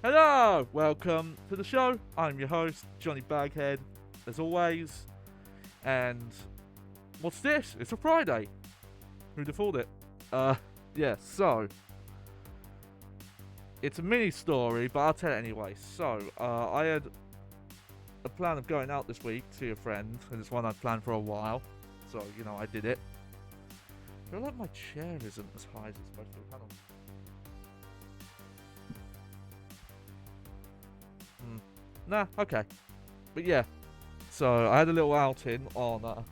Hello! Welcome to the show. I'm your host, Johnny Baghead, as always. And what's this? It's a Friday. Who'd have thought it? Yeah, so. It's a mini story, but I'll tell it anyway. So, I had a plan of going out this week to see a friend, and it's one I'd planned for a while. So, I did it. I feel like my chair isn't as high as it's supposed to be. Hang on. Nah, okay. But yeah, so I had a little outing on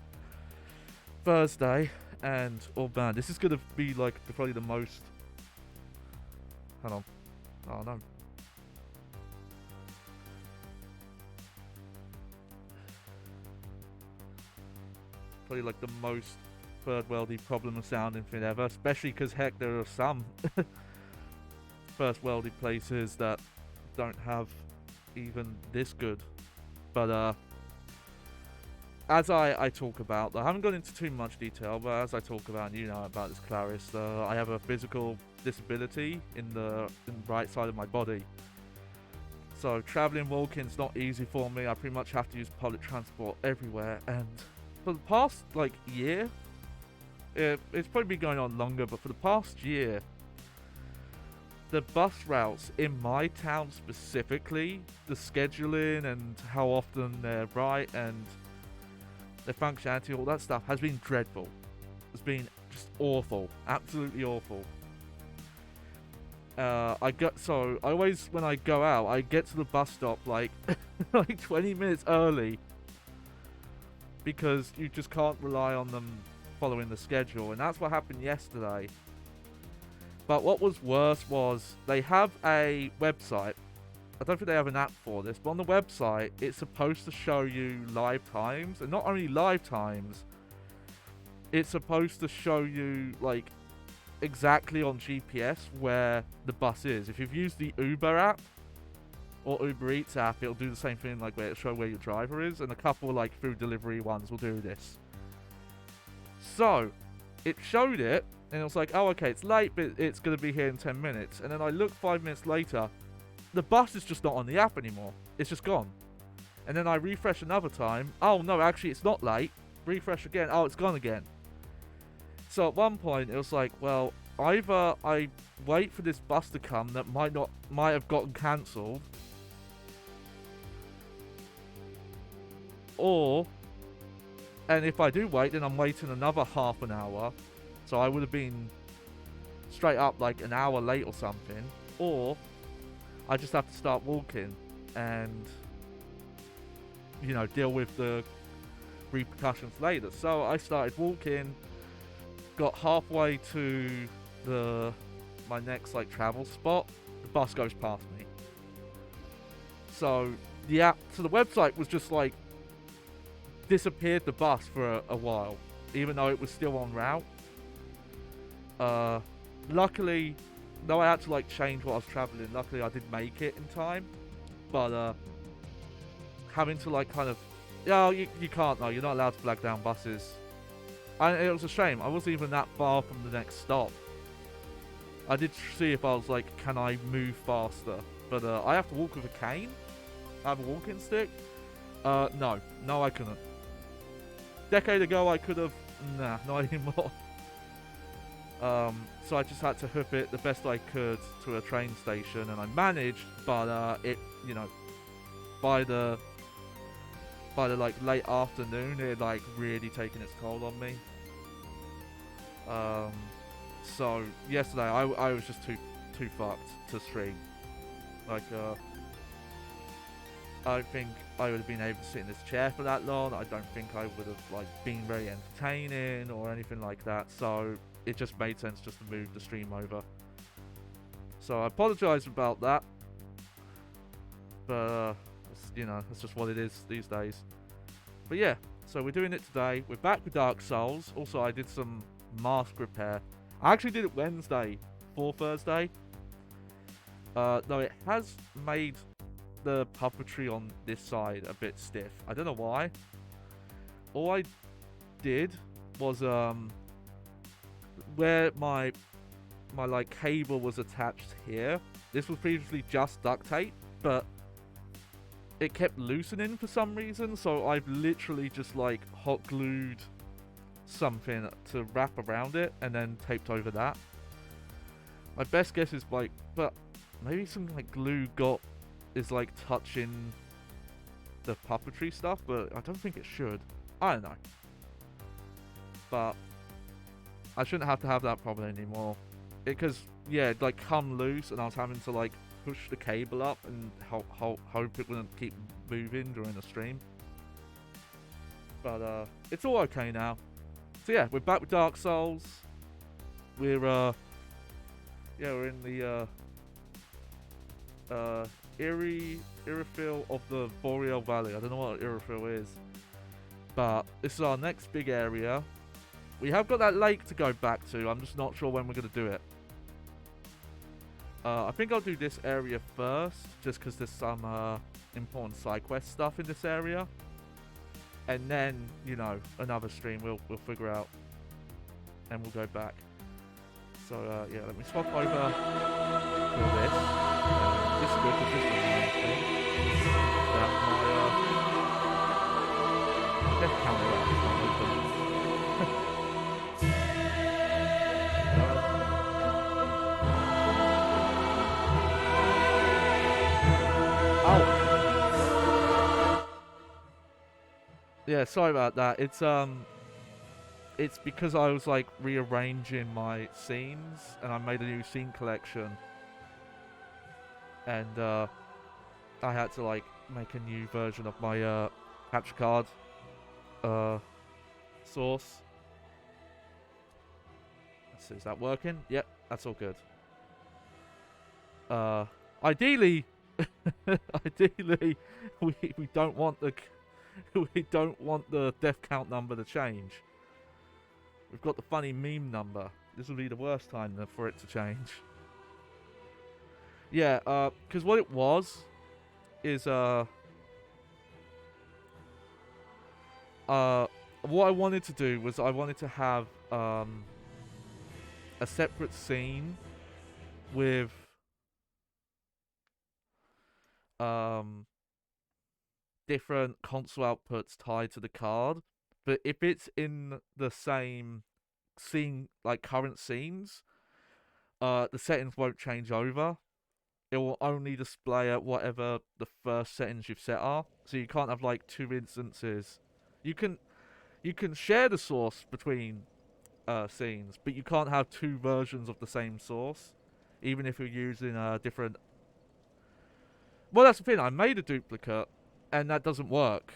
Thursday, and oh man, this is gonna be like probably the most. Hang on. Oh no. Probably like the most third worldy problem sounding thing ever, especially because heck, there are some first worldy places that don't have even this good. But as I talk about, I haven't gone into too much detail, but as I talk about, about this, Clarice, I have a physical disability in the right side of my body. So traveling, walking's not easy for me. I pretty much have to use public transport everywhere, and for the past year, it's probably been going on longer, but for the past year, the bus routes in my town specifically, the scheduling and how often they're right and the functionality, all that stuff has been dreadful. It's been just awful, absolutely awful. I always, when I go out, I get to the bus stop like 20 minutes early because you just can't rely on them following the schedule, and that's what happened yesterday. But what was worse was they have a website. I don't think they have an app for this, but on the website, it's supposed to show you live times. And not only live times, it's supposed to show you, exactly on GPS where the bus is. If you've used the Uber app or Uber Eats app, it'll do the same thing, where it'll show where your driver is. And a couple, food delivery ones will do this. So, it showed it. And it was like, oh, okay, it's late, but it's going to be here in 10 minutes. And then I look 5 minutes later, the bus is just not on the app anymore. It's just gone. And then I refresh another time. Oh, no, actually, it's not late. Refresh again. Oh, it's gone again. So at one point, it was like, well, either I wait for this bus to come that might have gotten cancelled, and if I do wait, then I'm waiting another half an hour. So I would have been straight up an hour late or something. Or I just have to start walking and, deal with the repercussions later. So I started walking, got halfway to my next travel spot. The bus goes past me. So the website was just disappeared the bus for a while, even though it was still en route. Luckily, though I had to change what I was traveling, luckily I did make it in time. But having to you can't, no, you're not allowed to flag down buses. And it was a shame. I wasn't even that far from the next stop. I did see if I was can I move faster? But I have to walk with a cane. I have a walking stick. No, I couldn't. Decade ago I could have. Nah, not anymore. So I just had to hoof it the best I could to a train station, and I managed. But by the late afternoon, it really taken its toll on me. So yesterday I was just too fucked to stream. I don't think I would have been able to sit in this chair for that long. I don't think I would have been very entertaining or anything like that. So it just made sense just to move the stream over. So I apologise about that. But it's just what it is these days. But yeah, so we're doing it today. We're back with Dark Souls. Also, I did some mask repair. I actually did it Wednesday for Thursday. Though it has made the puppetry on this side a bit stiff. I don't know why. All I did was where my cable was attached here, this was previously just duct tape, but it kept loosening for some reason, so I've literally just like hot glued something to wrap around it and then taped over that. My best guess is like, but maybe some like glue is like touching the puppetry stuff, but I don't think it should. I don't know. But I shouldn't have to have that problem anymore. Because, yeah, it like come loose and I was having to like push the cable up and hope it wouldn't keep moving during the stream. But it's all okay now. So yeah, we're back with Dark Souls. We're we're in the Irophil of the Boreal Valley. I don't know what Irophil is, but this is our next big area. We have got that lake to go back to. I'm just not sure when we're gonna do it. I think I'll do this area first, just because there's some important side quest stuff in this area, and then another stream we'll figure out, and we'll go back. So yeah, let me swap over to this. This is good because this reminds me that my death counter app is not open. Yeah, sorry about that. It's because I was like rearranging my scenes and I made a new scene collection. And I had to like make a new version of my capture card source. Let's see, is that working? Yep, that's all good. Ideally ideally we don't want the we don't want the death count number to change. We've got the funny meme number. This will be the worst time for it to change. Yeah, because what it was is what I wanted to do was I wanted to have a separate scene with different console outputs tied to the card, but if it's in the same scene, like current scenes, the settings won't change over. It will only display at whatever the first settings you've set are. So you can't have like two instances. You can share the source between scenes, but you can't have two versions of the same source, even if you're using different. Well, that's the thing. I made a duplicate, and that doesn't work.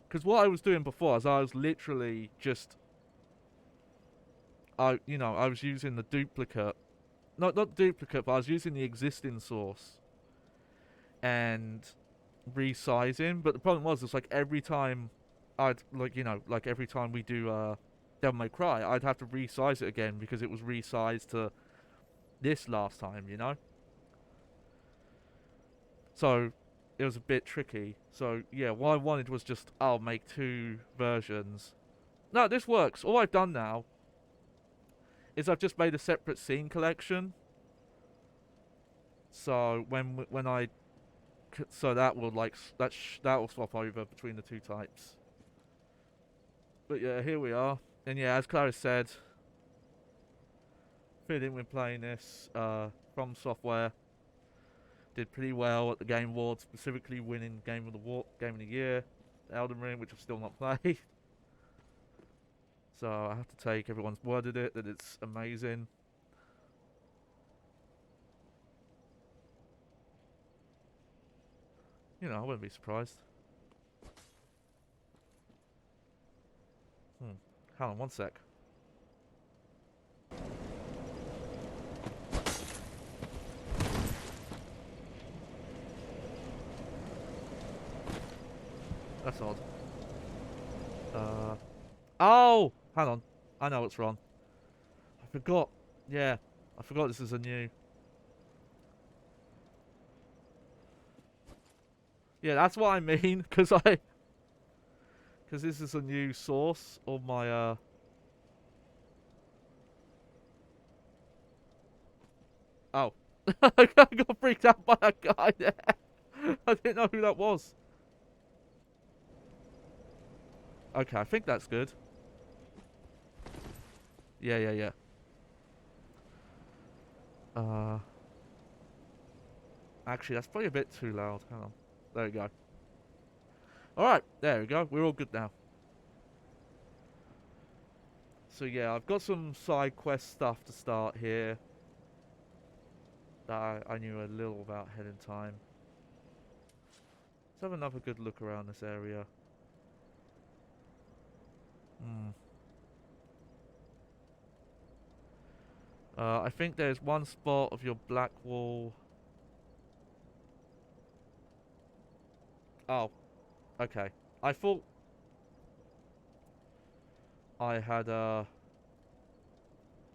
Because what I was doing before is I was literally just, I was using the duplicate, not duplicate, but I was using the existing source and resizing. But the problem was, it's like every time I'd like every time we do Devil May Cry, I'd have to resize it again because it was resized to this last time, So it was a bit tricky. So yeah, what I wanted was just, I'll make two versions. No, this works. All I've done now is I've just made a separate scene collection. So so that will that will swap over between the two types. But yeah, here we are. And yeah, as Clara said, fit in with playing this from Software. Did pretty well at the Game Awards, specifically winning Game of the Year, Elden Ring, which I've still not played. So I have to take everyone's word at it that it's amazing. I wouldn't be surprised. Hang on one sec. That's odd. Oh! Hang on. I know what's wrong. I forgot. Yeah. I forgot this is a new... Yeah, that's what I mean. Because this is a new source on my... Oh. I got freaked out by a guy there. I didn't know who that was. Okay, I think that's good. Yeah, yeah, yeah. Actually, that's probably a bit too loud. Hang on. There we go. Alright, there we go. We're all good now. So yeah, I've got some side quest stuff to start here that I knew a little about ahead in time. Let's have another good look around this area. Hmm. I think there's one spot of your black wall. Oh, okay. I thought I had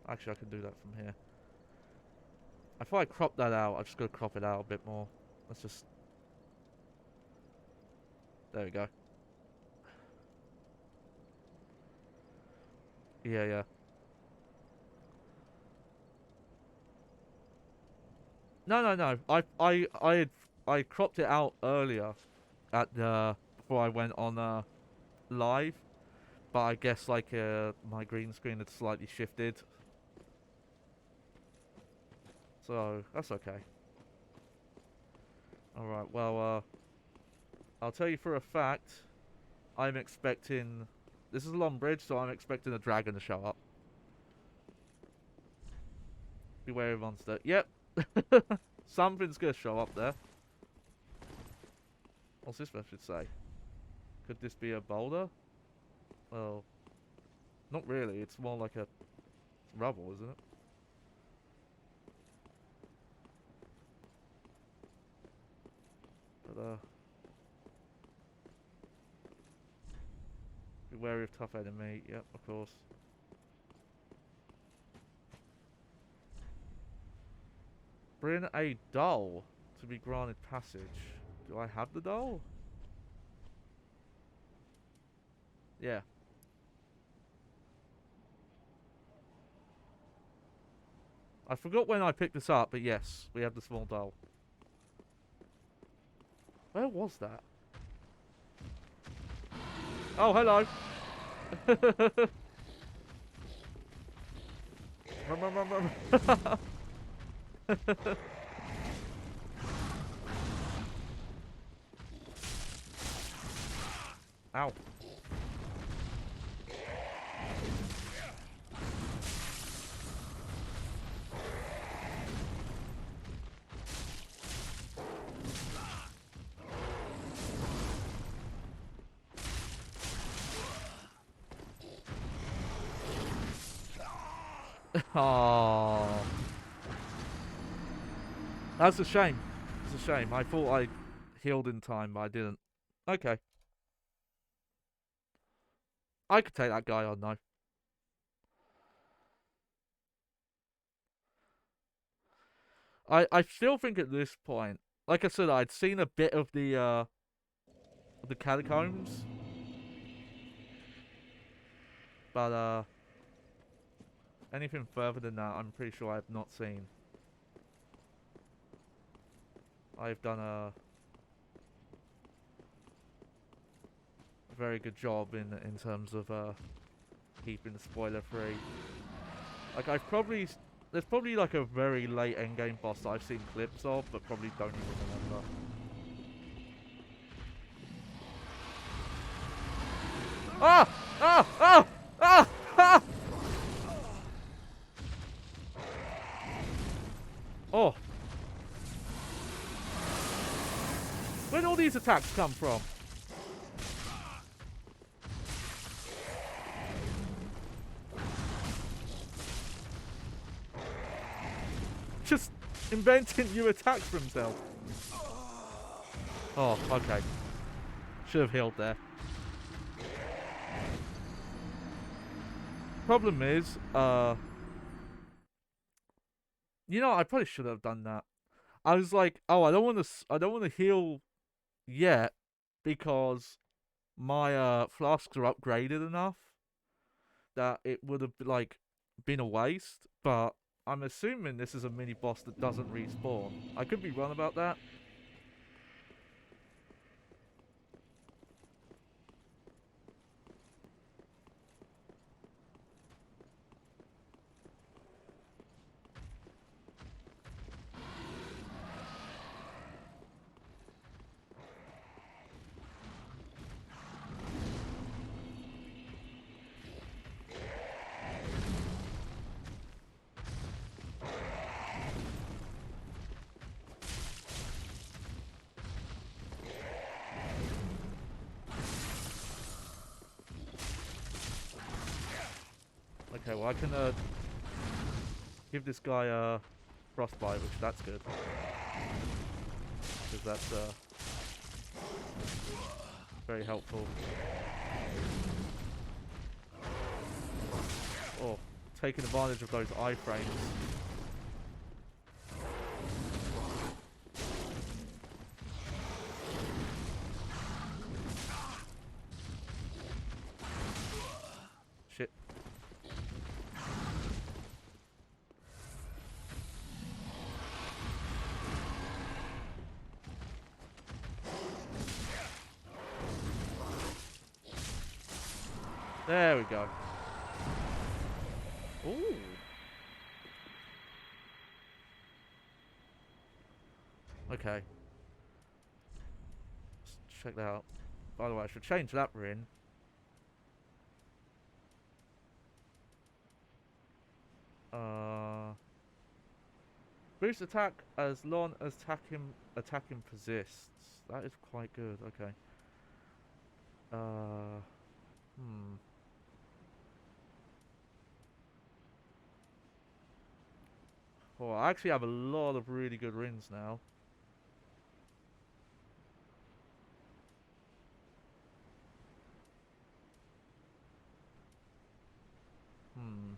actually I can do that from here. I thought I cropped that out. I just gotta crop it out a bit more. Let's just there we go. Yeah, yeah. No, no, no. I cropped it out earlier at the before I went on live, but I guess like my green screen had slightly shifted, so that's okay. All right. Well, I'll tell you for a fact. I'm expecting. This is a long bridge, so I'm expecting a dragon to show up. Beware of monster. Yep. Something's gonna show up there. What's this I should say? Could this be a boulder? Well, not really. It's more like a rubble, isn't it? But be wary of tough enemy. Yep, of course. Bring a doll to be granted passage. Do I have the doll? Yeah. I forgot when I picked this up, but yes, we have the small doll. Where was that? Oh, hello. Run, run, run, run. Ow. Oh, that's a shame. It's a shame. I thought I healed in time, but I didn't. Okay, I could take that guy on though. I still think at this point, like I said, I'd seen a bit of the catacombs, but anything further than that, I'm pretty sure I have not seen. I've done a very good job in terms of keeping spoiler free. Like there's probably like a very late endgame boss that I've seen clips of, but probably don't even remember. Ah! Ah! Ah! Ah! Ah! Oh! Where did all these attacks come from? Just inventing new attacks for himself. Oh, okay. Should have healed there. Problem is, you know, I probably should have done that. I was like, oh, I don't want to heal yet because my flasks are upgraded enough that it would have like been a waste. But I'm assuming this is a mini boss that doesn't respawn. I could be wrong about that. Okay, well I can give this guy a frostbite, which that's good. Because that's very helpful. Oh, taking advantage of those iframes. Shit. There we go. Ooh. Okay. Let's check that out. By the way, I should change that ring. Boost attack as long as attacking persists. That is quite good. Okay. Hmm. Oh, I actually have a lot of really good rings now. Hmm.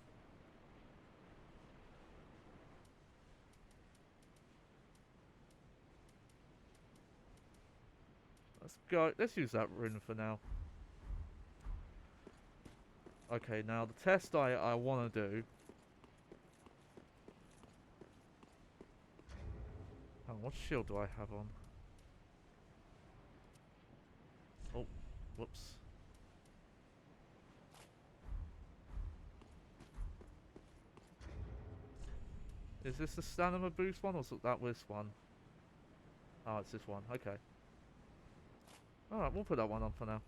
Let's go. Let's use that rune for now. Okay, now the test I want to do. Hang on, what shield do I have on? Oh, whoops. Is this the stamina boost one or is that this one? Oh, it's this one. Okay. Alright, we'll put that one on for now.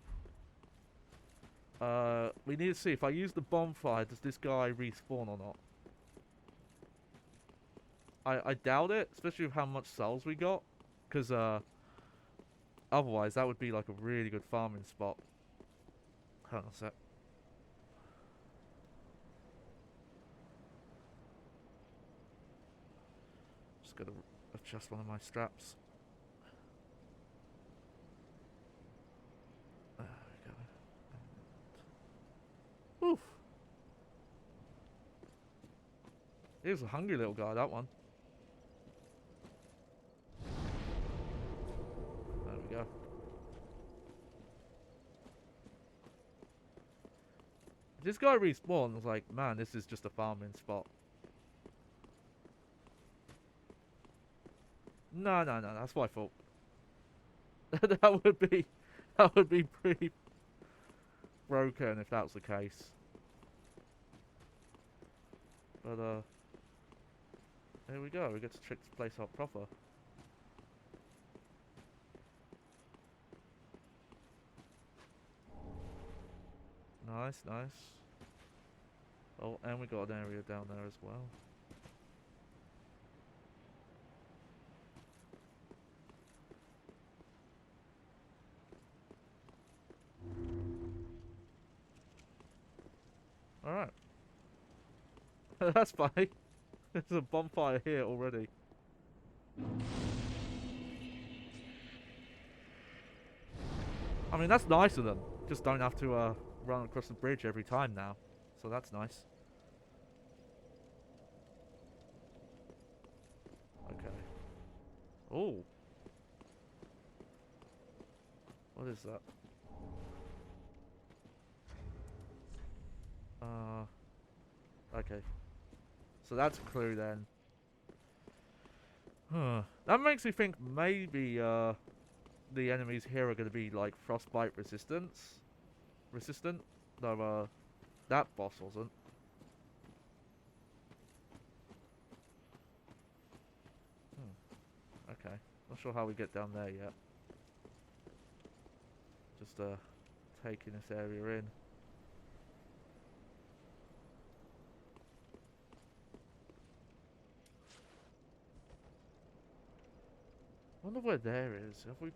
We need to see if I use the bonfire, does this guy respawn or not? I doubt it, especially with how much souls we got. Because, otherwise that would be like a really good farming spot. Hang on a sec. Just gotta adjust one of my straps. There we go. Oof. He was a hungry little guy, that one. There we go. This guy respawned and was like, man, this is just a farming spot. No, that's my fault. that would be pretty broken if that was the case. But there we go. We get to trick this place out proper. Nice, nice. Oh, and we got an area down there as well. Alright. That's funny. There's a bonfire here already. I mean, that's nice of them. Just don't have to run across the bridge every time now. So that's nice. Okay. Oh. What is that? Okay. So that's a clue then. Huh. That makes me think maybe the enemies here are going to be like frostbite resistant. No, that boss wasn't. Okay. Not sure how we get down there yet. Just taking this area in. Wonder where there is. Have we?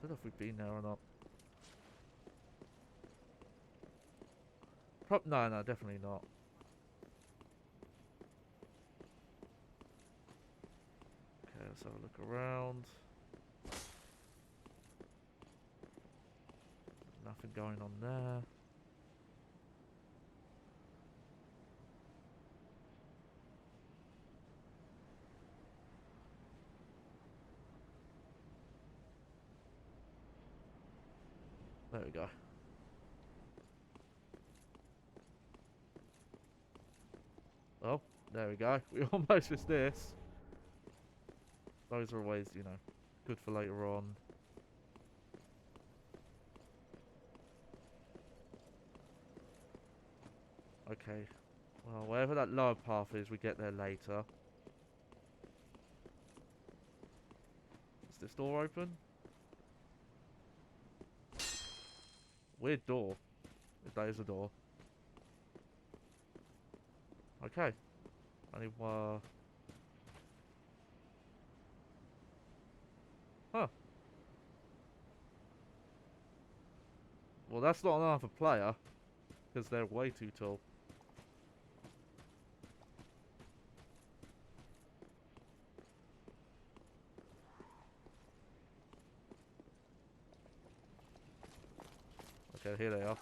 Don't know if we've been there or not. No, definitely not. Okay, let's have a look around. Nothing going on there. There we go. Oh, there we go. We almost missed this. Those are always, you know, good for later on. Okay. Well, wherever that lower path is, we get there later. Is this door open? Weird door. If that is a door. Okay. Only Huh. Well, that's not enough a player. Because they're way too tall. Okay, here they are.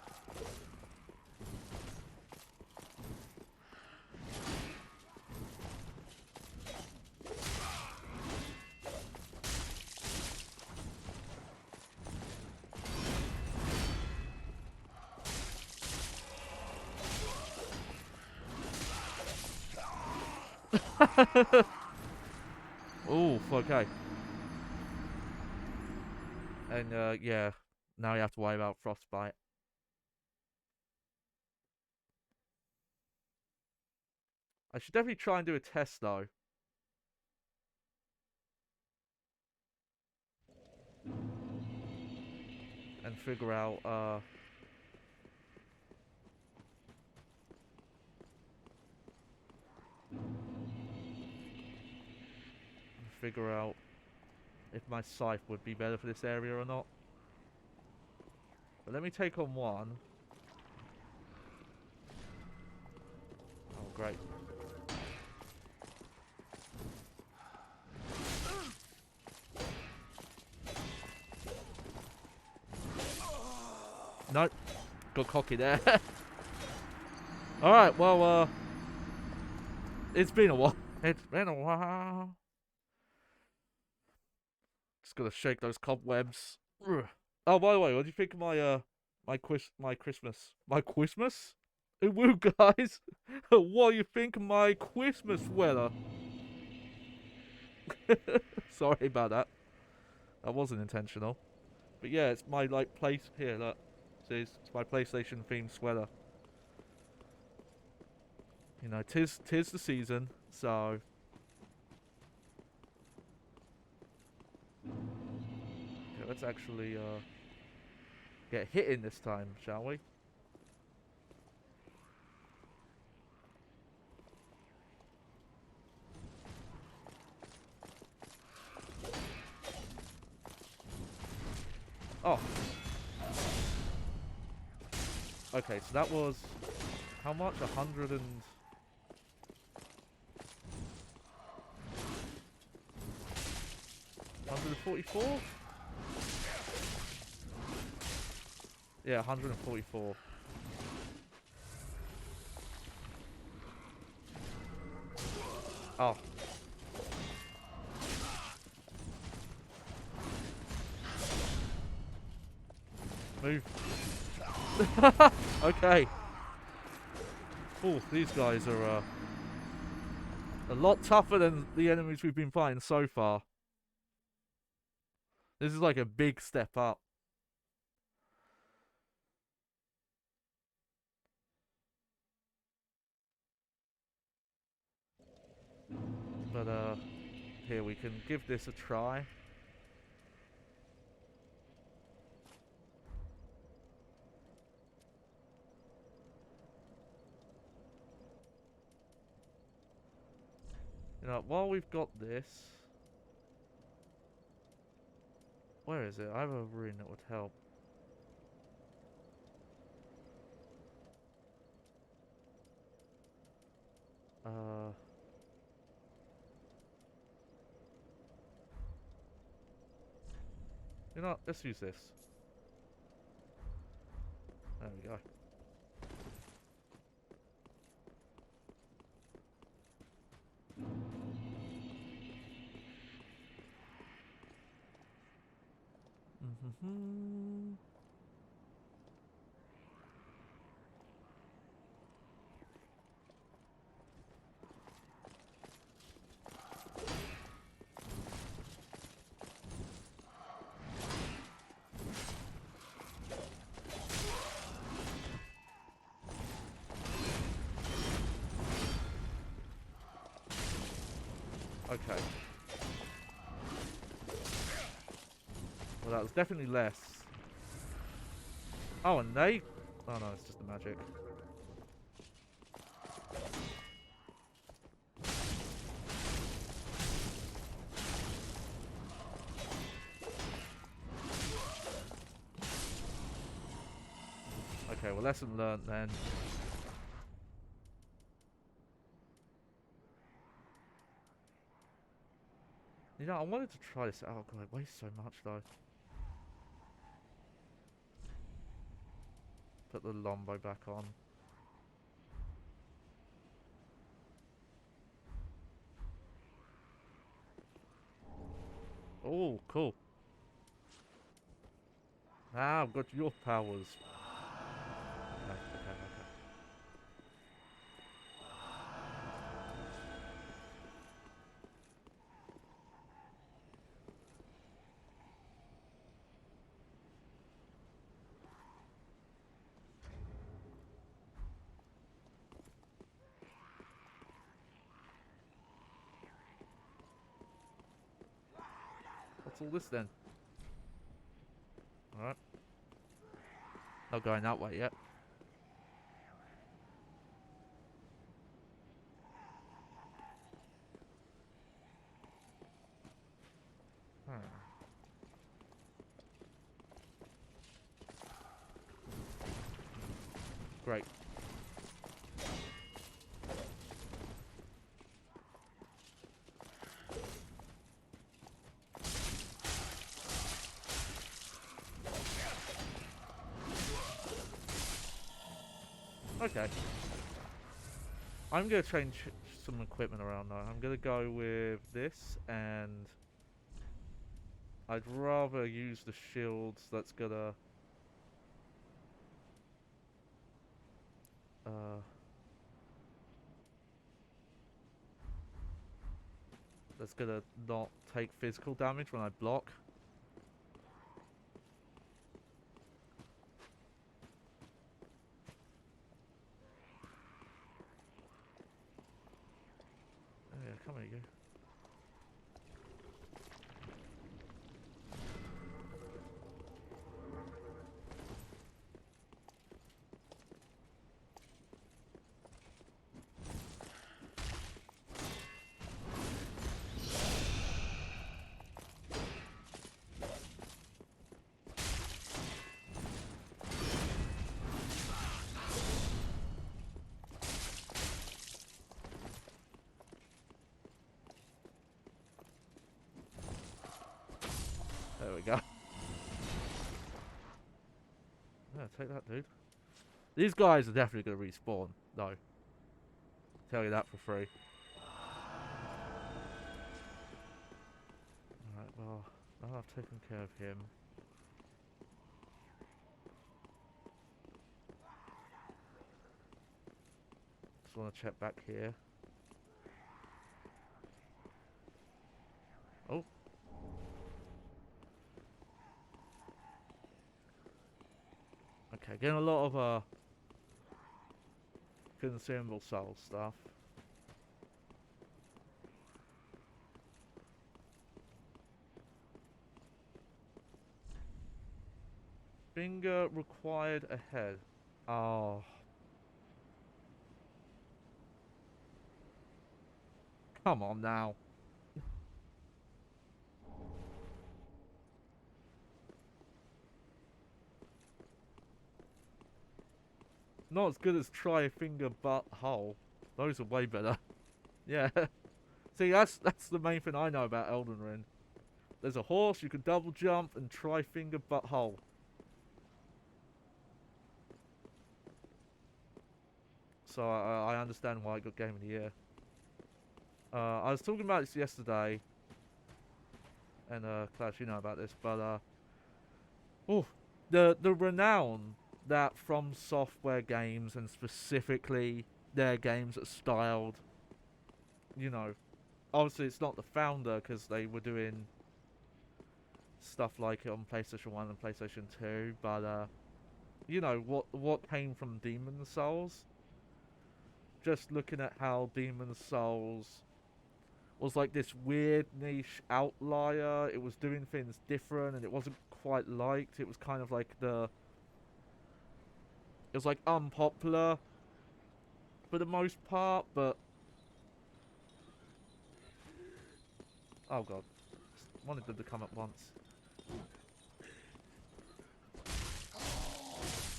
Ooh, okay. And, yeah. Now you have to worry about frostbite. I should definitely try and do a test, though. And figure out, if my scythe would be better for this area or not. But let me take on one. Oh, great. Nope. Got cocky there. Alright, well, it's been a while. It's been a while. Just gotta shake those cobwebs. Ugh. Oh, by the way, what do you think of my Christmas? Woo, guys! What do you think of my Christmas weather? Sorry about that. That wasn't intentional. But yeah, it's my place here. Look, it's my PlayStation themed sweater. You know, tis the season, so. Okay, let's actually get hit in this time, shall we? Oh. Okay, so that was how much? 144? Yeah, 144. Oh. Move. Okay. Oh, these guys are a lot tougher than the enemies we've been fighting so far. This is like a big step up. But here we can give this a try. You know, while we've got this, where is it? I have a rune that would help. Uh, you know what? Let's use this. There we go. Okay. Well, that was definitely less. Oh, and they... Oh no, it's just the magic. Okay, well, lesson learned then. You know, I wanted to try this out. Oh god, it weighs so much though. Put the Lombo back on. Oh, cool. Ah, I've got your powers. Okay, okay, okay. What's all this then? Alright. Not going that way yet. Hmm. Great. Okay. I'm going to change some equipment around though. I'm going to go with this, and I'd rather use the shields that's going to... that's going to not take physical damage when I block. Oh yeah, come here you. There we go. Yeah, take that, dude. These guys are definitely going to respawn, though. Tell you that for free. Alright, well, now I've taken care of him. just want to check back here. Oh. Okay, getting a lot of consumable soul stuff. Finger required ahead. Oh. Come on now. Not as good as try finger butt hole. Those are way better. Yeah. See, that's the main thing I know about Elden Ring. There's a horse, you can double jump, and try finger butt hole. So I understand why it got Game of the Year. I was talking about this yesterday, and Clash, you know about this, but the renown that From Software games, and specifically their games are styled, you know, obviously it's not the founder because they were doing stuff like it on PlayStation 1 and PlayStation 2, but you know what came from Demon's Souls. Just looking at how Demon's Souls was like this weird niche outlier. It was doing things different, and it wasn't quite liked. It was kind of like it was like unpopular for the most part, but oh god, just wanted them to come at once.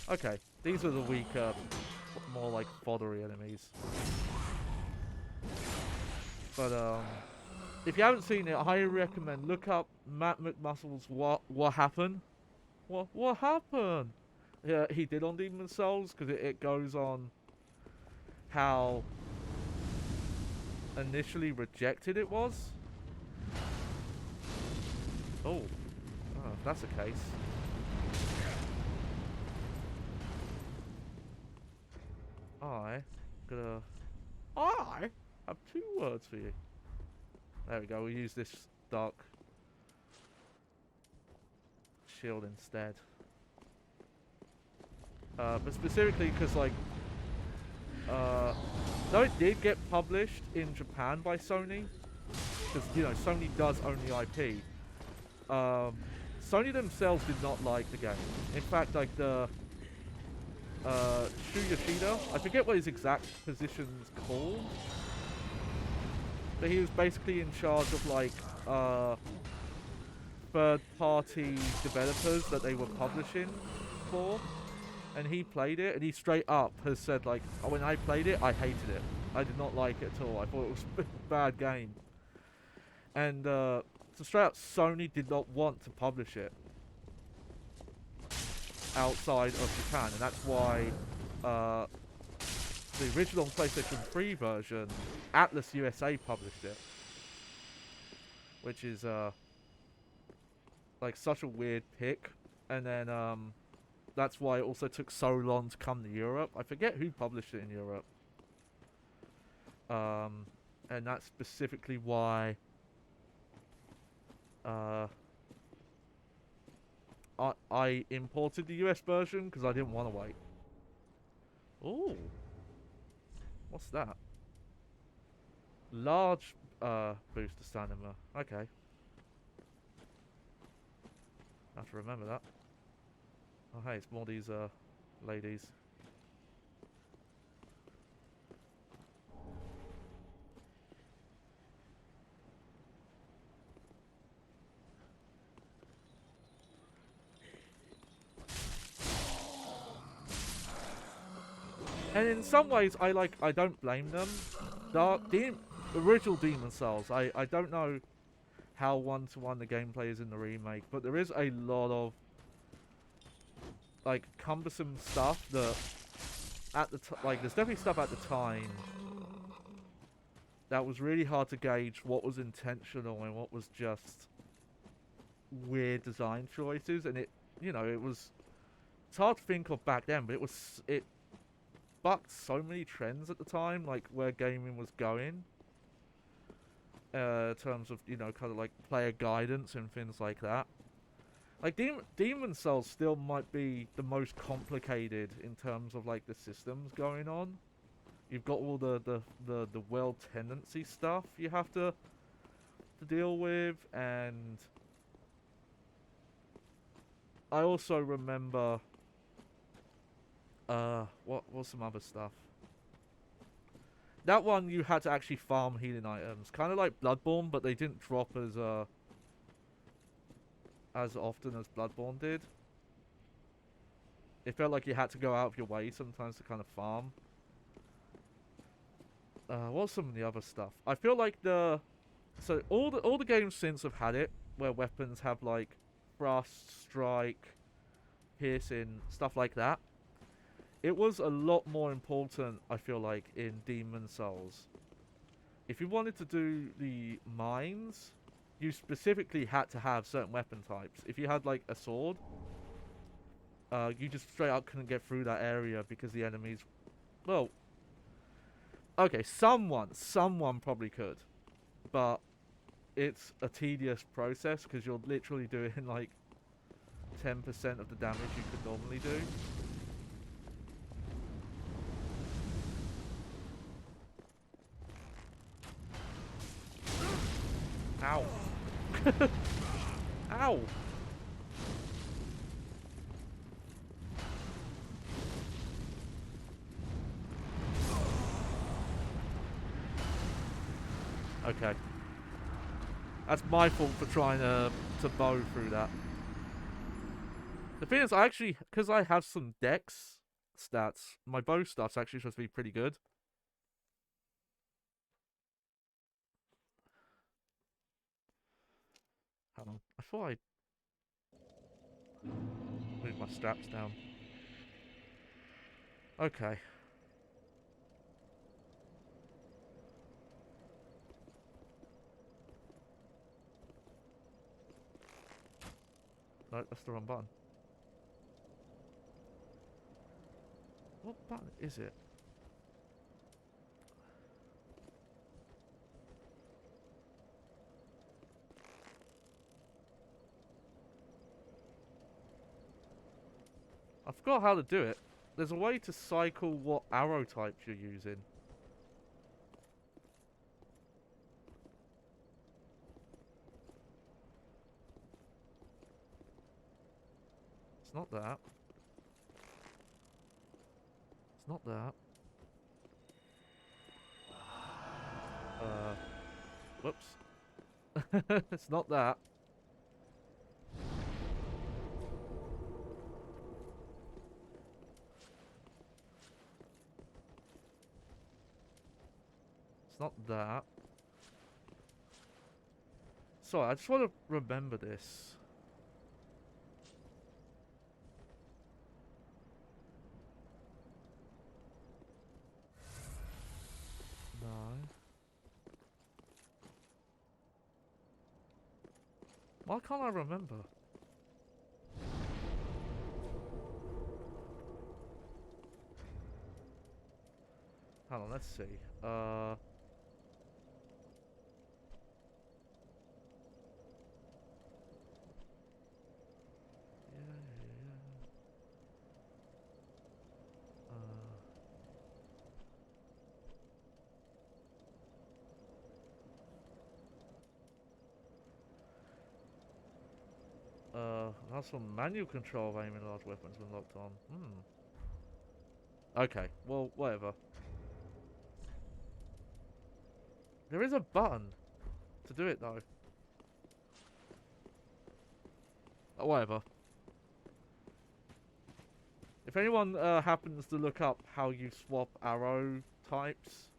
Okay, these are the weaker, more like foddery enemies. But if you haven't seen it, I highly recommend look up Matt McMuscle's What Happened. What happened? Yeah, he did on Demon's Souls, because it goes on how initially rejected it was. Oh, if that's the case. I have 2 words for you. There we go, we'll use this dark shield instead. But specifically because, like, though it did get published in Japan by Sony, because, you know, Sony does own the IP, Sony themselves did not like the game. In fact, like, the Shu Yoshida, I forget what his exact position's called, but he was basically in charge of, like, third-party developers that they were publishing for, and he played it, and he straight up has said, like, oh, when I played it, I hated it. I did not like it at all. I thought it was a bad game. And so straight up, Sony did not want to publish it outside of Japan, and that's why the original PlayStation 3 version, Atlas USA published it, which is like such a weird pick. And then that's why it also took so long to come to Europe. I forget who published it in Europe, and that's specifically why I imported the US version, because I didn't want to wait. Ooh. What's that? Large boost to stamina. Okay. I have to remember that. Oh hey, it's more these ladies. And in some ways, I don't blame them. Original Demon's Souls, I don't know how one-to-one the gameplay is in the remake, but there is a lot of, like, cumbersome stuff that, like, there's definitely stuff at the time that was really hard to gauge what was intentional and what was just weird design choices, and it, you know, it's hard to think of back then, but bucked so many trends at the time, like where gaming was going. In terms of, you know, kind of like player guidance and things like that. Like Demon Souls still might be the most complicated in terms of like the systems going on. You've got all the world tendency stuff you have to deal with, and I also remember what was some other stuff. That one you had to actually farm healing items, kind of like Bloodborne, but they didn't drop as often as Bloodborne did. It felt like you had to go out of your way sometimes to kind of farm. What's some of the other stuff? I feel like so all the games since have had it, where weapons have like thrust, strike, piercing, stuff like that. It was a lot more important, I feel like, in Demon Souls. If you wanted to do the mines, you specifically had to have certain weapon types. If you had like a sword, you just straight up couldn't get through that area because the enemies, well, okay, someone probably could, but it's a tedious process because you're literally doing like 10% of the damage you could normally do. Ow. Ow. Okay. That's my fault for trying to bow through that. The thing is, I actually, because I have some dex stats, my bow stuff's actually supposed to be pretty good. Hang on. I thought I moved my straps down. Okay. No, that's the wrong button. What button is it? I forgot how to do it. There's a way to cycle what arrow types you're using. It's not that. It's not that. Whoops. It's not that. It's not that. Sorry, I just want to remember this. No. Why can't I remember? Hold on, let's see. Yeah, that's some manual control of aiming large weapons when locked on. Okay, well, whatever. There is a button to do it, though. Whatever. If anyone happens to look up how you swap arrow types,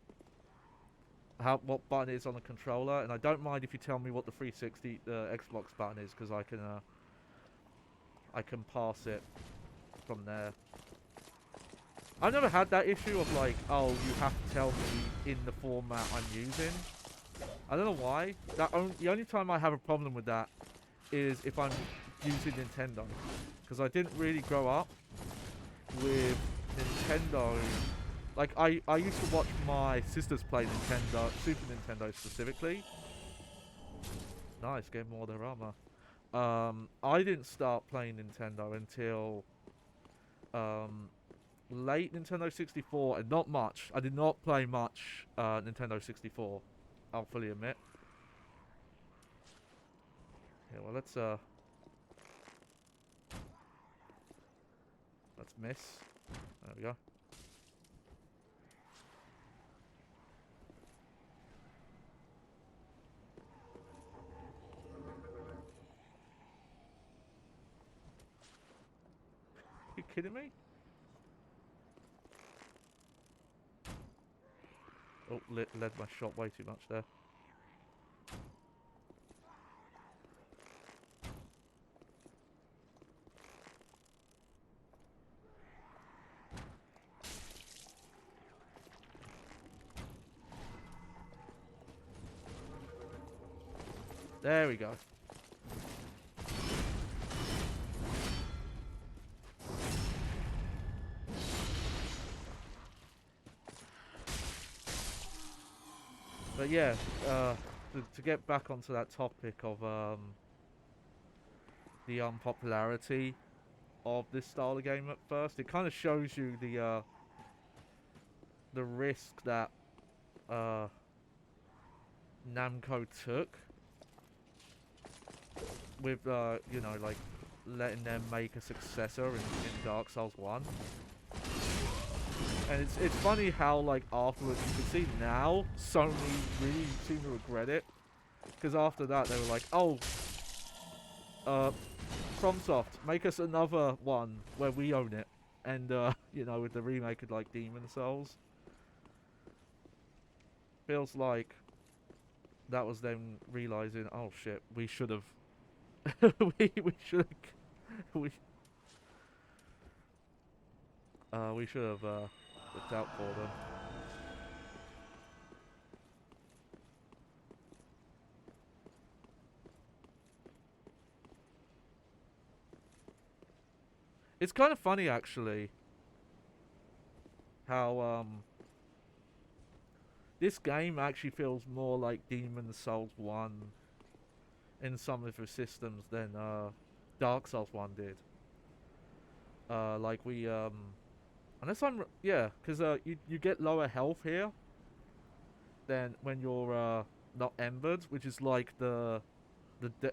what button it is on the controller, and I don't mind if you tell me what the 360 Xbox button is, because I can pass it from there. I've never had that issue of like, oh, you have to tell me in the format I'm using. I don't know why. The only time I have a problem with that is if I'm using Nintendo, because I didn't really grow up with Nintendo Like, I used to watch my sisters play Nintendo, Super Nintendo specifically. Nice, getting more of their armor. I didn't start playing Nintendo until um, late Nintendo 64, and not much. I did not play much Nintendo 64. I'll fully admit. Yeah, well, let's miss. There we go. You kidding me? Oh, led my shot way too much there. There we go. But yeah, to get back onto that topic of the unpopularity of this style of game at first, it kind of shows you the risk that Namco took with you know, like letting them make a successor in Dark Souls 1. And it's funny how, like, afterwards, you can see now Sony really seem to regret it, because after that they were like, oh, FromSoft, make us another one where we own it. And you know, with the remake of like Demon Souls, feels like that was them realizing, oh shit, we should have we should we should have looked out for them. It's kind of funny actually how this game actually feels more like Demon Souls 1 in some of the systems than Dark Souls 1 did. Like we unless I'm yeah, because you get lower health here than when you're not embered, which is like the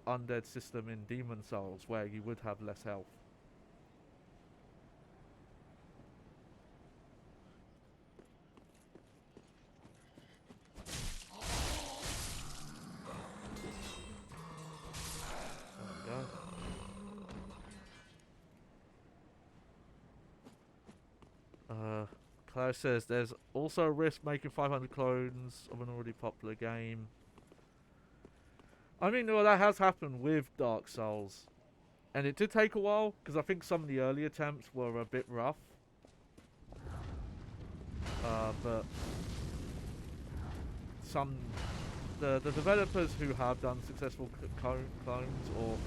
undead system in Demon Souls, where you would have less health. There we go. Klaus says there's also a risk making 500 clones of an already popular game. I mean, well, that has happened with Dark Souls. And it did take a while, because I think some of the early attempts were a bit rough. But the developers who have done successful clones or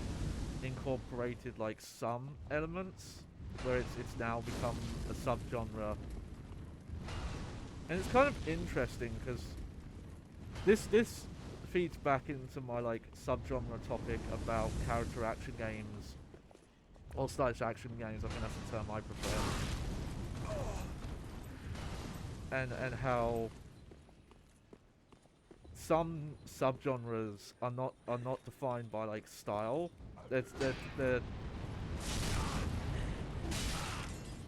incorporated like some elements where it's now become a subgenre. And it's kind of interesting because this feeds back into my like subgenre topic about character action games or slash action games. I think that's the term I prefer. And how some subgenres are not defined by like style. They're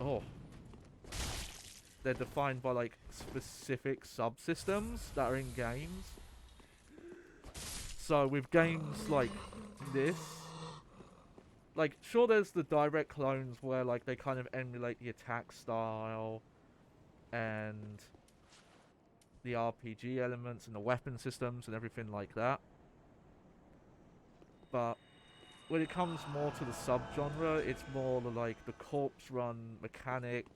oh, they're defined by like specific subsystems that are in games. So with games like this, like sure there's the direct clones where like they kind of emulate the attack style and the RPG elements and the weapon systems and everything like that. But when it comes more to the subgenre, it's more like the corpse run mechanic,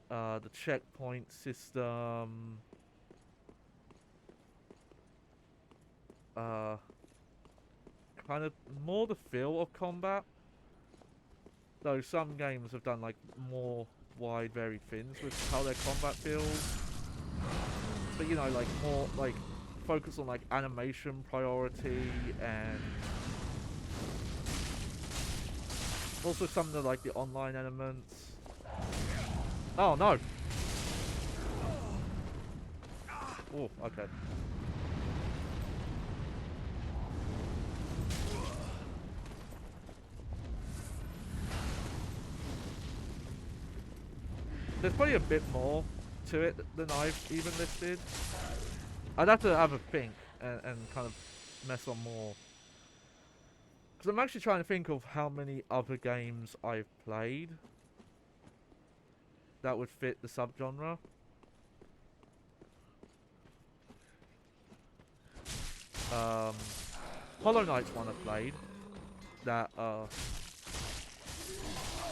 the checkpoint system, kind of more the feel of combat. Though some games have done like more wide varied things with how their combat feels. But you know, like more like focus on like animation priority and also some of the like the online elements. Oh no! Oh, okay. There's probably a bit more to it than I've even listed. I'd have to have a think and kind of mess on more. Because I'm actually trying to think of how many other games I've played that would fit the subgenre. Hollow Knight's one I played that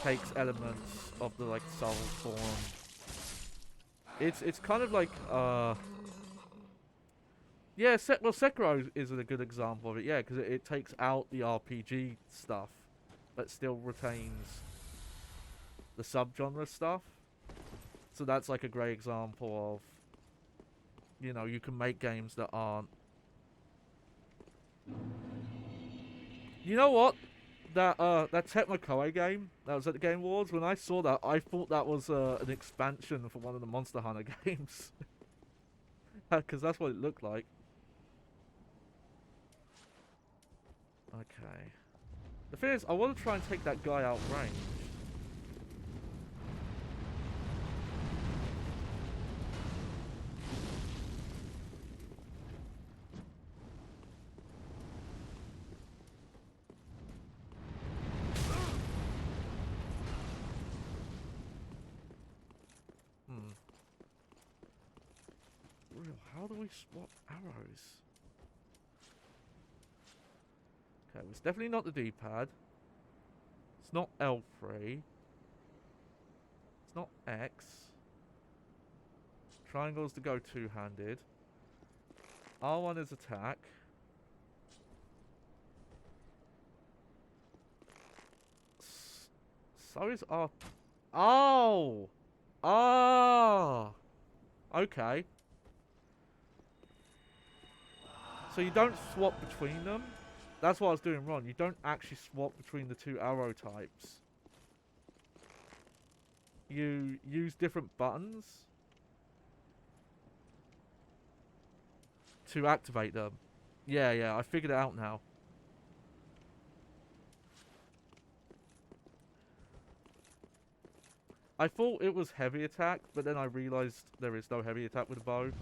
takes elements of the like Souls form. It's kind of like yeah, well Sekiro is a good example of it, yeah, because it takes out the RPG stuff but still retains the subgenre stuff. So that's like a great example of, you know, you can make games that aren't. You know what? That Tecmo Koei game that was at the Game Awards, when I saw that, I thought that was an expansion for one of the Monster Hunter games. Because that's what it looked like. Okay. The thing is, I want to try and take that guy out range. How do we swap arrows? Okay, it's definitely not the D-pad. It's not L3. It's not X. Triangle's to go two-handed. R1 is attack. So is R... Oh! Oh! Okay. So you don't swap between them? That's what I was doing wrong. You don't actually swap between the two arrow types. You use different buttons to activate them. Yeah, I figured it out now. I thought it was heavy attack, but then I realized there is no heavy attack with a bow.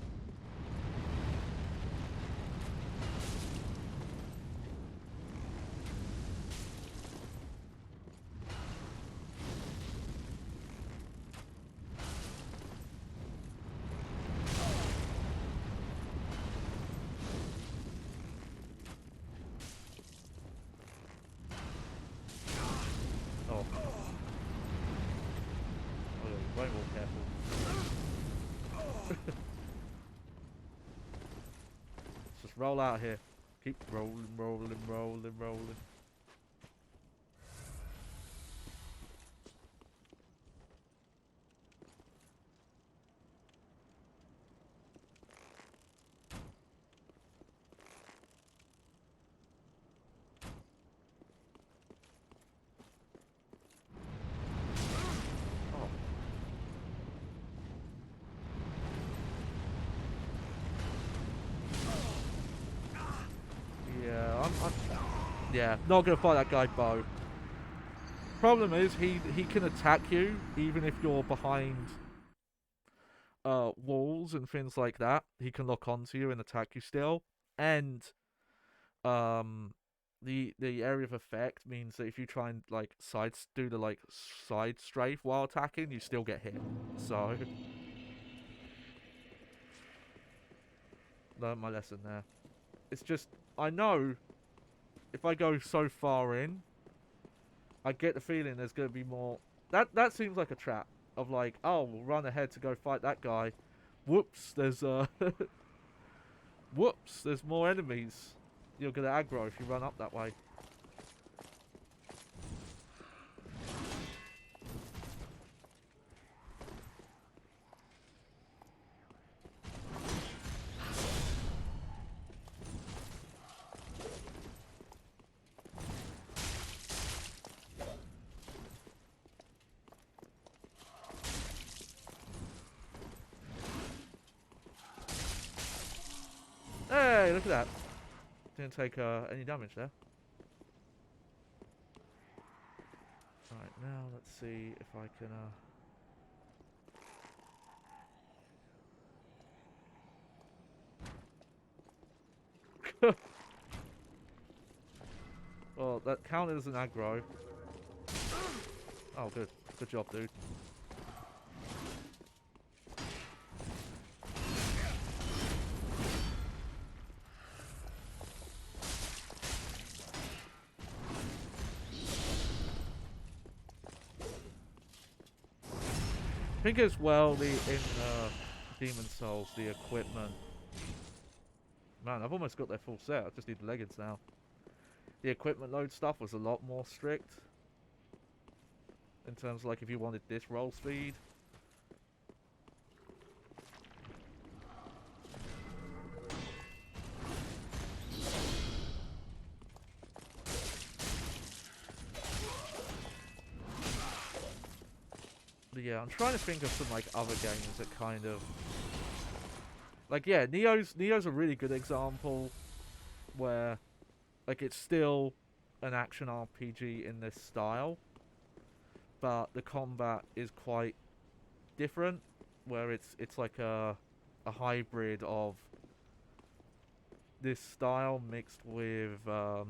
Roll out here. Keep rolling, rolling, rolling, rolling. Oh. Yeah, not gonna fight that guy bow. Problem is, he can attack you even if you're behind walls and things like that. He can lock onto you and attack you still. And the area of effect means that if you try and like do the like side strafe while attacking, you still get hit. So learned my lesson there. It's just I know if I go so far in, I get the feeling there's going to be more. That seems like a trap of like, oh, we'll run ahead to go fight that guy. Whoops, there's whoops, there's more enemies. You're going to aggro if you run up that way. look at that. Didn't take any damage there. Alright, now let's see if I can... Well, that counted as an aggro. Oh, good. Good job, dude. I think as well, in Demon Souls, the equipment... Man, I've almost got their full set. I just need the leggings now. The equipment load stuff was a lot more strict. In terms of, like, if you wanted this roll speed. But yeah, I'm trying to think of some, like, other games that kind of... Like, yeah, Neo's a really good example where, like, it's still an action RPG in this style, but the combat is quite different, where it's like a hybrid of this style mixed with the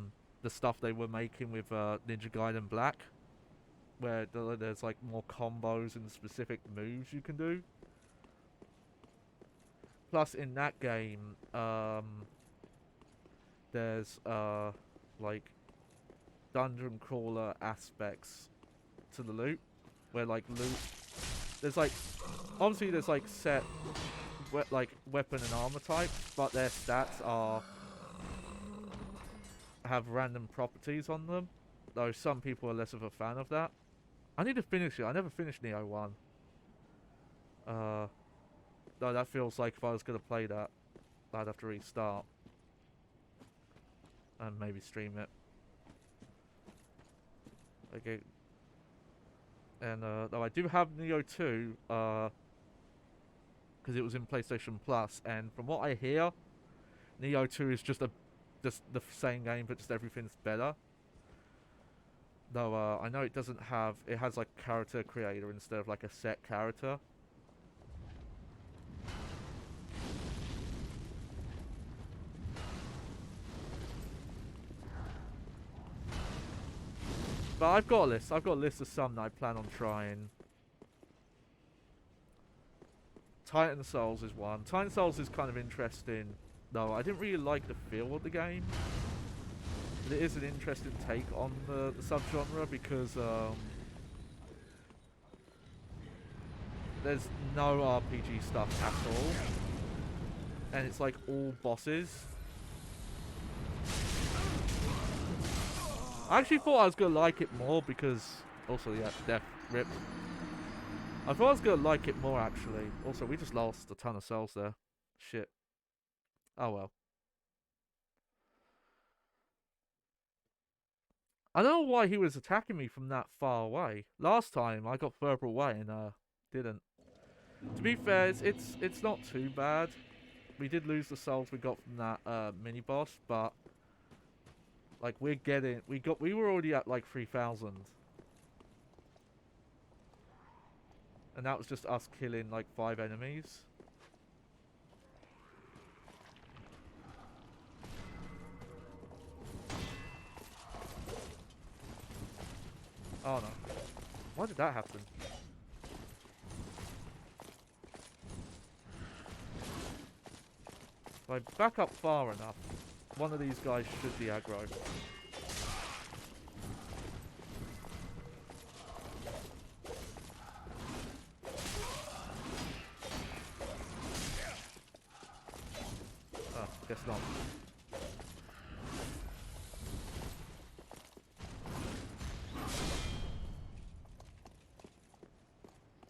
stuff they were making with Ninja Gaiden Black, where there's like more combos and specific moves you can do. Plus, in that game, there's like dungeon crawler aspects to the loot, where like there's like obviously there's like set like weapon and armor types, but their stats have random properties on them. Though some people are less of a fan of that. I need to finish it. I never finished Neo 1. No, that feels like if I was going to play that, I'd have to restart. And maybe stream it. Okay. And, though I do have Neo 2, because it was in PlayStation Plus, and from what I hear, Neo 2 is just the same game, but just everything's better. Though, I know it doesn't have, it has like character creator instead of like a set character. But I've got a list. I've got a list of some that I plan on trying. Titan Souls is one. Titan Souls is kind of interesting, though. I didn't really like the feel of the game. But it is an interesting take on the subgenre because there's no RPG stuff at all. And it's like all bosses. I actually thought I was going to like it more because... Also, yeah, death rip. I thought I was going to like it more, actually. Also, we just lost a ton of cells there. Shit. Oh, well. I don't know why he was attacking me from that far away. Last time, I got further away and, didn't. To be fair, it's not too bad. We did lose the souls we got from that, mini-boss, but... Like, we were already at, like, 3,000. And that was just us killing, like, 5 enemies. Oh, no. Why did that happen? If I back up far enough, one of these guys should be aggro. Oh, guess not.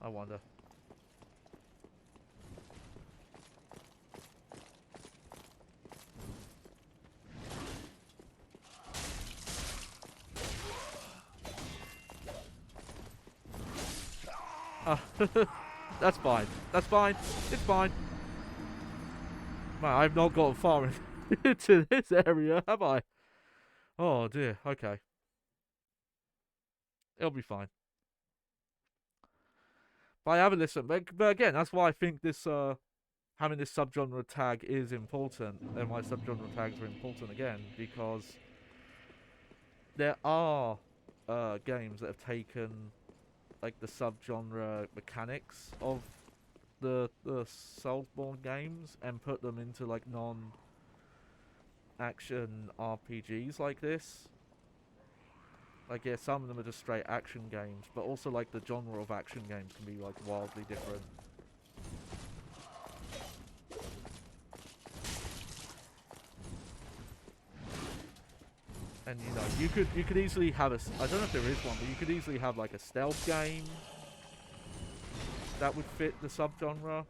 I wonder. That's fine. That's fine. It's fine. Man, I've not gotten far. into this area, have I? Oh dear. Okay, it'll be fine. But I haven't listened. But again, that's why I think this having this subgenre tag is important, and why subgenre tags are important again, because there are games that have taken like the subgenre mechanics of the Soulsborne games and put them into like non-action RPGs like this. Like, yeah, some of them are just straight action games, but also like the genre of action games can be like wildly different. And you know, you could easily have a, I don't know if there is one, but you could easily have like a stealth game that would fit the subgenre.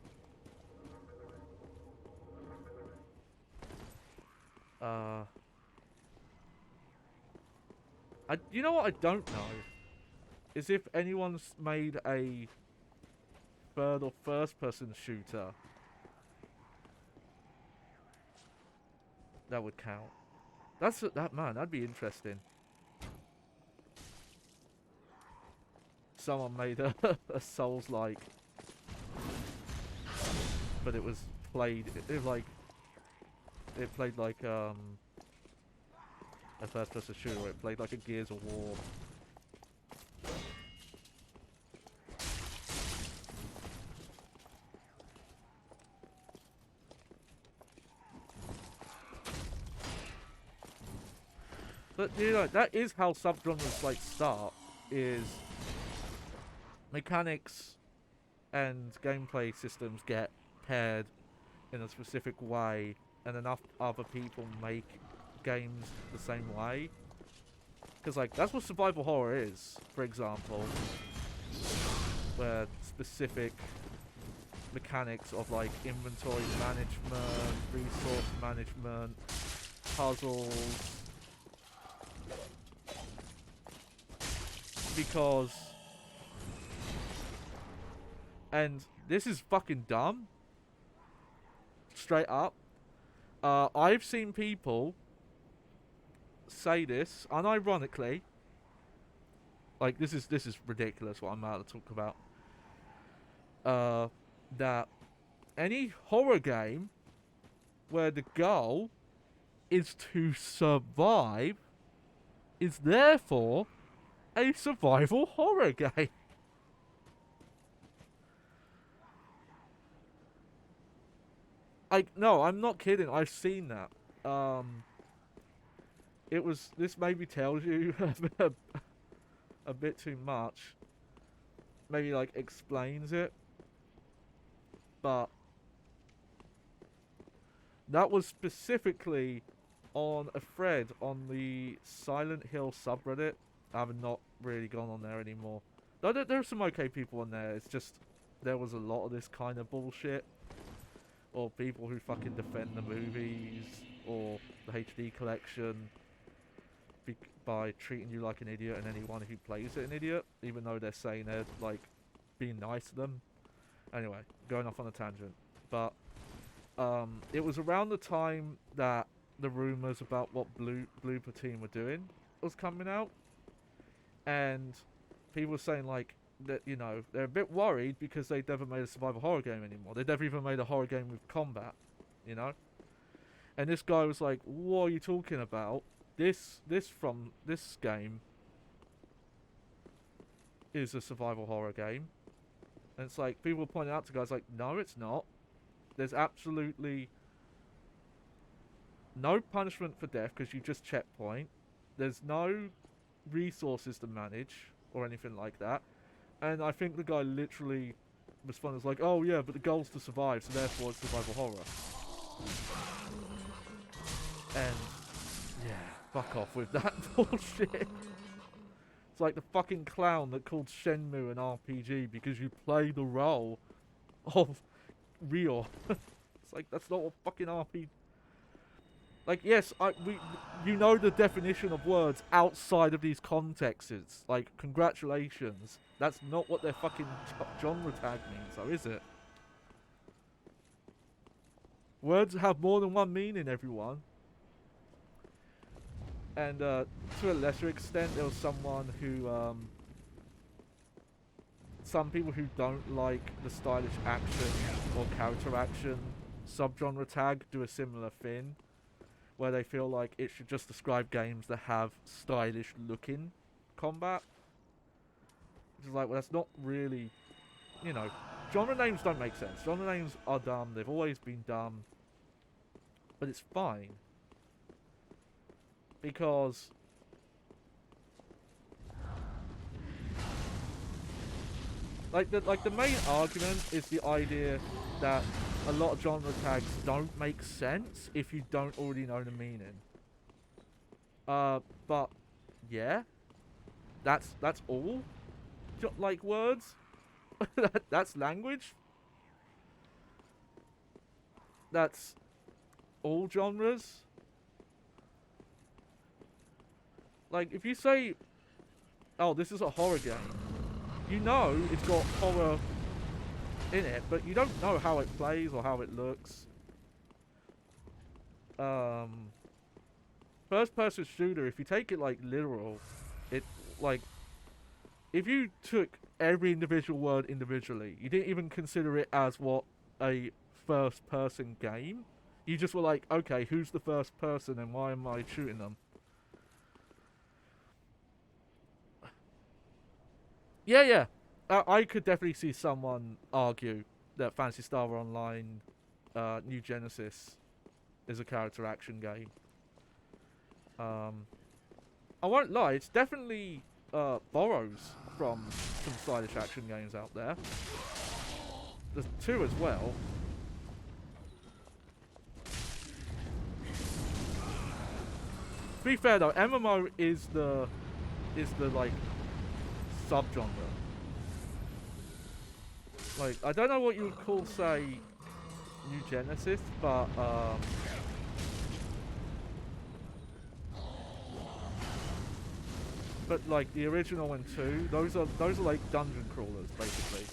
You know what I don't know is if anyone's made a third or first person shooter that would count. That man, that'd be interesting. Someone made a, a Souls-like, but it was played, it played like a first person shooter. It played like a Gears of War. But you know, that is how subgenres like start, is mechanics and gameplay systems get paired in a specific way, and enough other people make games the same way. Because like that's what survival horror is, for example, where specific mechanics of like inventory management, resource management, puzzles, because, and this is fucking dumb, straight up, I've seen people say this unironically, like this is ridiculous what I'm about to talk about, that any horror game where the goal is to survive is therefore a survival horror game. No, I'm not kidding. I've seen that. This maybe tells you a bit too much. Maybe like explains it, but that was specifically on a thread on the Silent Hill subreddit. I have not really gone on there anymore. Though there are some okay people on there. It's just there was a lot of this kind of bullshit, or people who fucking defend the movies or the HD collection by treating you like an idiot and anyone who plays it an idiot, even though they're saying they're like being nice to them. Anyway, going off on a tangent, but it was around the time that the rumors about what Blooper Team were doing was coming out, and people were saying like that, you know, they're a bit worried because they've never made a survival horror game anymore. They've never even made a horror game with combat, you know. And this guy was like, "What are you talking about? This game is a survival horror game." And it's like people were pointing out to guys like, "No, it's not. There's absolutely no punishment for death because you just checkpoint. There's no resources to manage or anything like that." And I think the guy literally responded like, "Oh yeah, but the goal's to survive, so therefore it's survival horror." And yeah, fuck off with that bullshit. It's like the fucking clown that called Shenmue an RPG because you play the role of Ryo. It's like, that's not what fucking RPG. Like, yes, you know the definition of words outside of these contexts. Like, congratulations. That's not what their fucking genre tag means, though, is it? Words have more than one meaning, everyone. And to a lesser extent, there was someone who, some people who don't like the stylish action or character action subgenre tag do a similar thing, where they feel like it should just describe games that have stylish looking combat. Which is like, well, that's not really, you know, genre names don't make sense. Genre names are dumb. They've always been dumb. But it's fine. Because like the main argument is the idea that a lot of genre tags don't make sense if you don't already know the meaning. But yeah, that's all. Like words, that's language. That's all genres. Like if you say, "Oh, this is a horror game," you know it's got horror in it, but you don't know how it plays or how it looks. First person shooter, if you take it like literal, it like if you took every individual word individually, you didn't even consider it as what a first person game. You just were like, okay, who's the first person and why am I shooting them? Yeah. I could definitely see someone argue that Phantasy Star Online New Genesis is a character action game. I won't lie, it's definitely borrows from some stylish action games out there. There's two as well. To be fair though, MMO is the like subgenre. Like I don't know what you would call say New Genesis, but like the original and 2, those are like dungeon crawlers basically.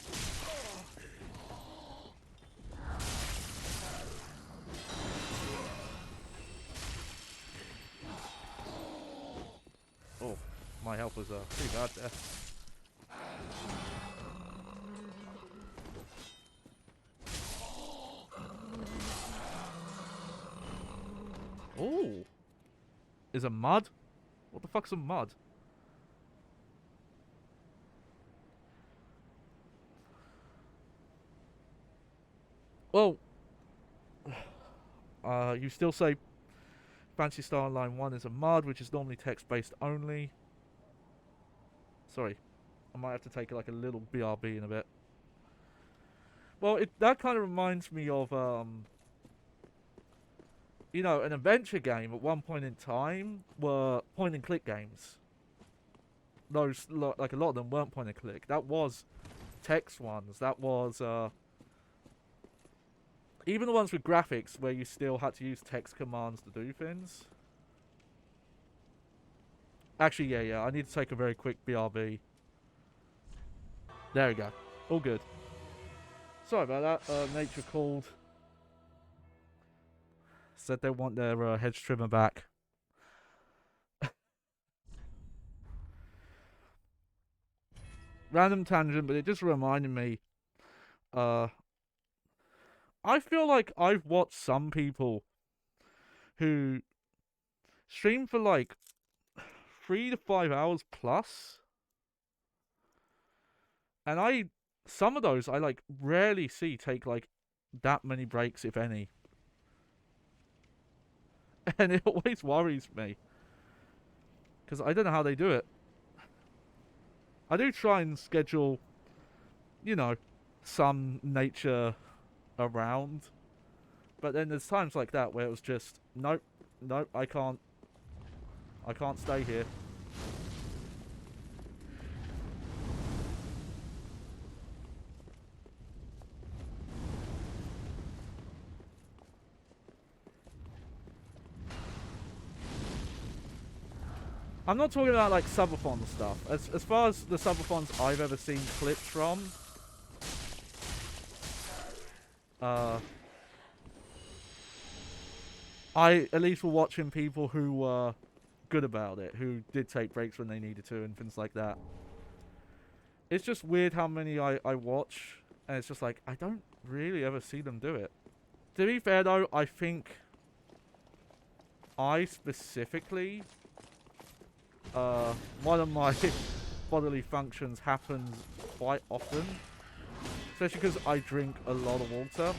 Oh, my health was pretty bad there. Oh, is a mud? What the fuck's a mud? Well, you still say Phantasy Star Online 1 is a mud, which is normally text-based only. Sorry, I might have to take like a little BRB in a bit. Well, that kind of reminds me of, you know, an adventure game at one point in time were point-and-click games. Those, like a lot of them weren't point-and-click. That was text ones. That was, even the ones with graphics where you still had to use text commands to do things. Actually, yeah, I need to take a very quick BRB. There we go. All good. Sorry about that. Nature called. Said they want their hedge trimmer back. Random tangent, but it just reminded me. I feel like I've watched some people who stream for like 3 to 5 hours plus. And some of those I like rarely see take like that many breaks, if any. And it always worries me. Because I don't know how they do it. I do try and schedule, you know, some nature around. But then there's times like that where it was just, nope, I can't stay here. I'm not talking about like subathon stuff. As far as the subathons I've ever seen clips from, I at least were watching people who were good about it, who did take breaks when they needed to and things like that. It's just weird how many I watch, and it's just like, I don't really ever see them do it. To be fair though, I think I specifically, one of my bodily functions happens quite often, especially because I drink a lot of water.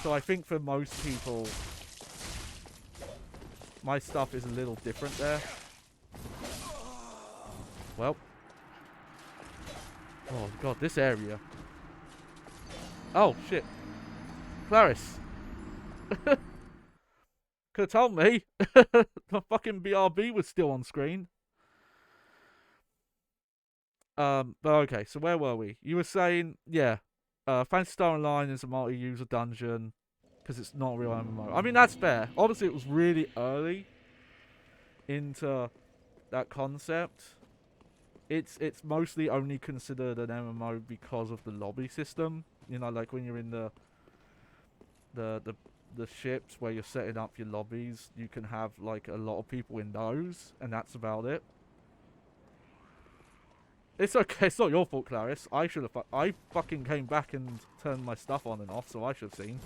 So I think for most people, my stuff is a little different there. Well. Oh god, this area. Oh shit. Clarice. Could have told me. The fucking BRB was still on screen. But okay, so where were we? You were saying, yeah, Phantasy Star Online is a multi-user dungeon because it's not a real MMO. I mean, that's fair. Obviously, it was really early into that concept. It's mostly only considered an MMO because of the lobby system. You know, like when you're in the ships where you're setting up your lobbies, you can have like a lot of people in those, and that's about it. It's okay. It's not your fault, Clarice. I should have. I fucking came back and turned my stuff on and off, so I should have seen.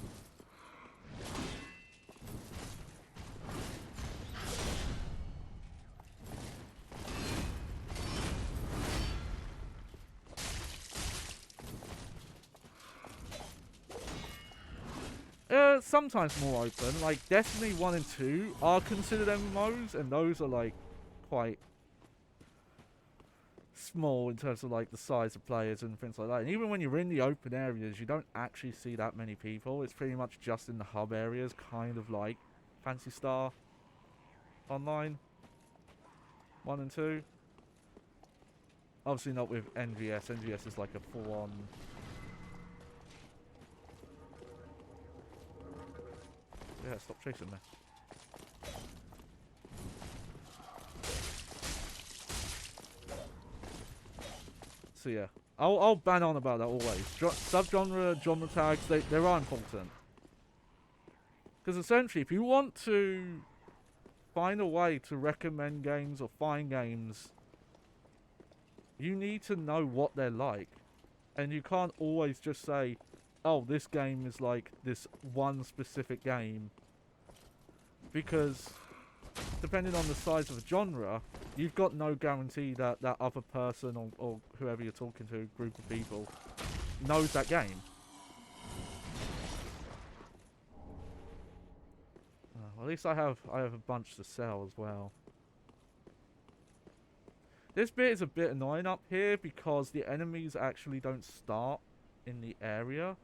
Sometimes more open. Like Destiny 1 and 2 are considered MMOs, and those are like quite small in terms of like the size of players and things like that. And even when you're in the open areas, you don't actually see that many people. It's pretty much just in the hub areas, kind of like Phantasy Star Online 1 and 2. Obviously not with NGS. NGS is like a full-on... Yeah, stop chasing me. So yeah, I'll ban on about that always. Subgenre, genre tags, they are important. Because essentially, if you want to find a way to recommend games or find games, you need to know what they're like. And you can't always just say, oh, this game is like this one specific game. Because depending on the size of the genre, you've got no guarantee that that other person or whoever you're talking to, group of people, knows that game. Well, at least I have a bunch to sell as well. This bit is a bit annoying up here because the enemies actually don't start in the area.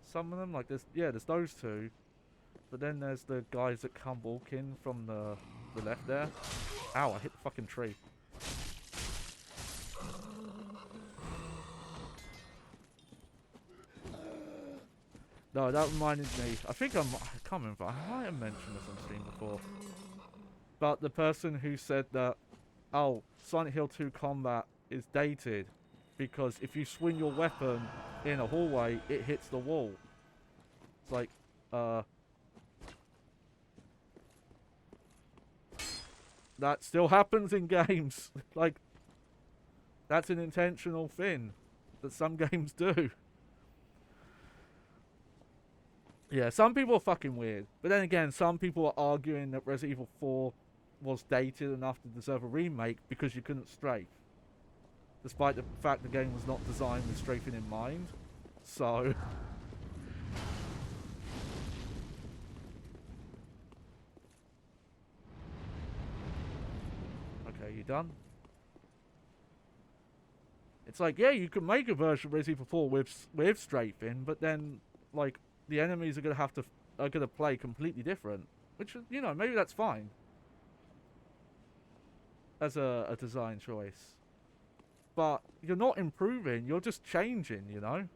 Some of them, like there's those two. But then there's the guys that come walking from the left there. Ow, I hit the fucking tree. No, that reminded me. I think I can't remember. I might have mentioned this on stream before. But the person who said that, oh, Silent Hill 2 combat is dated because if you swing your weapon in a hallway, it hits the wall. It's like, that still happens in games. Like, that's an intentional thing that some games do. Yeah, some people are fucking weird. But then again, some people are arguing that Resident Evil 4 was dated enough to deserve a remake because you couldn't strafe. Despite the fact the game was not designed with strafing in mind. So... Okay, you done? It's like, yeah, you can make a version of Resident Evil 4 with strafing, but then, like, the enemies are gonna play completely different. Which, you know, maybe that's fine. As a design choice. But you're not improving, you're just changing, you know?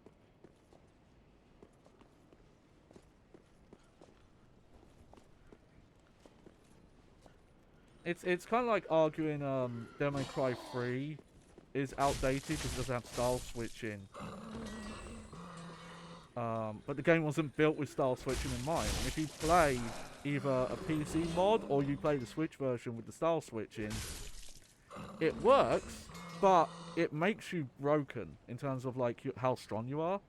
It's kind of like arguing Devil May Cry 3 is outdated because it doesn't have style switching. But the game wasn't built with style switching in mind. And if you play either a PC mod or you play the Switch version with the style switching, it works, but it makes you broken in terms of like how strong you are.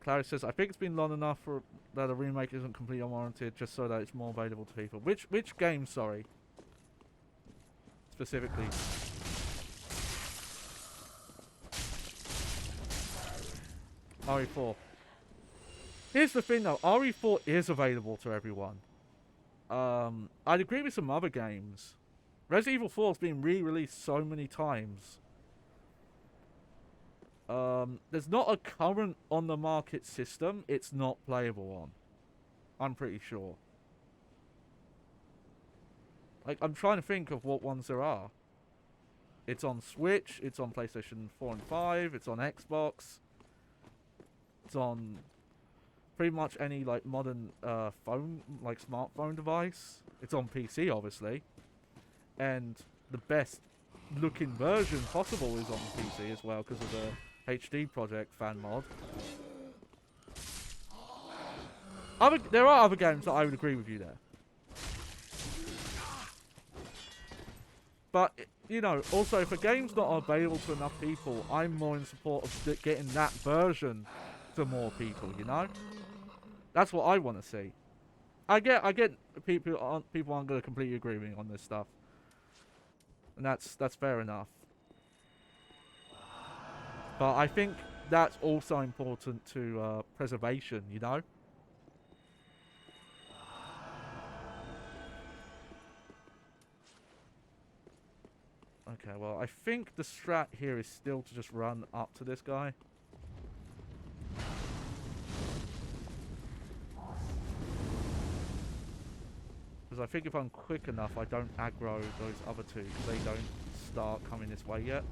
Clary says, I think it's been long enough for that a remake isn't completely unwarranted, just so that it's more available to people. Which game, sorry? Specifically. RE4. Here's the thing though, RE4 is available to everyone. I'd agree with some other games. Resident Evil 4 has been re-released so many times. There's not a current on the market system it's not playable on. I'm pretty sure. Like, I'm trying to think of what ones there are. It's on Switch, it's on PlayStation 4 and 5, it's on Xbox. It's on pretty much any, like, modern phone, like, smartphone device. It's on PC, obviously. And the best looking version possible is on PC as well, because of the HD Project fan mod. There are other games that I would agree with you there. But, you know, also, if a game's not available to enough people, I'm more in support of getting that version to more people, you know? That's what I want to see. I get people aren't going to completely agree with me on this stuff. And that's fair enough. But I think that's also important to preservation, you know? Okay, well, I think the strat here is still to just run up to this guy. Because I think if I'm quick enough, I don't aggro those other two, because they don't start coming this way yet.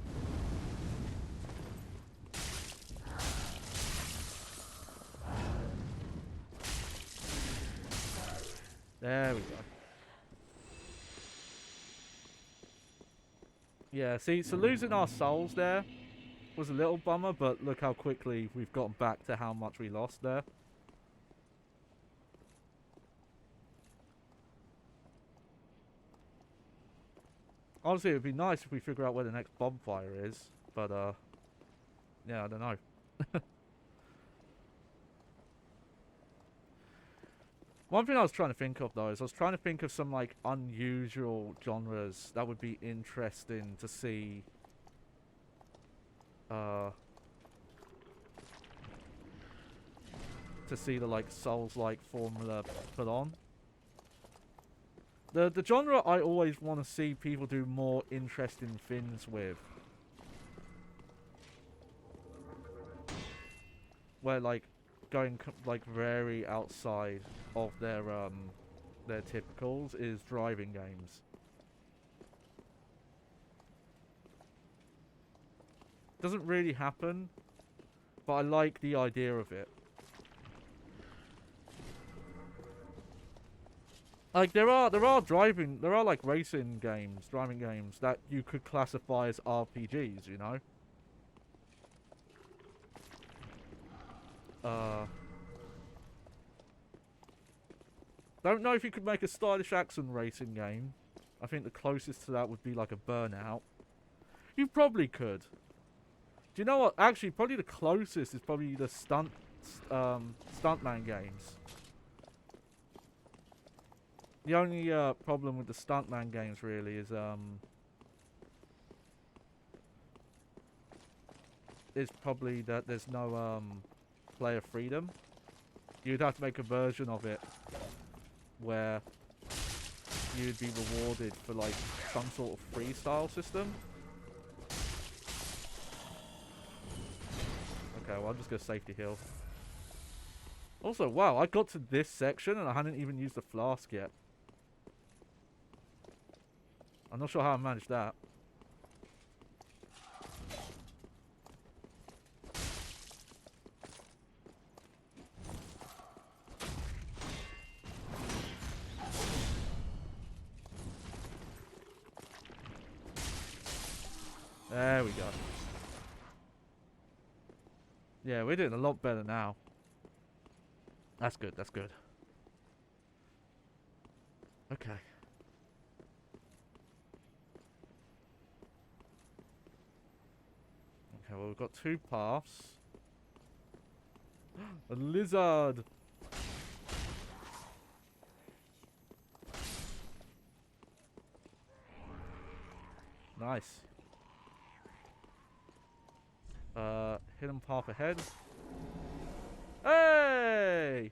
There we go. Yeah, see, so losing our souls there was a little bummer, but look how quickly we've gotten back to how much we lost there. Honestly, it would be nice if we figure out where the next bonfire is, but, yeah, I don't know. One thing I was trying to think of, though, is I was trying to think of some, like, unusual genres that would be interesting to see, the, like, Souls-like formula put on. The genre I always want to see people do more interesting things with. Where, like, going, like, very outside of their typicals is driving games. Doesn't really happen, but I like the idea of it. Like, there are like racing games, driving games that you could classify as RPGs, you know? Don't know if you could make a stylish action racing game. I think the closest to that would be like a Burnout. You probably could. Do you know what? Actually, probably the closest is probably the Stuntman games. The only problem with the Stuntman games really is probably that there's no player freedom. You'd have to make a version of it where you'd be rewarded for like some sort of freestyle system. Okay, well, I'm just gonna safety heal. Also, wow, I got to this section and I hadn't even used the flask yet. I'm not sure how I managed that. There we go. Yeah, we're doing a lot better now. That's good, that's good. Okay. Okay, well, we've got 2 paths. A lizard! Nice. Hidden path ahead. Hey!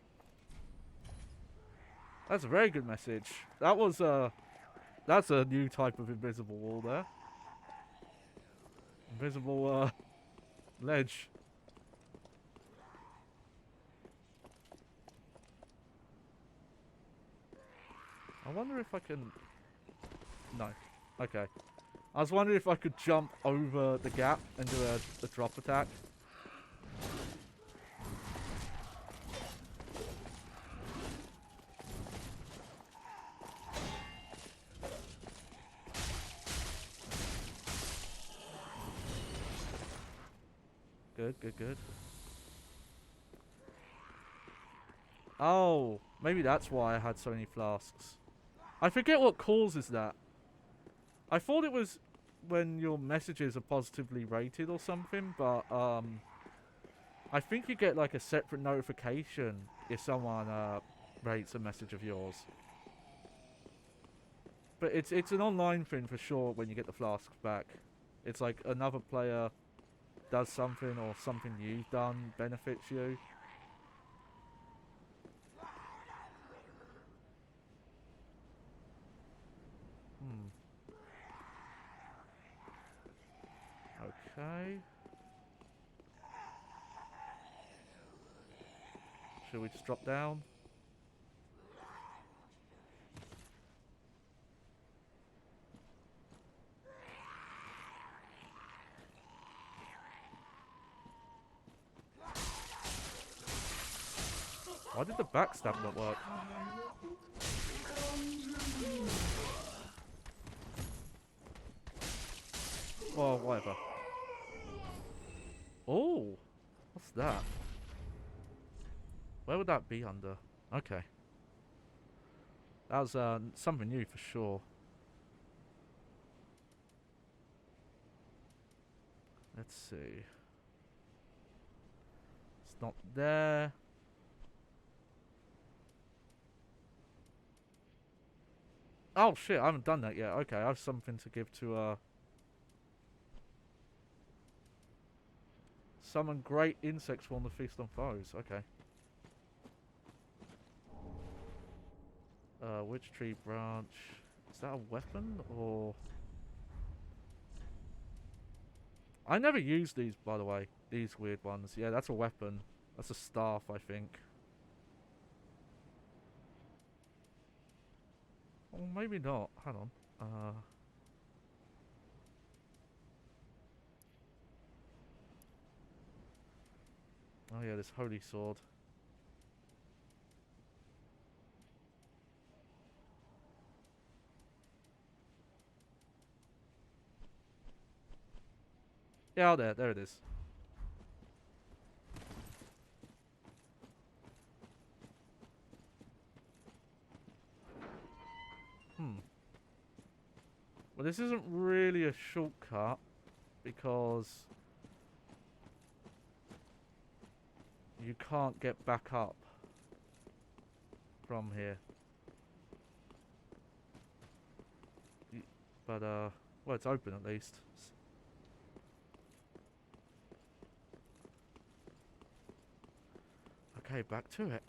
That's a very good message. That was, that's a new type of invisible wall there. Invisible, ledge. I wonder if I can... No. Okay. I was wondering if I could jump over the gap and do a drop attack. Good, good, good. Oh, maybe that's why I had so many flasks. I forget what causes that. I thought it was when your messages are positively rated or something, but I think you get like a separate notification if someone rates a message of yours. But it's an online thing for sure when you get the flasks back. It's like another player does something or something you've done benefits you. Okay. Should we just drop down? Why did the backstab not work? Well, whatever. Oh! What's that? Where would that be under? Okay. That was something new for sure. Let's see. It's not there. Oh shit, I haven't done that yet. Okay, I have something to give to summon great insect swarm to feast on foes. Okay. Witch tree branch. Is that a weapon or... I never used these, by the way. These weird ones. Yeah, that's a weapon. That's a staff, I think. Or maybe not. Hang on. Oh yeah, this holy sword. Yeah, there it is. Well, this isn't really a shortcut because you can't get back up from here. But, well, it's open at least. Okay, back to it.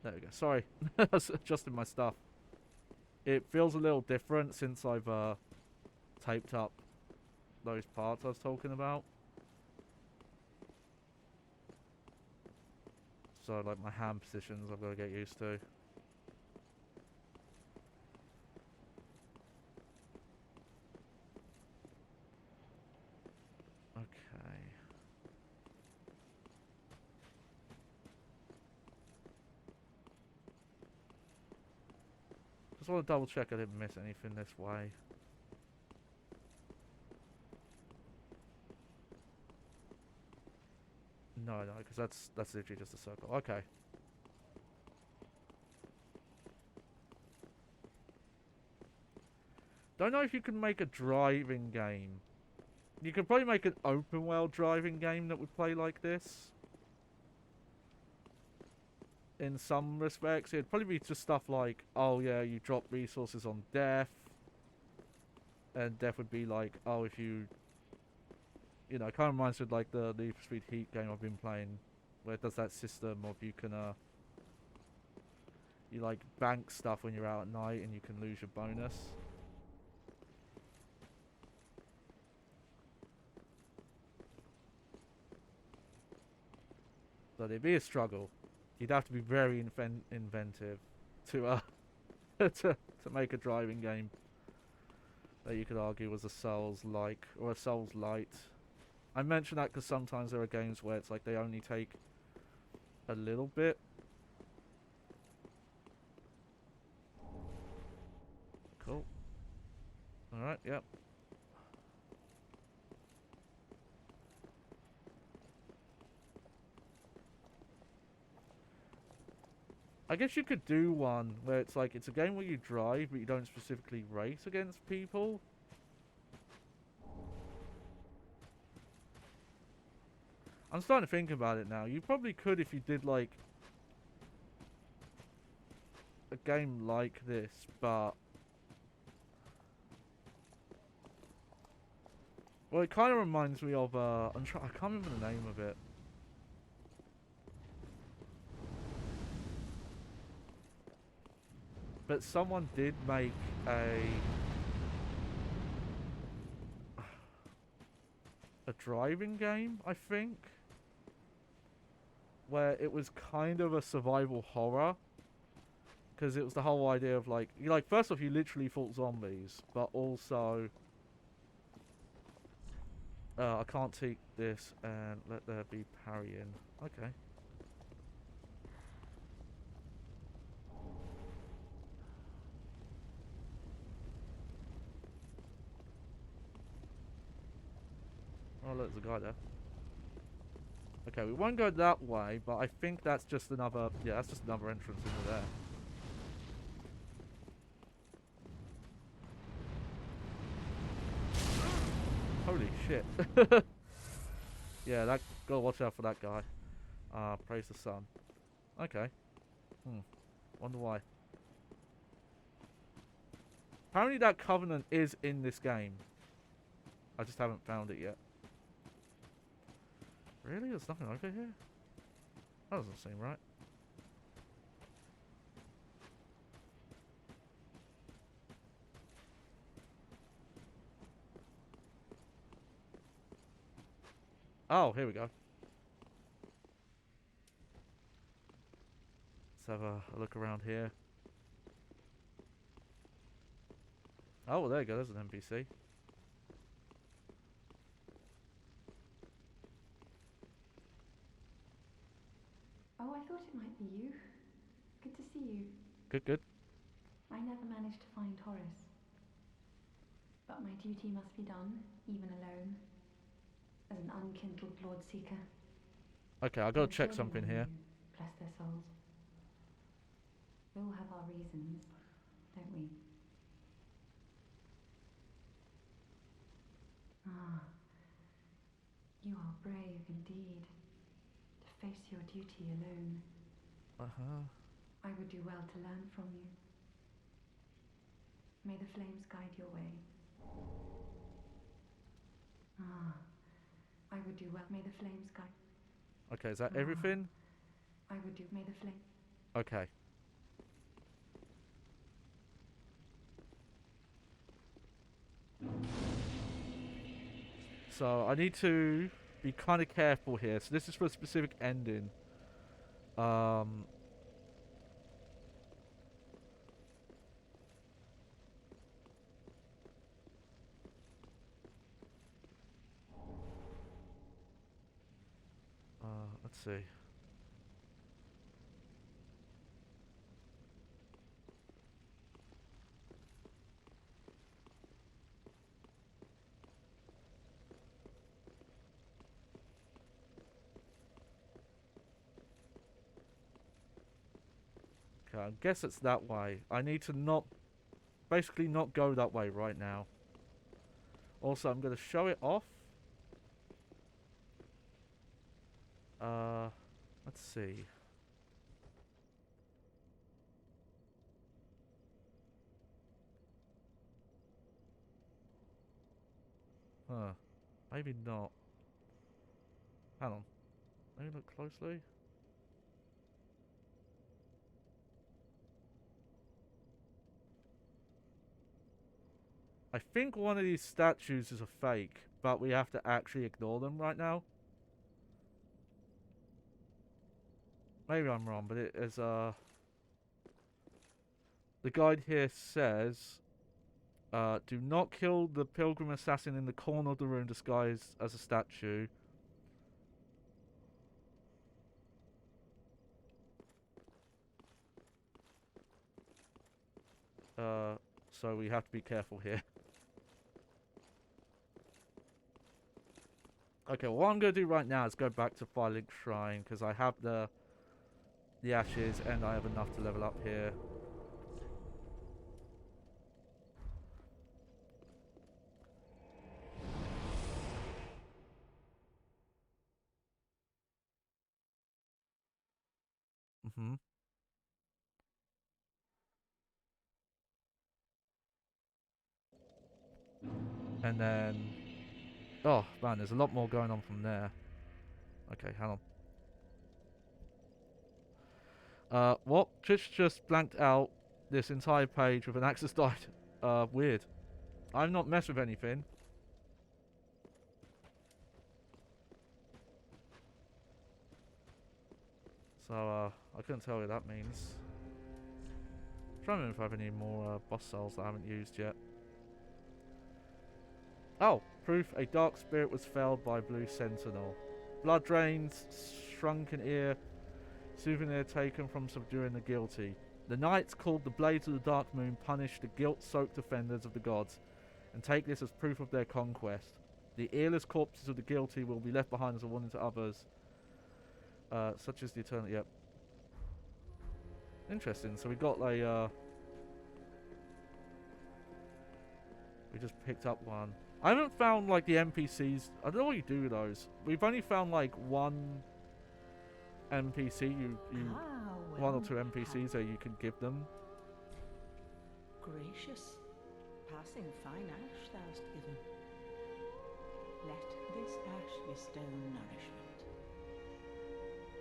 There we go. Sorry, I was adjusting my stuff. It feels a little different since I've taped up those parts I was talking about. So, like, my hand positions I've got to get used to. Okay. Just want to double check I didn't miss anything this way. No, because that's literally just a circle. Okay. Don't know if you can make a driving game. You could probably make an open world driving game that would play like this. In some respects, it'd probably be just stuff like, oh yeah, you drop resources on death. And death would be like, oh, if you... You know, it kind of reminds me of like the Need for Speed Heat game I've been playing. Where it does that system of you can, you like bank stuff when you're out at night and you can lose your bonus. But it'd be a struggle. You'd have to be very inventive to to make a driving game that you could argue was a Souls-like or a Souls-light. I mention that because sometimes there are games where it's like they only take a little bit. Cool. Alright, yep. I guess you could do one where it's like, it's a game where you drive, but you don't specifically race against people. I'm starting to think about it now. You probably could if you did like a game like this, but... Well, it kind of reminds me of, I can't remember the name of it. But someone did make a driving game, I think, where it was kind of a survival horror, because it was the whole idea of like, first off, you literally fought zombies, but also, I can't take this and let there be parrying. Okay. Oh, look, there's a guy there. Okay, we won't go that way, but I think that's just another... Yeah, that's just another entrance into there. Holy shit. Yeah, that... Gotta watch out for that guy. Praise the sun. Okay. Wonder why. Apparently that covenant is in this game. I just haven't found it yet. Really? There's nothing over here? That doesn't seem right. Oh, here we go. Let's have a look around here. Oh, well, there you go. There's an NPC. Oh, I thought it might be you. Good to see you. Good, good. I never managed to find Horace. But my duty must be done, even alone. As an unkindled Lord Seeker. Okay, I'll go check something here. Bless their souls. We all have our reasons, don't we? Ah, you are brave indeed. To face your duty alone. I would do well to learn from you. May the flames guide your way. Ah, I would do well. May the flames guide. Okay, is that everything? I would do. May the flame. Okay. So I need to be kind of careful here. So this is for a specific ending. Let's see. Okay, I guess it's that way. I need to not... basically not go that way right now. Also, I'm going to show it off. Let's see. Huh. Maybe not. Hang on. Let me look closely. I think one of these statues is a fake, but we have to actually ignore them right now. Maybe I'm wrong, but it is, the guide here says, do not kill the pilgrim assassin in the corner of the room disguised as a statue. So we have to be careful here. Okay, well, what I'm going to do right now is go back to Firelink Shrine, because I have the ashes, and I have enough to level up here. And then... oh, man, there's a lot more going on from there. Okay, hang on. What? Twitch just blanked out this entire page with an access died. Weird. I've not messed with anything. So, I couldn't tell you what that means. I'm trying to remember if I have any more boss cells that I haven't used yet. Oh! Proof a dark spirit was felled by Blue Sentinel. Blood drains, shrunken ear, souvenir taken from subduing the guilty. The knights called the Blades of the Dark Moon punish the guilt-soaked offenders of the gods, and take this as proof of their conquest. The earless corpses of the guilty will be left behind as a warning to others, such as the eternal... yep. Interesting, so we got like, we just picked up one. I haven't found, like, the NPCs. I don't know what you do with those. We've only found, like, one NPC. One or two NPCs that you can give them. Gracious, passing fine ash thou'st given. Let this ash bestow nourishment.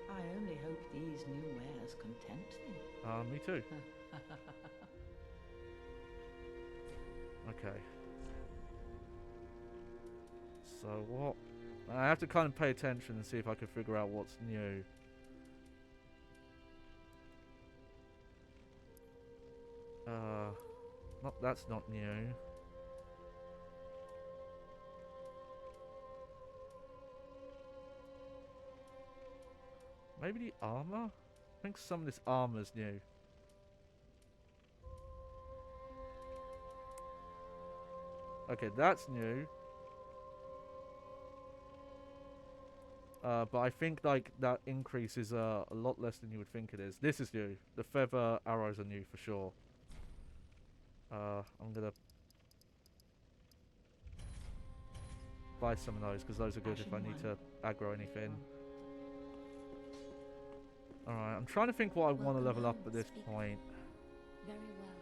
I only hope these new wares content thee. Me too. Okay. So what? I have to kind of pay attention and see if I can figure out what's new. That's not new. Maybe the armor? I think some of this armor's new. Okay, that's new. But I think like that increase is a lot less than you would think it is. This is new. The feather arrows are new for sure. I'm gonna buy some of those because those are good if I need to aggro anything. Alright, I'm trying to think what I want to level up at this point. Very well.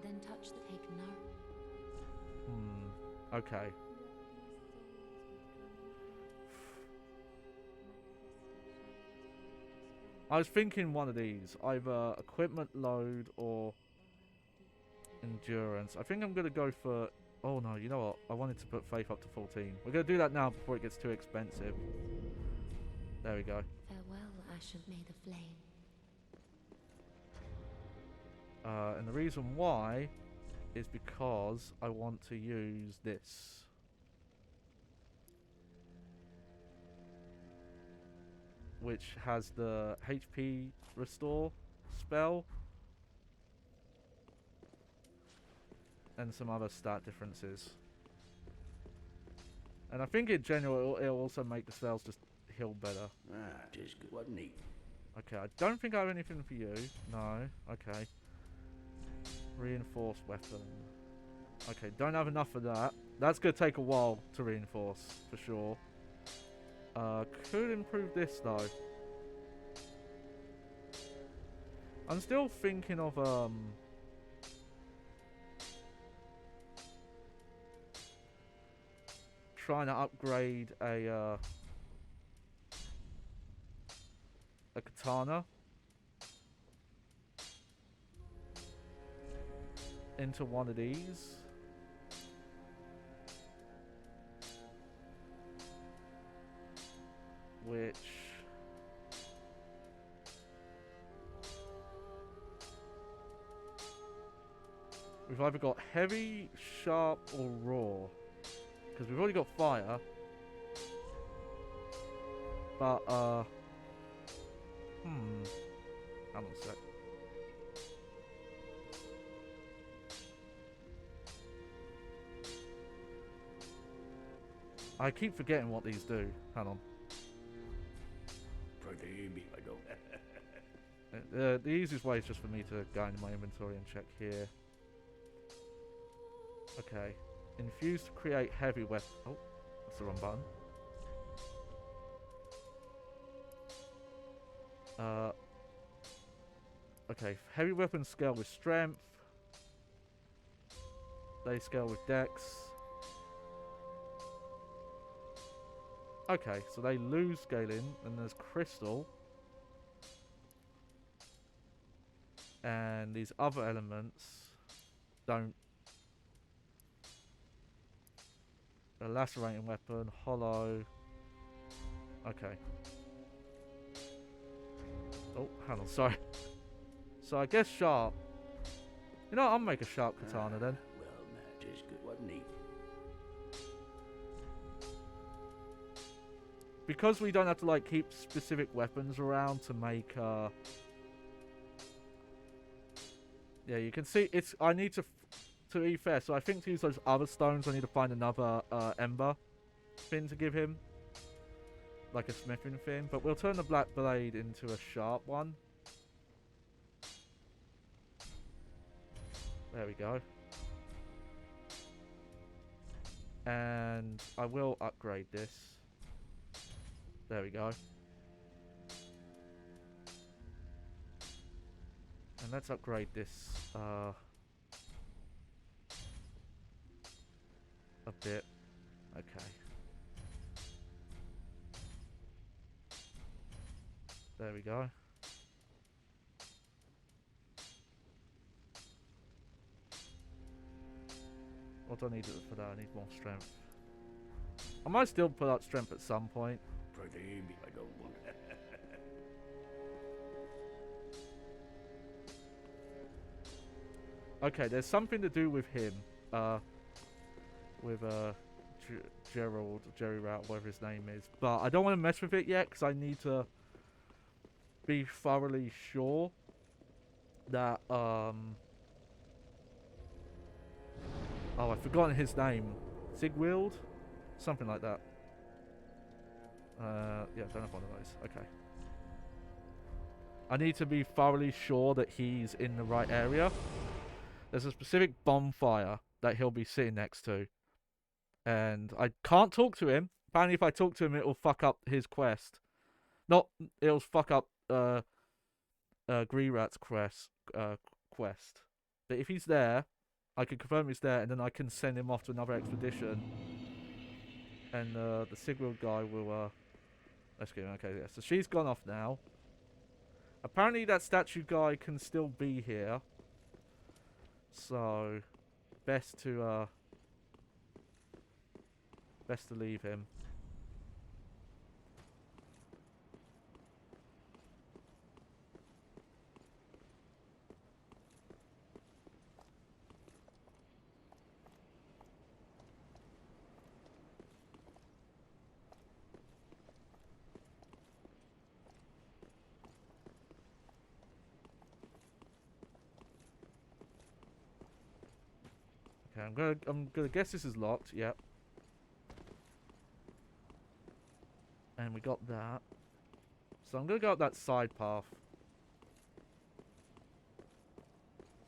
Then touch the taken now. Okay. I was thinking one of these, either equipment load or endurance. I think I'm going to go for... oh no, you know what? I wanted to put faith up to 14. We're going to do that now before it gets too expensive. There we go. Farewell, ash of May the Flame. And the reason why is because I want to use this. Which has the HP restore spell. And some other stat differences. And I think in general it'll also make the spells just heal better. Ah, 'tis good, wasn't he? Okay, I don't think I have anything for you. No. Okay. Reinforced weapon. Okay, don't have enough of that. That's going to take a while to reinforce, for sure. Could improve this, though. I'm still thinking of, trying to upgrade a katana into one of these. Which we've either got heavy, sharp, or raw. Because we've already got fire. But, hang on a sec. I keep forgetting what these do. Hang on. The easiest way is just for me to go into my inventory and check here. Okay. Infuse to create heavy weapon. Oh, that's the wrong button. Okay, heavy weapons scale with strength. They scale with dex. Okay, so they lose scaling, and there's crystal. And these other elements don't. A lacerating weapon, hollow. Okay. Oh, hang on, sorry. So I guess sharp. You know what, I'll make a sharp katana then. Well, now, just good, wasn't he? Because we don't have to like keep specific weapons around to make yeah, you can see it's I need to be fair, so I think to use those other stones I need to find another ember thing to give him. Like a smithing thing. But we'll turn the black blade into a sharp one. There we go. And I will upgrade this. There we go. And let's upgrade this a bit. Okay. There we go. What do I need for that? I need more strength. I might still put up strength at some point. Okay, there's something to do with him. With Gerald, Jerry Rout, whatever his name is. But I don't want to mess with it yet because I need to be thoroughly sure that oh, I've forgotten his name. Sigwild? Something like that. Yeah, don't have one of those. Okay. I need to be thoroughly sure that he's in the right area. There's a specific bonfire that he'll be sitting next to. And I can't talk to him. Apparently if I talk to him it'll fuck up his quest. Not, it'll fuck up Greerat's quest. But if he's there, I can confirm he's there and then I can send him off to another expedition. And the Sigwild guy will let's get him. Okay, yeah. So she's gone off now. Apparently that statue guy can still be here. So best to leave him. Okay, I'm gonna guess this is locked. Yep. And we got that. So I'm gonna go up that side path.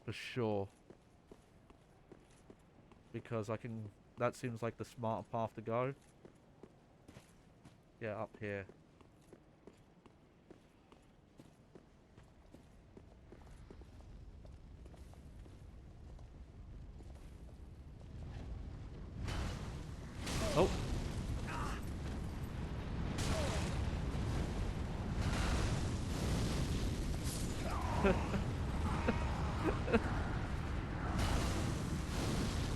For sure. Because I can... That seems like the smarter path to go. Yeah, up here. Oh.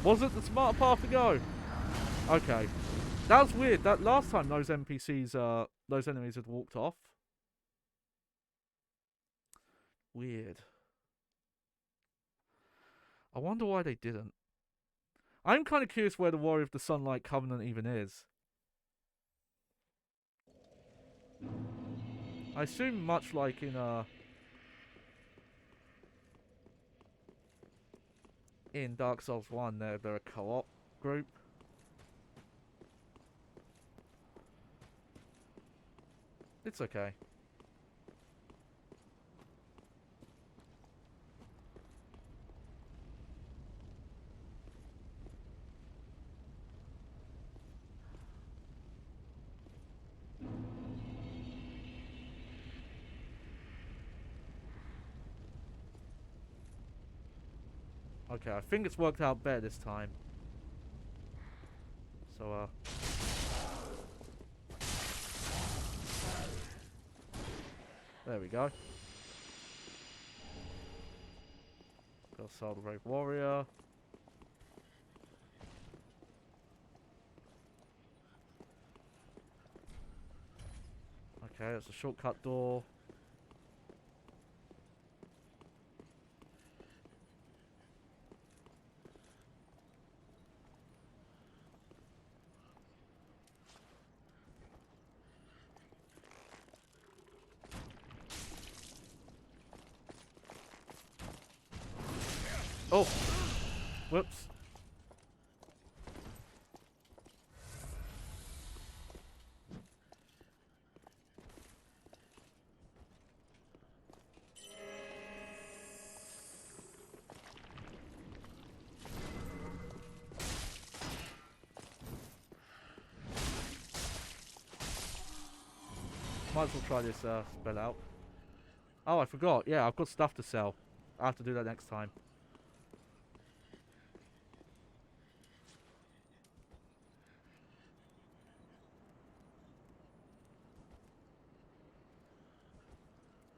Was it the smart path to go? Okay. That was weird. That last time those NPCs, those enemies had walked off. Weird. I wonder why they didn't. I'm kind of curious where the Warrior of the Sunlight Covenant even is. I assume much like in Dark Souls 1, they're a co-op group. It's okay. Okay, I think it's worked out better this time. So, there we go. Got Soul Brave Warrior. Okay, that's a shortcut door. Oh! Whoops. Might as well try this spell out. Oh, I forgot. Yeah, I've got stuff to sell. I have to do that next time.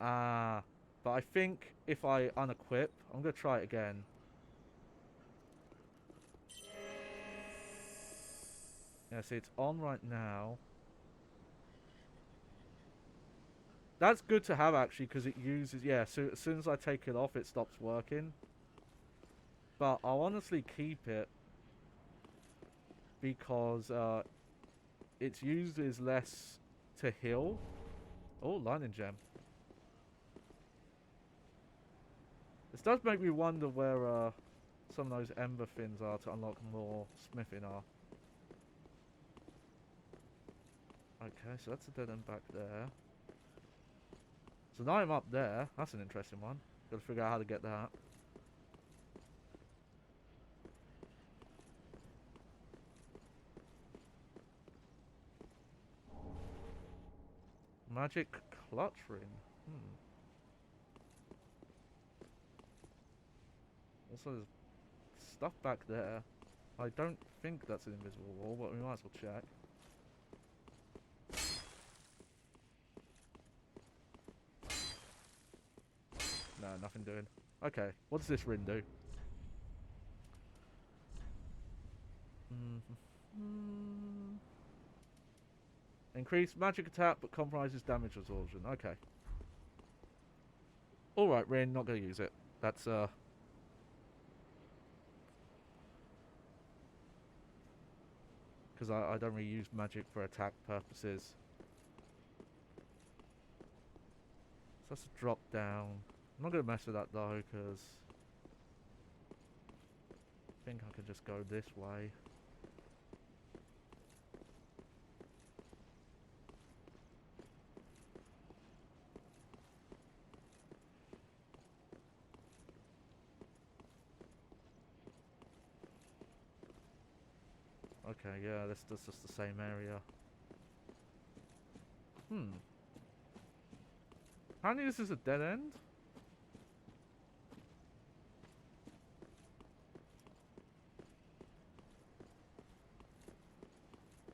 Ah, but I think if I unequip, I'm going to try it again. Yeah, see, it's on right now. That's good to have, actually, because it uses... Yeah, so as soon as I take it off, it stops working. But I'll honestly keep it because its used is less to heal. Oh, lightning gem. This does make me wonder where some of those ember fins are to unlock more smithing are. Okay, so that's a dead end back there. So now I'm up there. That's an interesting one. Got to figure out how to get that. Magic clutch ring. Also, there's stuff back there. I don't think that's an invisible wall, but we might as well check. No, nothing doing. Okay, what does this ring do? Increase magic attack, but compromises damage absorption. Okay. Alright, Rin, not going to use it. That's, because I don't really use magic for attack purposes. So that's a drop down. I'm not going to mess with that though, because I think I can just go this way. Okay, yeah, that's just the same area. Apparently this is a dead end?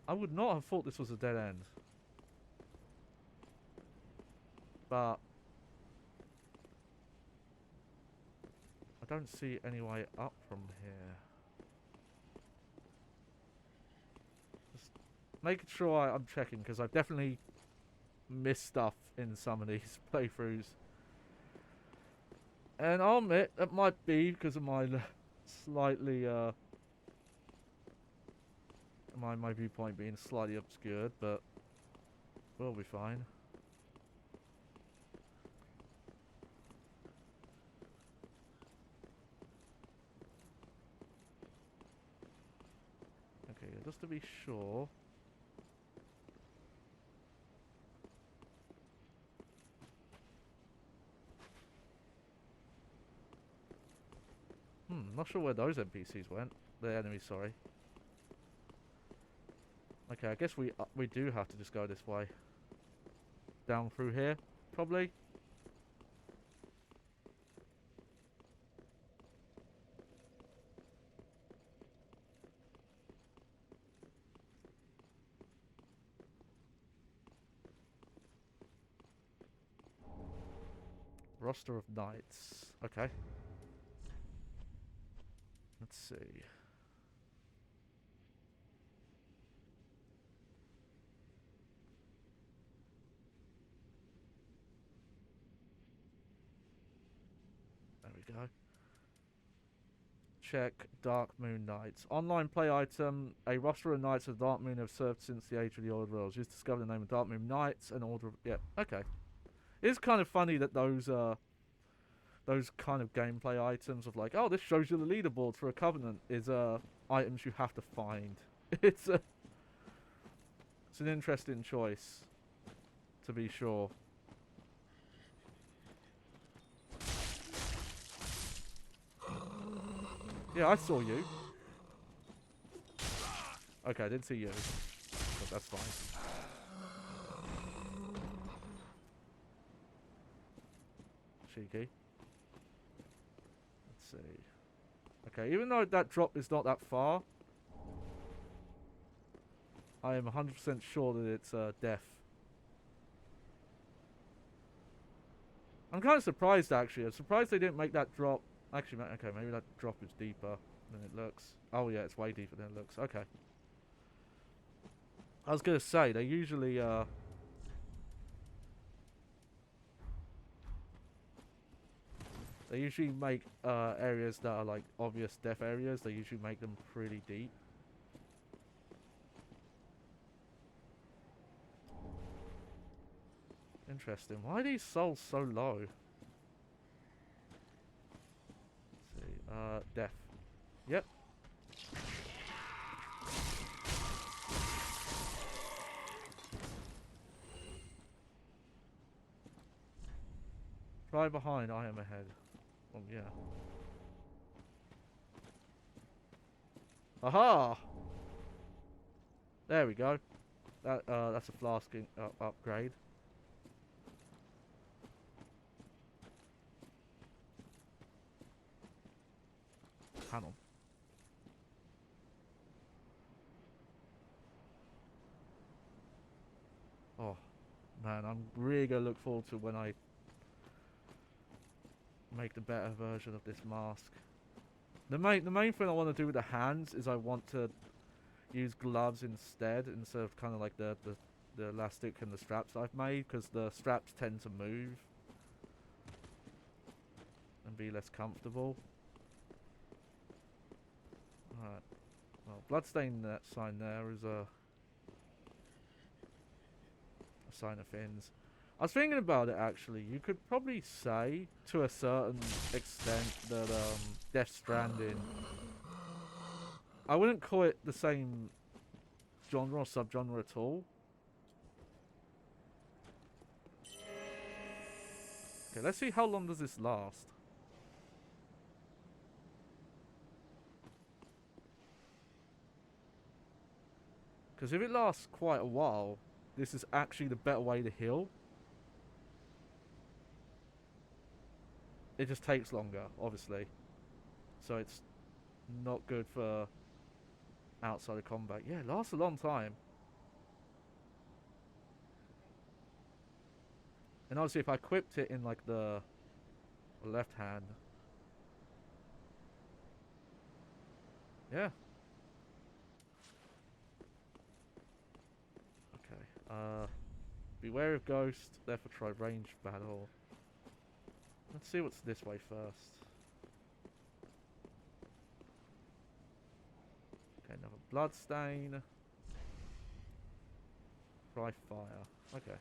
I would not have thought this was a dead end. But I don't see any way up from here. Just making sure I'm checking, because I've definitely missed stuff in some of these playthroughs. And I'll admit, that might be because of my slightly, my viewpoint being slightly obscured, but we'll be fine. Okay, just to be sure. Not sure where those NPCs went. The enemies, sorry. Okay, I guess we do have to just go this way. Down through here, probably. Roster of knights. Okay. Let's see. There we go. Check Dark Moon Knights. Online play item. A roster of knights of Dark Moon have served since the age of the Old Worlds. Just discovered the name of Dark Moon Knights and order of... Yeah, okay. It's kind of funny that those kind of gameplay items of like, oh, this shows you the leaderboard for a Covenant is items you have to find. It's an interesting choice, to be sure. Yeah, I saw you. Okay, I didn't see you, but that's fine. Cheeky. Let's see. Okay, even though that drop is not that far, I am 100% sure that it's death. I'm kind of surprised, actually. I'm surprised they didn't make that drop. Actually, okay, maybe that drop is deeper than it looks. Oh, yeah, it's way deeper than it looks. Okay. I was going to say, they usually... They usually make areas that are like obvious death areas. They usually make them pretty deep. Interesting. Why are these souls so low? Let's see. Death. Yep. Try behind, I am ahead. Oh, yeah. Aha! There we go. That's a flasking upgrade. Panel. Oh, man, I'm really gonna look forward to when I make the better version of this mask. The main thing I want to do with the hands is I want to use gloves instead of kind of like the elastic and the straps I've made, because the straps tend to move and be less comfortable. Alright. Well, bloodstain that sign there is a sign of things. I was thinking about it actually. You could probably say to a certain extent that Death Stranding, I wouldn't call it the same genre or subgenre at all. Okay, let's see how long does this last. Because if it lasts quite a while, this is actually the better way to heal. It just takes longer, obviously. So it's not good for outside of combat. Yeah, it lasts a long time. And obviously if I equipped it in like the left hand. Yeah. Okay. Beware of ghosts, therefore try ranged battle. Let's see what's this way first. Okay, another bloodstain. Try fire. Okay.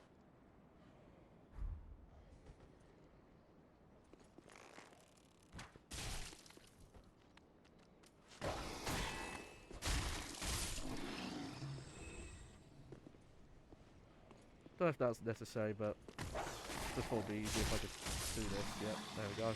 Don't know if that's necessary, but this will be easy if I could do this. Yep, there we go.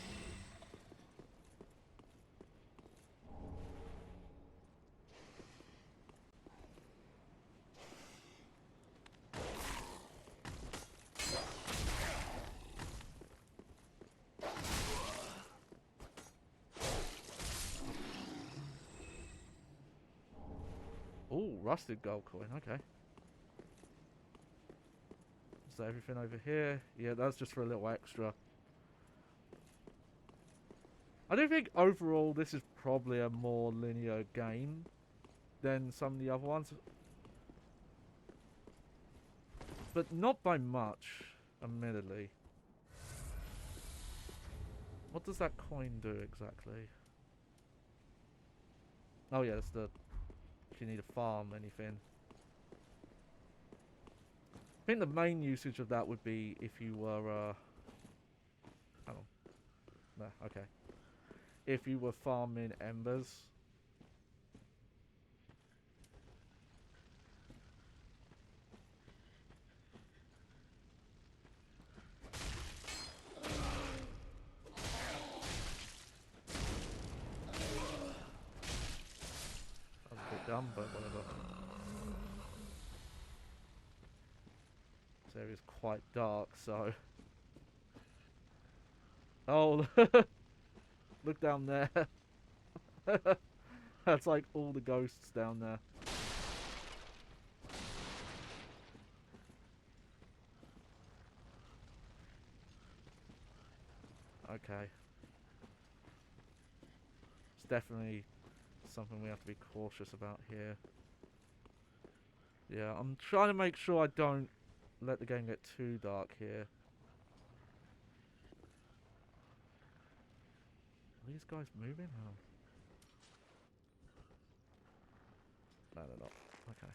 Ooh, rusted gold coin, okay. Is that everything over here? Yeah, that's just for a little extra. I do think overall this is probably a more linear game than some of the other ones. But not by much, admittedly. What does that coin do exactly? Oh yeah, it's the... if you need to farm anything. I think the main usage of that would be if you were, hang on. No, okay. If you were farming embers. That was a bit dumb, but whatever. This area's quite dark, so... Oh, look down there. That's like all the ghosts down there. Okay. It's definitely something we have to be cautious about here. Yeah, I'm trying to make sure I don't let the game get too dark here. Are these guys moving? Oh. No, they're not. Okay.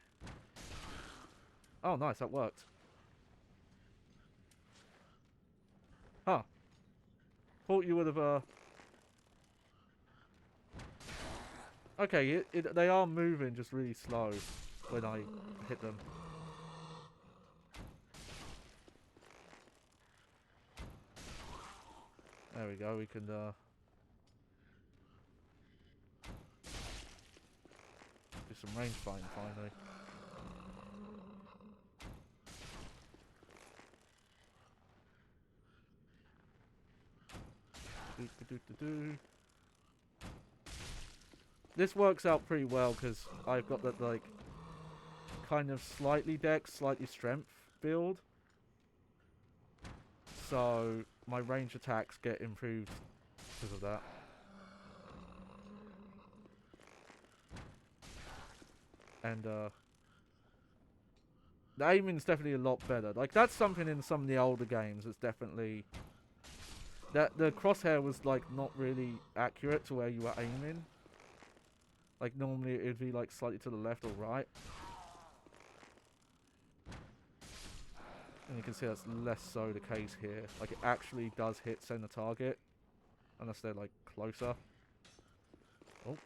Oh, nice, that worked. Huh. Thought you would have, Okay, they are moving just really slow when I hit them. There we go, we can, do some range fighting finally. This works out pretty well because I've got that like kind of slightly dex, slightly strength build. So my range attacks get improved because of that. And the aiming's definitely a lot better. Like that's something in some of the older games that's definitely... that the crosshair was like not really accurate to where you were aiming. Like normally it'd be like slightly to the left or right. And you can see that's less so the case here. Like it actually does hit center target. Unless they're like closer. Oh.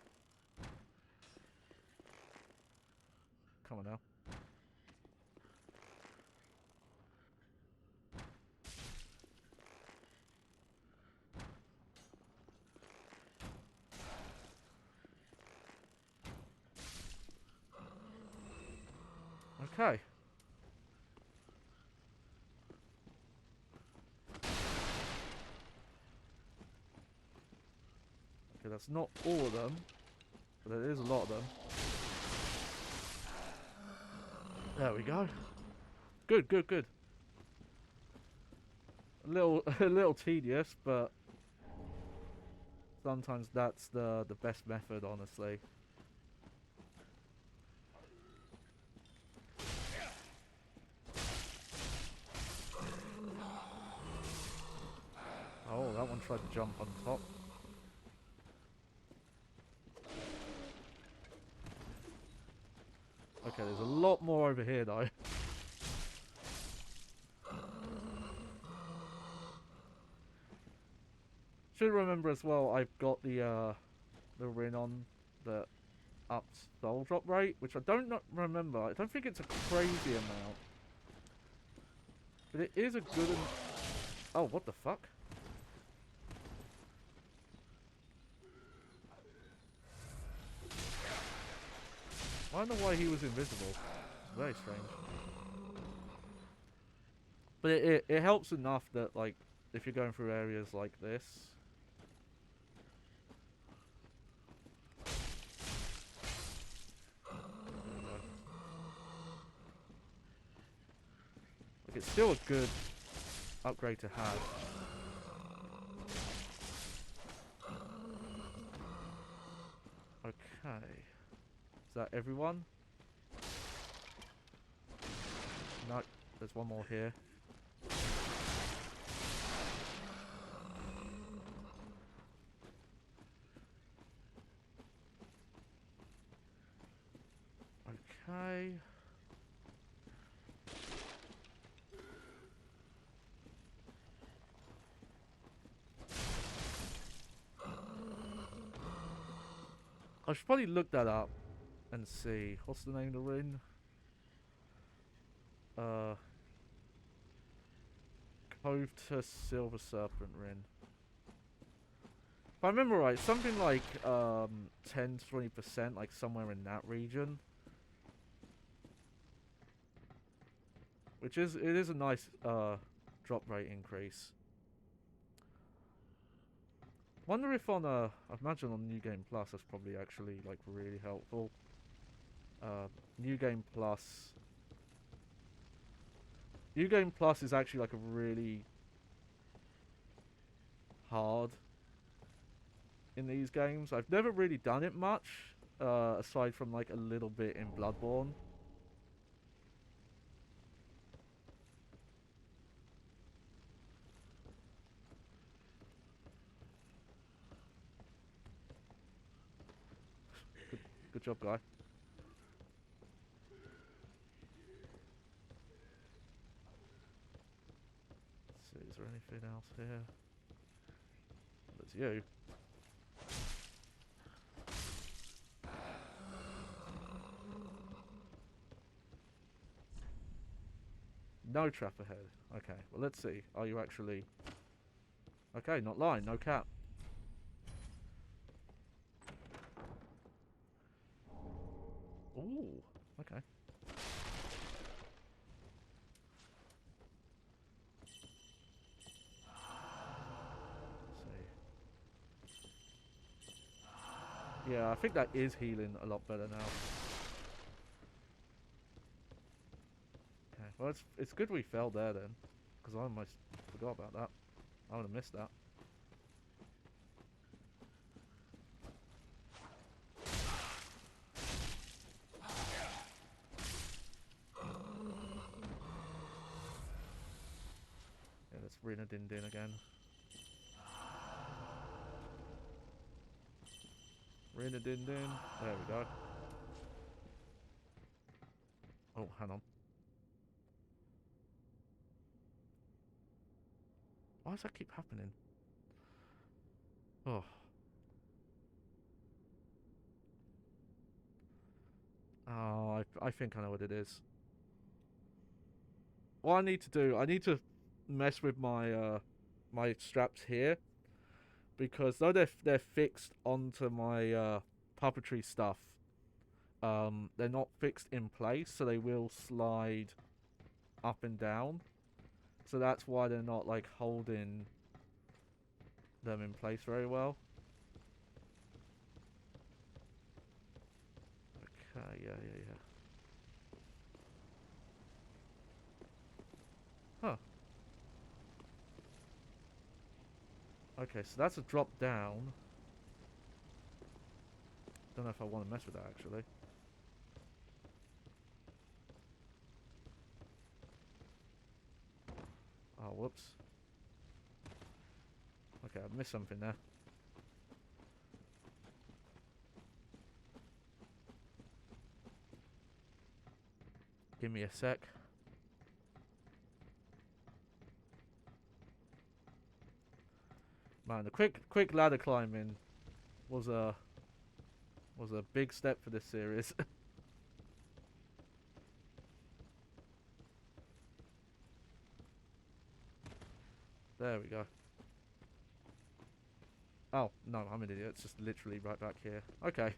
Come on now. Okay. Okay, that's not all of them, but there is a lot of them. There we go. Good, good, good. A little tedious, but sometimes that's the best method, honestly. Oh, that one tried to jump on top. Okay, there's a lot more over here, though. Should remember as well, I've got the ring on that ups soul drop rate, which I don't remember. I don't think it's a crazy amount. But it is a good... Oh, what the fuck? I don't know why he was invisible. It's very strange. But it helps enough that, like, if you're going through areas like this... Like, it's still a good upgrade to have. Okay. Is that everyone? No, there's one more here. Okay. I should probably look that up and see. What's the name of the ring? Cove to Silver Serpent Ring. If I remember right, something like 10 to 20%, like somewhere in that region. Which is, it is a nice drop rate increase. Wonder if on I imagine on New Game Plus that's probably actually like really helpful. New Game Plus. New Game Plus is actually like a really hard in these games. I've never really done it much, aside from like a little bit in Bloodborne. Good job, guy. Let's see, is there anything else here? There's you. No trap ahead. Okay, well let's see. Are you actually... Okay, not lying, no cap. Ooh, okay. Yeah, I think that is healing a lot better now. Okay, well it's good we fell there then, because I almost forgot about that. I would have missed that. Yeah, let's Rina Din Din again. Rina Din Din. There we go. Oh, hang on. Why does that keep happening? Oh. Oh, I think I know what it is. What I need to do, I need to mess with my my straps here, because though they're fixed onto my puppetry stuff, they're not fixed in place, so they will slide up and down. So that's why they're not like holding them in place very well. Okay, yeah. Huh. Okay, so that's a drop down. Don't know if I want to mess with that actually. Oh, whoops. Okay, I missed something there. Give me a sec. Man, the quick ladder climbing was a big step for this series. There we go. Oh, no, I'm an idiot. It's just literally right back here. Okay.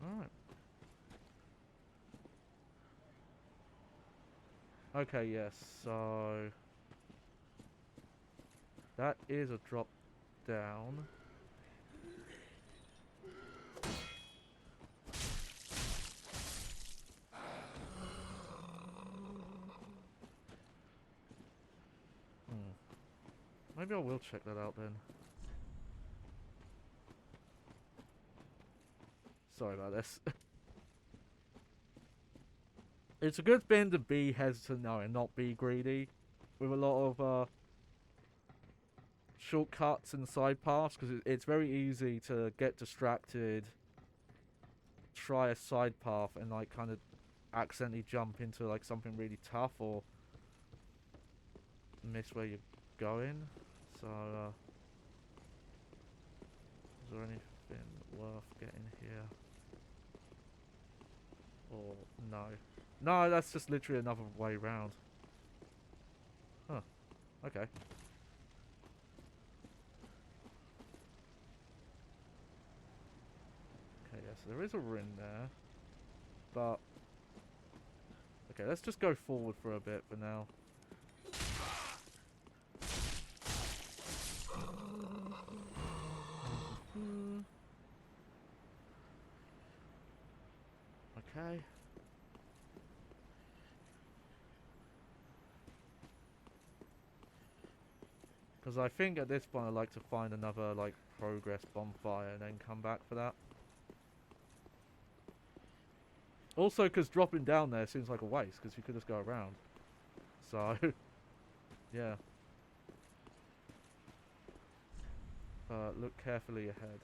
Alright. Okay, yes, so that is a drop down. Maybe I will check that out then. Sorry about this. It's a good thing to be hesitant now and not be greedy with a lot of shortcuts and side paths, because it's very easy to get distracted, try a side path and like kind of accidentally jump into like something really tough or miss where you're going. So is there anything worth getting here? Or no? No, that's just literally another way round. Huh. Okay. Okay, yes, there is a ring there. But okay, let's just go forward for a bit for now. Okay. Because I think at this point I'd like to find another like progress bonfire and then come back for that. Also, because dropping down there seems like a waste, because you could just go around. So, yeah. Look carefully ahead.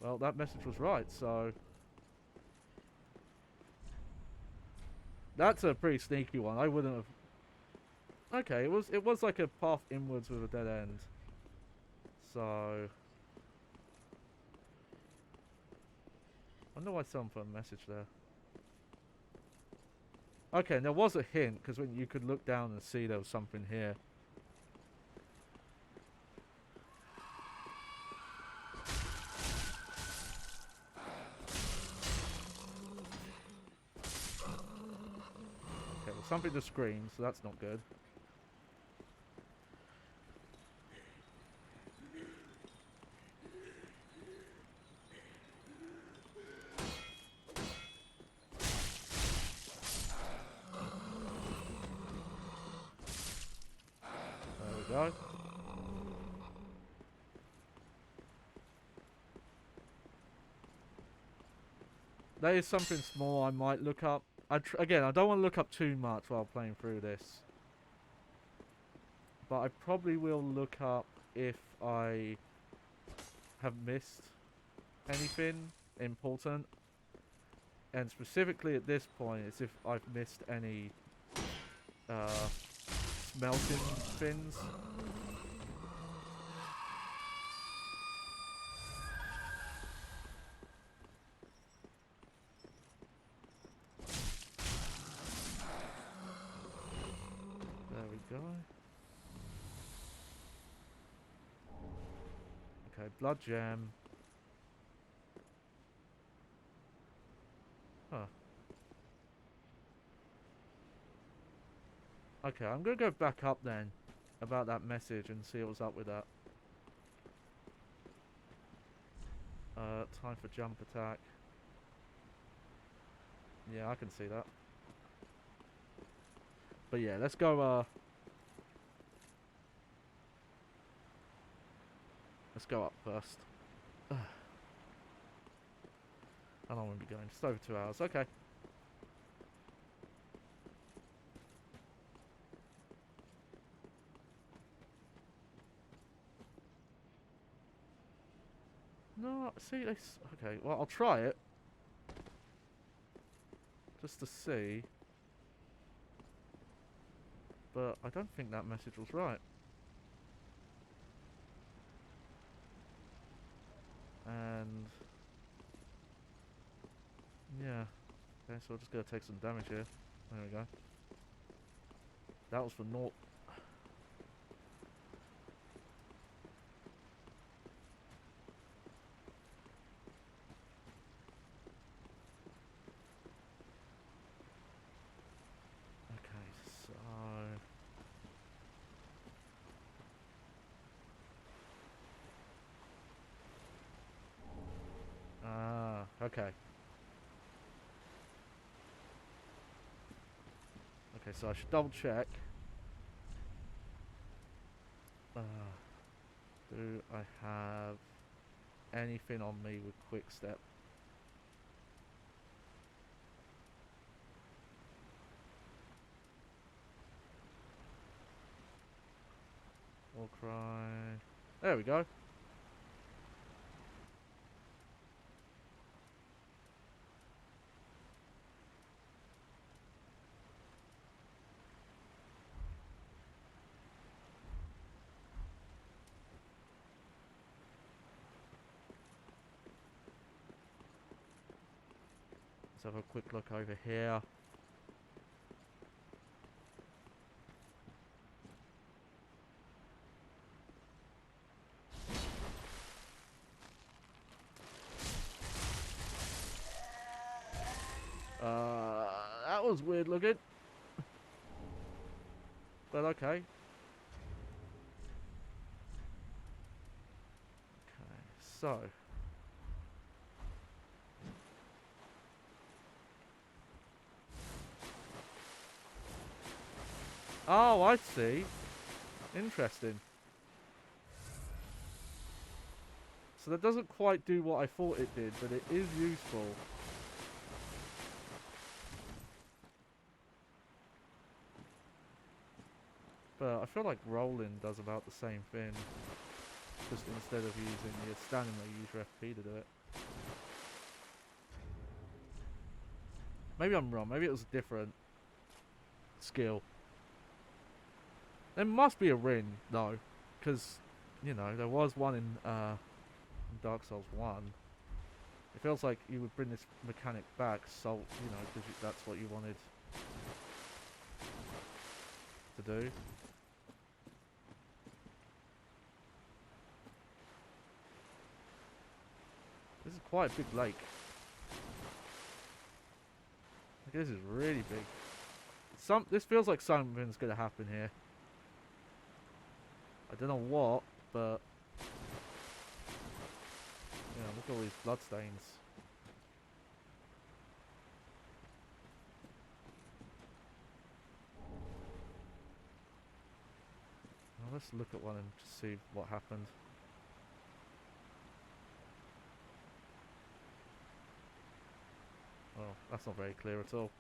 Well, that message was right, so... That's a pretty sneaky one. I wouldn't have... Okay, it was like a path inwards with a dead end. So... I wonder why someone put a message there. Okay, and there was a hint, because when you could look down and see there was something here. Okay, well, something to scream, so that's not good. There we go. That is something small I might look up. Again, I don't want to look up too much while playing through this. But I probably will look up if I have missed anything important. And specifically at this point, it's if I've missed any melting fins. There we go. Okay, blood gem. Huh. Okay, I'm gonna go back up then about that message and see what's up with that. Time for jump attack. Yeah, I can see that. But yeah, let's go, let's go up first. How long will we be going? Just over 2 hours. Okay. No, see, okay, well, I'll try it. Just to see. But I don't think that message was right. And... yeah. Okay, so I'm just gonna take some damage here. There we go. That was for naught. Okay, so... ah, okay. Okay, so I should double check. Do I have anything on me with quick step? War cry. There we go. Let's have a quick look over here. That was weird looking. But okay. Okay, so. Oh, I see. Interesting. So that doesn't quite do what I thought it did, but it is useful. But I feel like rolling does about the same thing. Just instead of using your standing, you use your FP to do it. Maybe I'm wrong. Maybe it was a different skill. There must be a ring, though. Because, you know, there was one in Dark Souls 1. It feels like you would bring this mechanic back, so, you know, because that's what you wanted to do. This is quite a big lake. This is really big. This feels like something's gonna happen here. I don't know what, but yeah, look at all these bloodstains. Well, let's look at one and just see what happened. Oh, that's not very clear at all.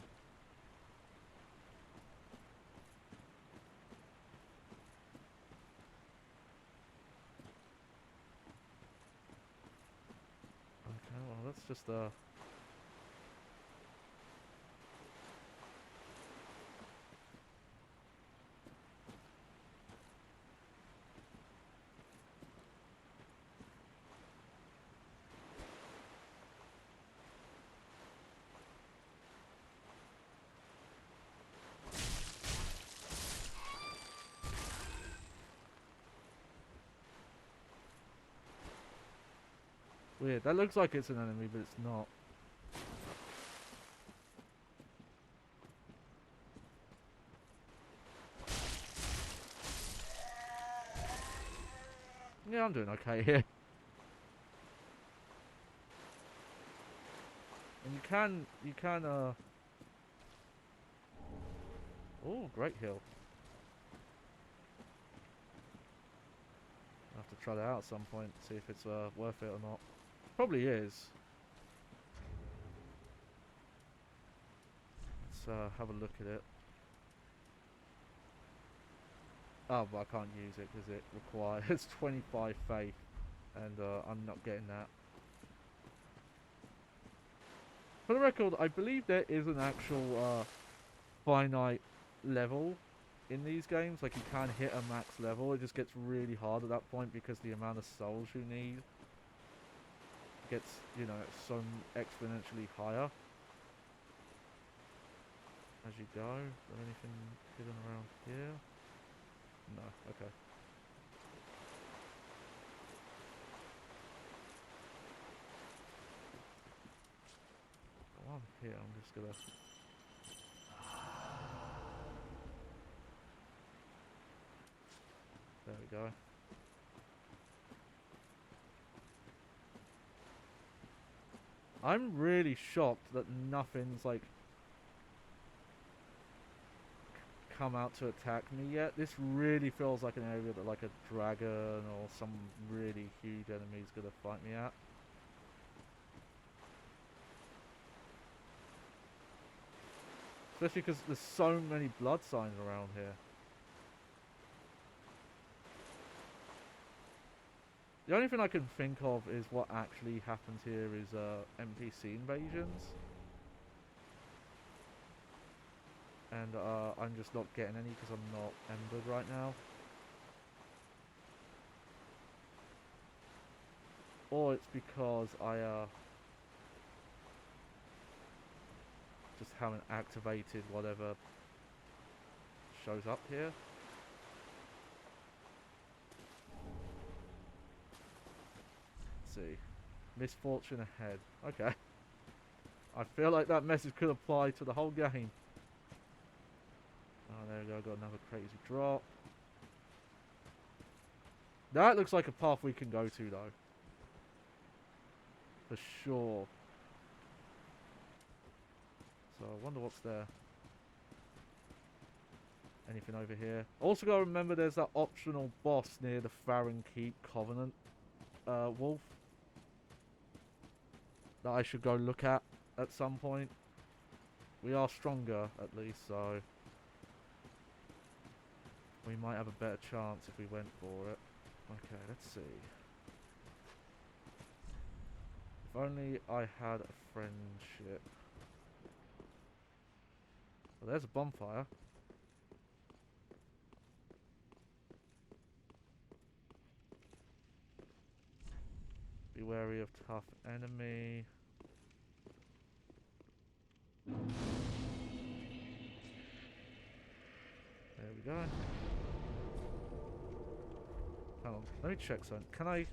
Okay, well, let's just weird. That looks like it's an enemy, but it's not. Yeah, I'm doing okay here. And you can, oh, great hill. I'll have to try that out at some point, see if it's worth it or not. Probably is. Let's have a look at it. Oh, but I can't use it because it requires 25 faith, and I'm not getting that. For the record, I believe there is an actual finite level in these games. Like, you can hit a max level. It just gets really hard at that point because the amount of souls you need gets, you know, so exponentially higher as you go. Is there anything hidden around here? No, okay. While I'm here, I'm just gonna... There we go. I'm really shocked that nothing's, like, come out to attack me yet. This really feels like an area that, like, a dragon or some really huge enemy is gonna fight me at. Especially because there's so many blood signs around here. The only thing I can think of is what actually happens here is NPC invasions. And I'm just not getting any because I'm not embered right now. Or it's because I just haven't activated whatever shows up here. Let's see. Misfortune ahead. Okay. I feel like that message could apply to the whole game. Oh, there we go. Got another crazy drop. That looks like a path we can go to, though. For sure. So, I wonder what's there. Anything over here? Also gotta remember there's that optional boss near the Farron Keep Covenant wolf that I should go look at some point. We are stronger, at least, so we might have a better chance if we went for it. Okay, let's see. If only I had a friendship. Well, there's a bonfire. Be wary of tough enemy. There we go. Hold on, let me check something. Can I...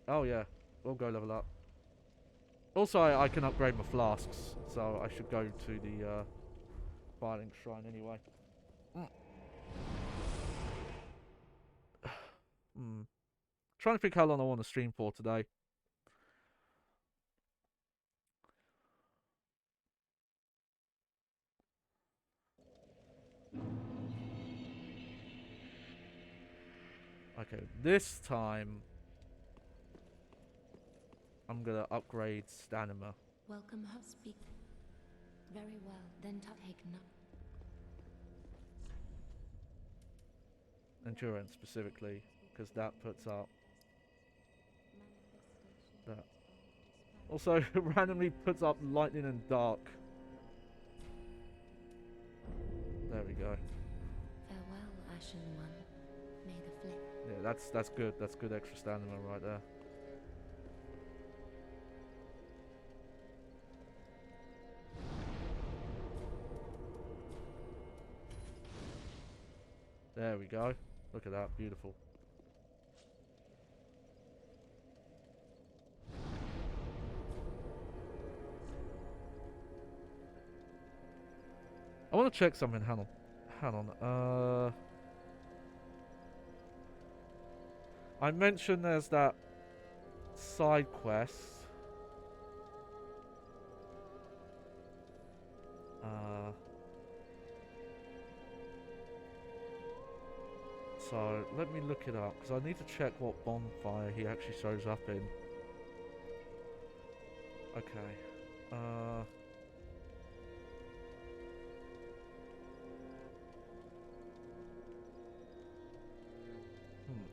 Oh yeah, we'll go level up. Also, I can upgrade my flasks, so I should go to the Firelink Shrine anyway. Trying to think how long I want to stream for today. Okay, this time I'm gonna upgrade stamina. Welcome, speak. Very well, then Tathekna. Endurance specifically, because that puts up that. Also, randomly puts up lightning and dark. There we go. Farewell, Ashen One. May the flame. Yeah, that's good. That's good extra stamina right there. There we go. Look at that, beautiful. want to check something. Hang on. Hang on. I mentioned there's that side quest. So let me look it up because I need to check what bonfire he actually shows up in. Okay.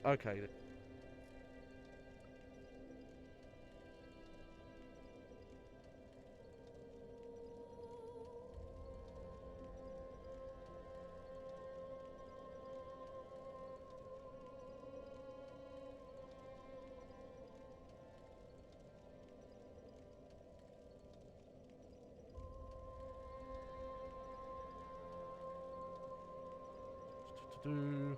Okay. Do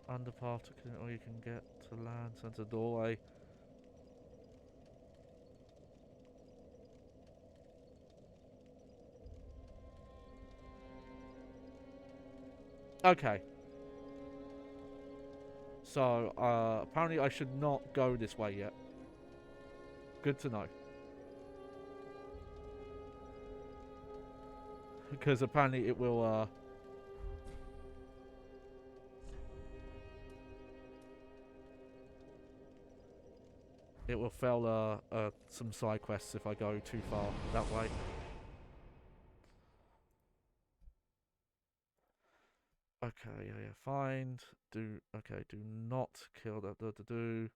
underpath or you can get to land center doorway. Okay. So apparently I should not go this way yet. Good to know. Because apparently it will fail some side quests if I go too far that way. Okay, yeah, find, do not kill that, and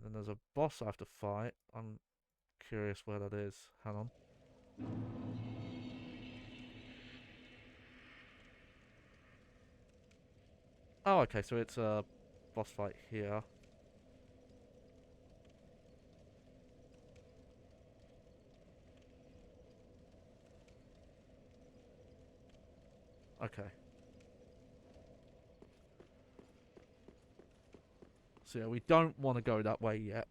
then there's a boss I have to fight. I'm curious where that is. Hang on. Oh, okay, so it's a boss fight here. Okay. So yeah, we don't want to go that way yet.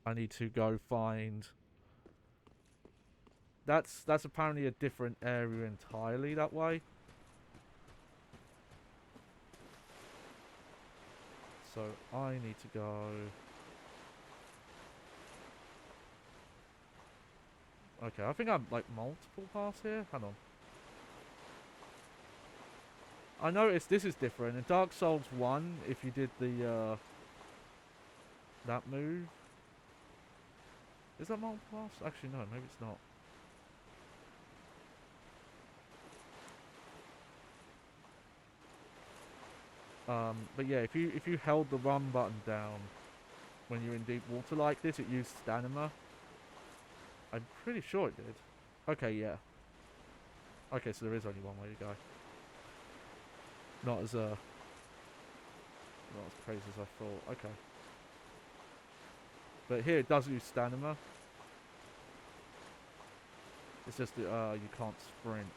I need to go find... That's apparently a different area entirely that way. So I need to go... Okay, I think I'm like multiple paths here. Hang on. I noticed this is different. In Dark Souls 1, if you did the that move... Is that multiple paths? Actually no, maybe it's not. But yeah, if you held the run button down when you're in deep water like this, it used stamina. I'm pretty sure it did. Okay, yeah. Okay, so there is only one way to go. Not as crazy as I thought. Okay. But here it does use stamina. It's just that you can't sprint.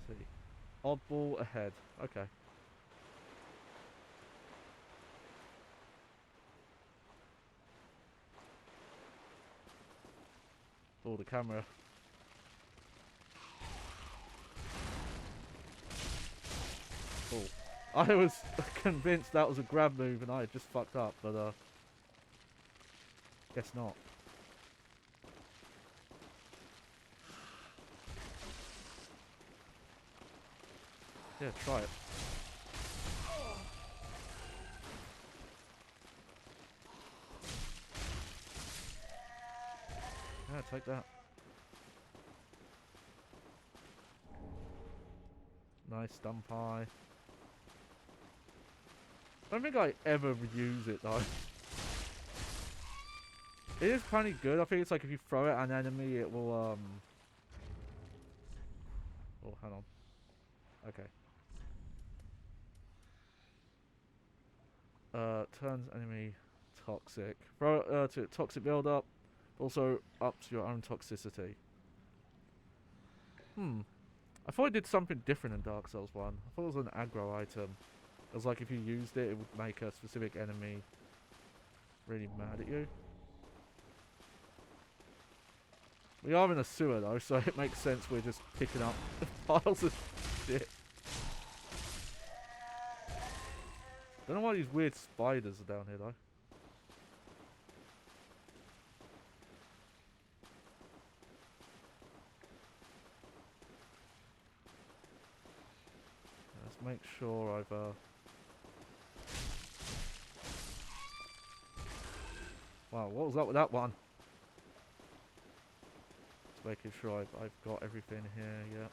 Let's see. Oddball ahead. Okay. Oh, the camera. Oh. I was convinced that was a grab move and I had just fucked up, but guess not. Yeah, try it. Yeah, take that. Nice stun pie. I don't think I ever use it though. It is pretty good. I think it's like if you throw it at an enemy, it will Oh, hang on. Okay. Turns enemy toxic. Throw it to toxic build up. Also ups your own toxicity. I thought it did something different in Dark Souls 1. I thought it was an aggro item. It was like if you used it, it would make a specific enemy really mad at you. We are in a sewer though, so it makes sense we're just picking up piles of shit. Don't know why these weird spiders are down here though. Let's make sure I've wow, what was up with that one? Just making sure I've got everything here, yeah.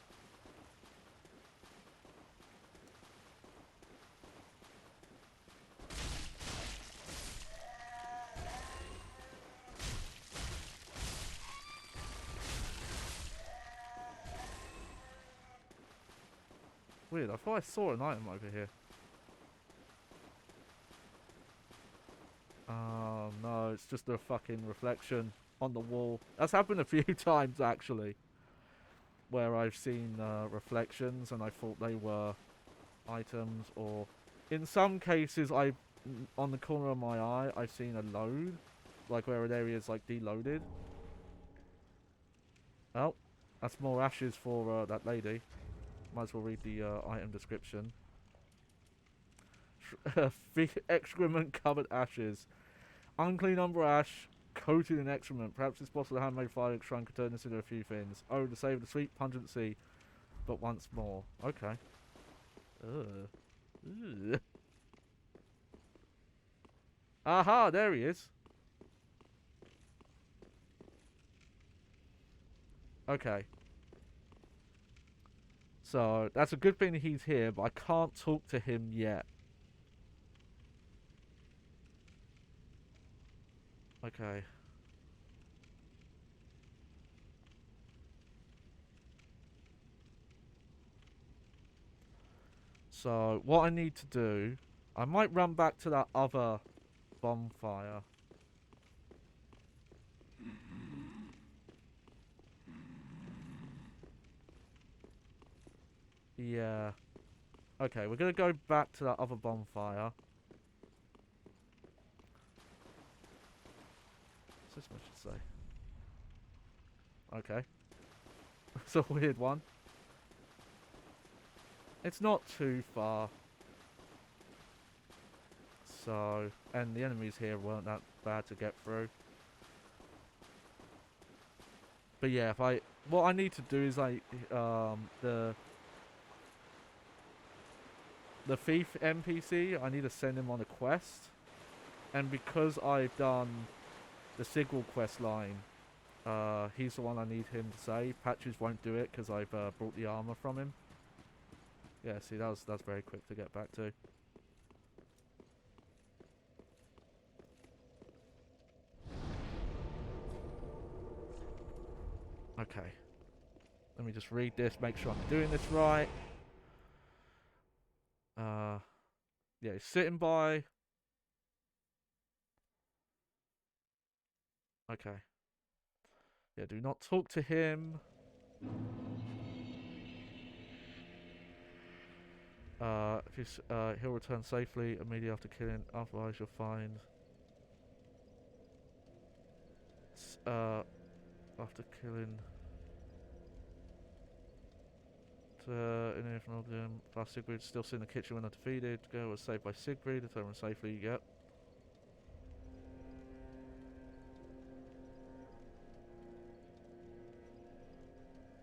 Weird, I thought I saw an item over here. Oh no, it's just a fucking reflection on the wall. That's happened a few times actually. Where I've seen reflections and I thought they were items, or in some cases on the corner of my eye I've seen a load. Like where an area is like deloaded. Oh, that's more ashes for that lady. Might as well read the item description. Excrement covered ashes. Unclean umber ash coated in excrement. Perhaps it's possible the handmade fire shrine could turn this into a few things. Oh, to save the sweet pungency, but once more. Okay. Ugh. Aha, there he is. Okay. So, that's a good thing he's here, but I can't talk to him yet. Okay. So, what I need to do... I might run back to that other bonfire. Yeah. Okay, we're gonna go back to that other bonfire. What's this one should say? Okay. It's a weird one. It's not too far. So, and the enemies here weren't that bad to get through. But yeah, what I need to do is the thief NPC, I need to send him on a quest. And because I've done the Sigil quest line, he's the one I need him to save. Patches won't do it because I've brought the armor from him. Yeah, see, that's very quick to get back to. Okay. Let me just read this, make sure I'm doing this right. Yeah, he's sitting by. Okay. Yeah, do not talk to him. If he's, he'll return safely immediately after killing. Otherwise, you'll find. After killing. In here from Oldham, past Sigrid, still sitting in the kitchen when undefeated. Girl was saved by Sigrid, return safely. Yep.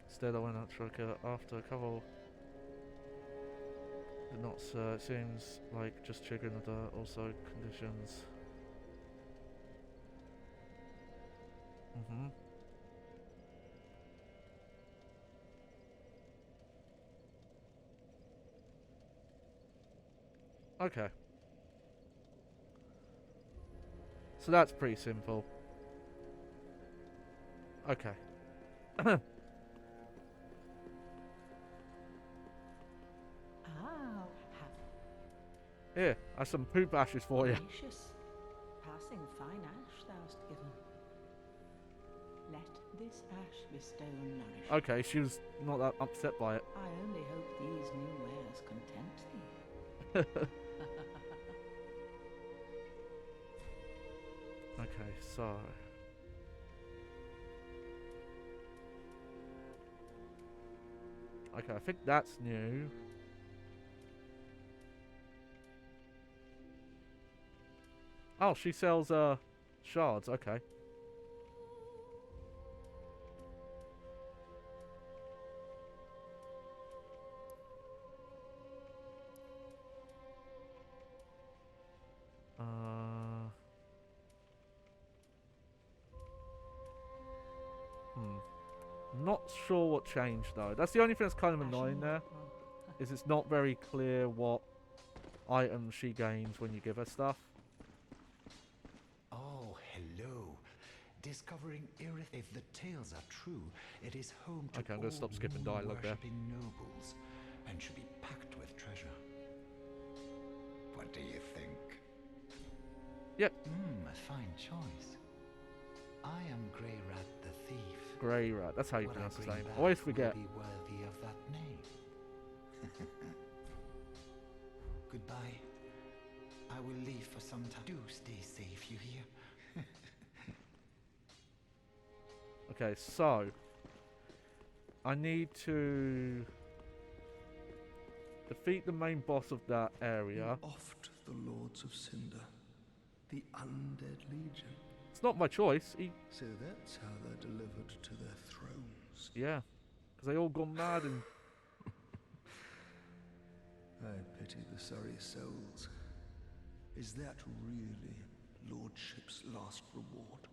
Instead, I went out to after a couple. Did not, it seems like just triggering the dirt, also conditions. Okay. So that's pretty simple. Okay. Here, I have some poop ashes for you. Gracious. Passing fine ash thou'st given. Let this ash bestow nourishment. Okay, she was not that upset by it. I only hope these new wares content thee. Okay, so... Okay, I think that's new. Oh, she sells shards, okay. Not sure what changed though. That's the only thing that's kind of annoying there. Is it's not very clear what items she gains when you give her stuff. Oh, hello. Discovering Irith, if the tales are true, it is home to Okay, I'm gonna stop skipping dialogue there. worshipping nobles, and should be packed with treasure. What do you think? Yep. A fine choice. I am Grey Rat the Thief. Grey Rat, that's how you What pronounce his bring name. back Always will forget. Be worthy of that name. Goodbye. I will leave for some time. Do stay safe, you hear? Okay, so I need to defeat the main boss of that area. Oft the Lords of Cinder, the Undead Legion. It's not my choice. So that's how they're delivered to their thrones. Yeah, because they all gone mad and... I pity the sorry souls. Is that really Lordship's last reward?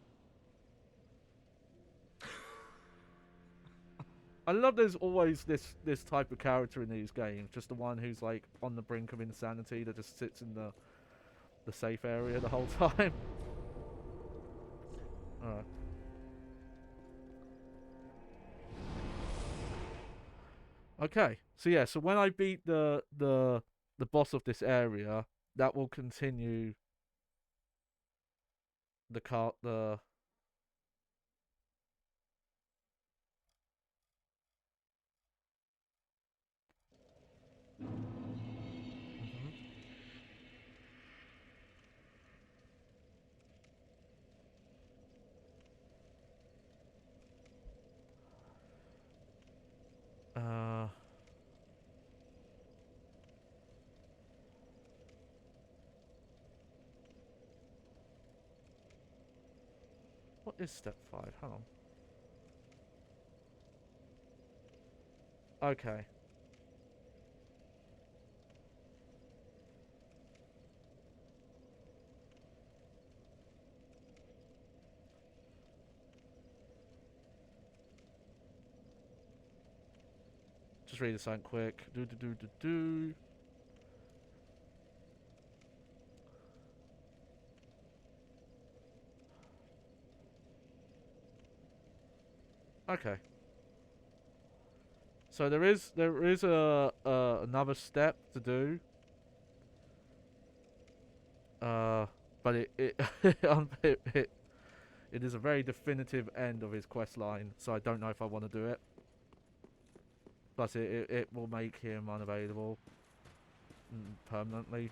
I love there's always this type of character in these games, just the one who's like on the brink of insanity that just sits in the safe area the whole time. Alright. Okay, so yeah, so when I beat the boss of this area, that will continue the what is step 5? Hang on. Okay. Just read this out quick. Do. Okay. So there is another step to do. But it is a very definitive end of his quest line, so I don't know if I want to do it. Plus, it will make him unavailable permanently.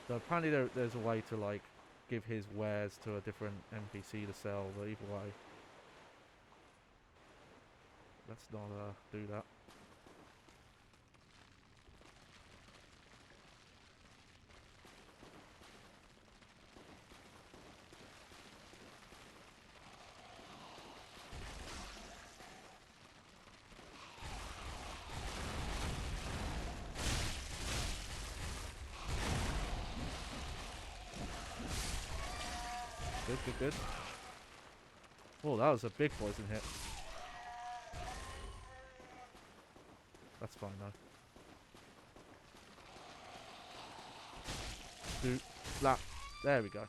So apparently there's a way to like give his wares to a different NPC to sell, but either way, let's not do that. Good. Oh, that was a big poison hit. That's fine though. Do slap. There we go.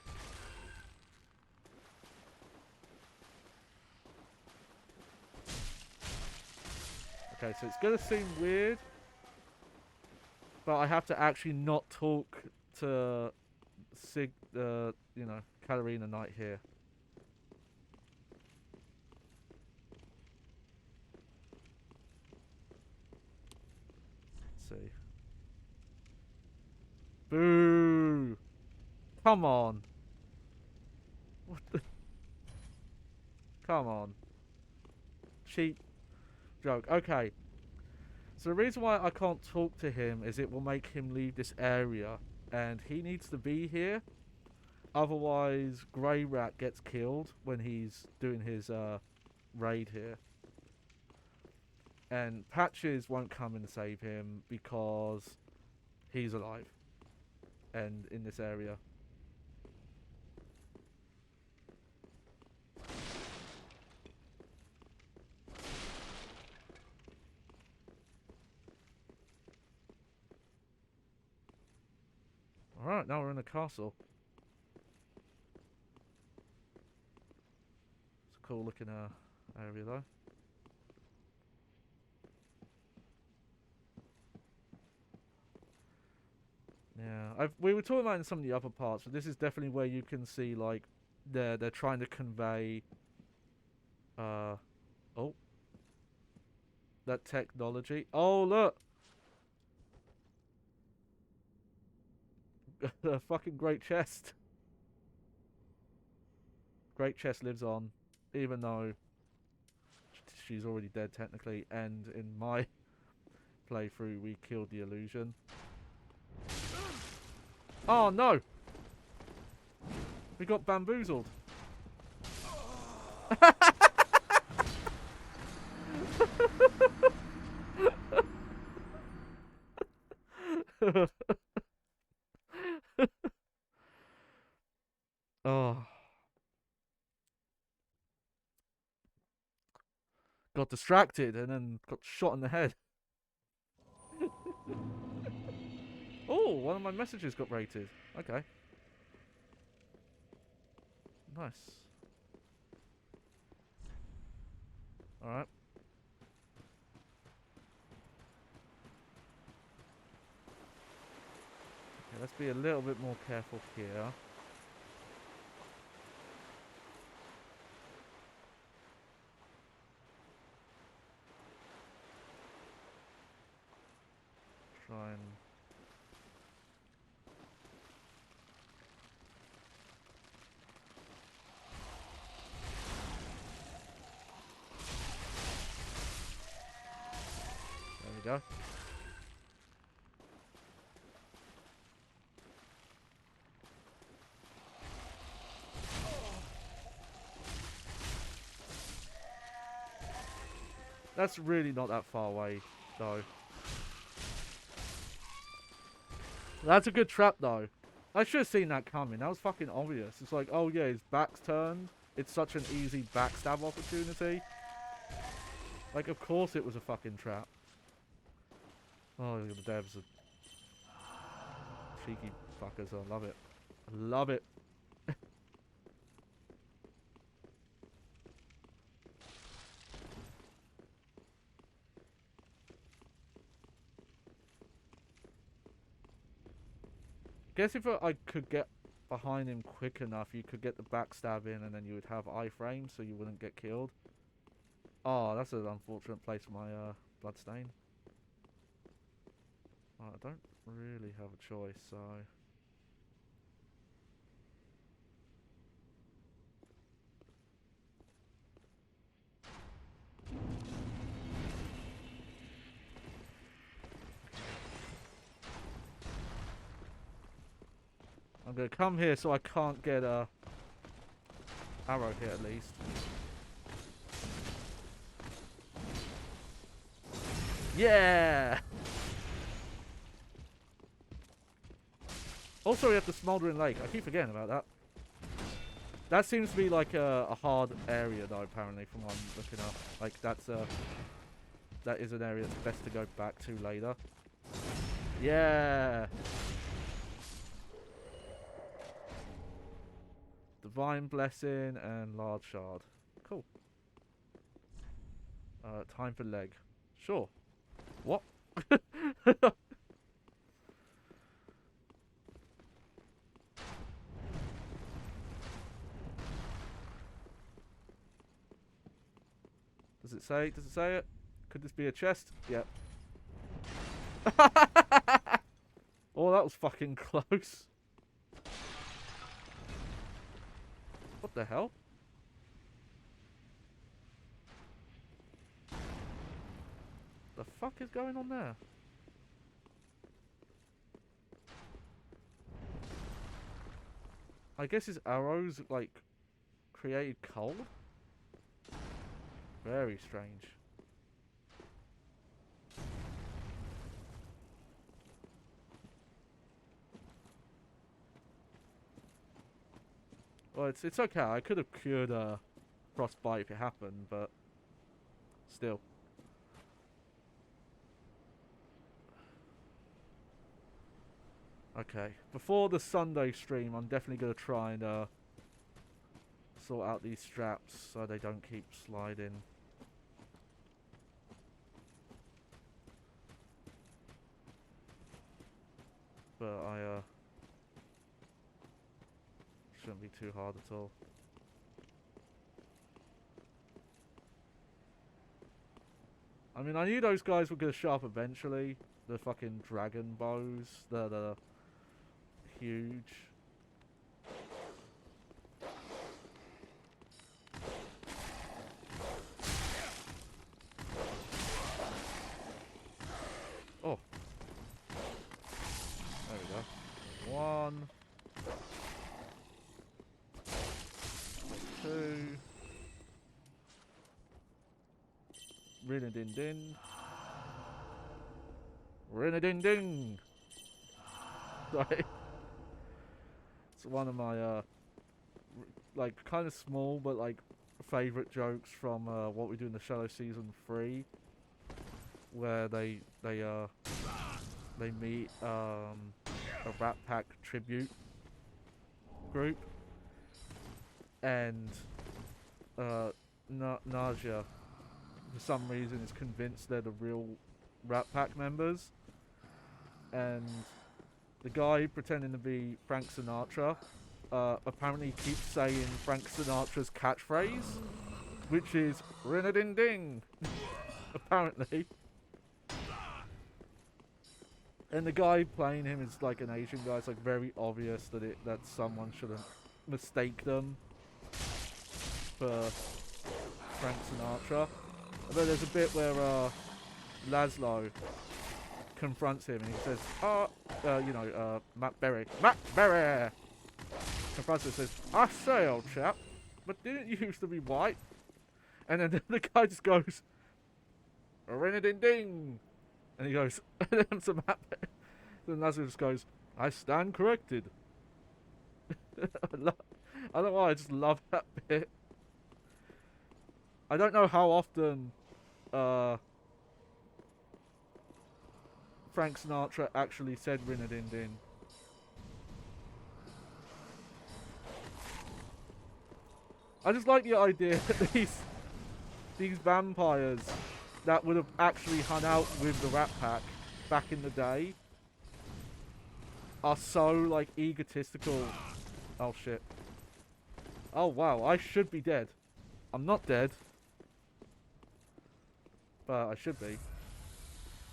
Okay, so it's gonna seem weird but I have to actually not talk to Katarina Knight here. Let's see. Boo! Come on. What the? Come on. Cheap joke. Okay. So the reason why I can't talk to him is it will make him leave this area. And he needs to be here. Otherwise, Grey Rat gets killed when he's doing his raid here. And Patches won't come and save him because he's alive. And in this area. Alright, now we're in the castle. It's a cool looking area though. Yeah, we were talking about in some of the other parts, but this is definitely where you can see like they're trying to convey oh, that technology. Oh look, the fucking great chest. Great chest lives on, even though she's already dead technically, and in my playthrough we killed the illusion. Oh no! We got bamboozled. Oh. Got distracted and then got shot in the head. Oh, one of my messages got rated. Okay. Nice. Alright. Okay, let's be a little bit more careful here. Try and... There we go. That's really not that far away, though. That's a good trap, though. I should have seen that coming. That was fucking obvious. It's like, oh yeah, his back's turned. It's such an easy backstab opportunity. Like, of course it was a fucking trap. Oh, the devs are cheeky fuckers. I love it. I love it. Guess if I could get behind him quick enough, you could get the backstab in and then you would have iframe so you wouldn't get killed. Oh, that's an unfortunate place for my bloodstain. Oh, I don't really have a choice, so... I'm gonna come here so I can't get a arrow here at least. Yeah! Also, we have the Smouldering Lake. I keep forgetting about that. That seems to be like a hard area, though, apparently, from what I'm looking up. Like, that is an area that's best to go back to later. Yeah! Divine Blessing and Large Shard. Cool. Time for leg. Sure. What? it say? Does it say it? Could this be a chest? Yep. Oh, that was fucking close. What the hell? The fuck is going on there? I guess his arrows, like, created cold? Very strange. Well, it's okay. I could have cured frostbite if it happened, but still. Okay. Before the Sunday stream, I'm definitely going to try and sort out these straps so they don't keep sliding. But I shouldn't be too hard at all. I mean, I knew those guys were going to show up eventually. The fucking dragon bows. The huge. Oh. There we go. 1. 2. Rin-a-din-din. Rin-a-din-ding. Sorry. It's one of my like kind of small but like favorite jokes from What We Do in the Shadow season 3, where they meet a Rat Pack tribute group, and Nausea for some reason is convinced they're the real Rat Pack members, and the guy pretending to be Frank Sinatra apparently keeps saying Frank Sinatra's catchphrase, which is "Rin-a-ding-ding," apparently. And the guy playing him is like an Asian guy. It's like very obvious that someone shouldn't mistake them for Frank Sinatra. And then there's a bit where Laszlo confronts him and he says, Matt Berry. Matt Berry! Confronts him and says, I say, old chap, but didn't you used to be white? And then the guy just goes, ring-a-ding-ding! And he goes, and then to Matt Berry. Then Laszlo just goes, I stand corrected. I don't know why, I just love that bit. I don't know how often Frank Sinatra actually said rin-a-din-din. I just like the idea that these vampires that would have actually hung out with the Rat Pack back in the day are so like egotistical. Oh shit. Oh wow, I should be dead. I'm not dead. But I should be.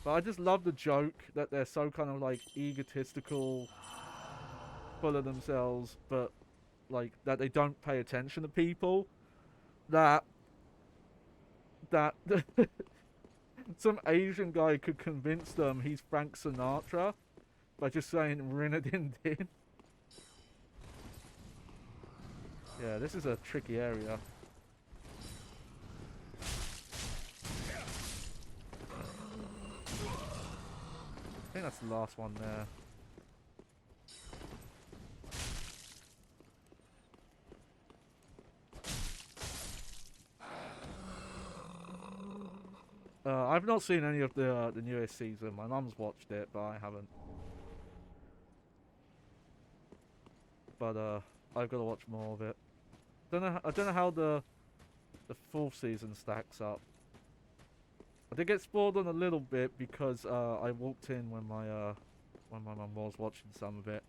But I just love the joke that they're so kind of like egotistical, full of themselves, but like that they don't pay attention to people. That some Asian guy could convince them he's Frank Sinatra by just saying rin-a-din-din. Yeah, this is a tricky area. I think that's the last one there. I've not seen any of the newest season. My mum's watched it, but I haven't. But I've got to watch more of it. I don't know how the fourth season stacks up. I did get spoiled on a little bit because I walked in when my mum was watching some of it,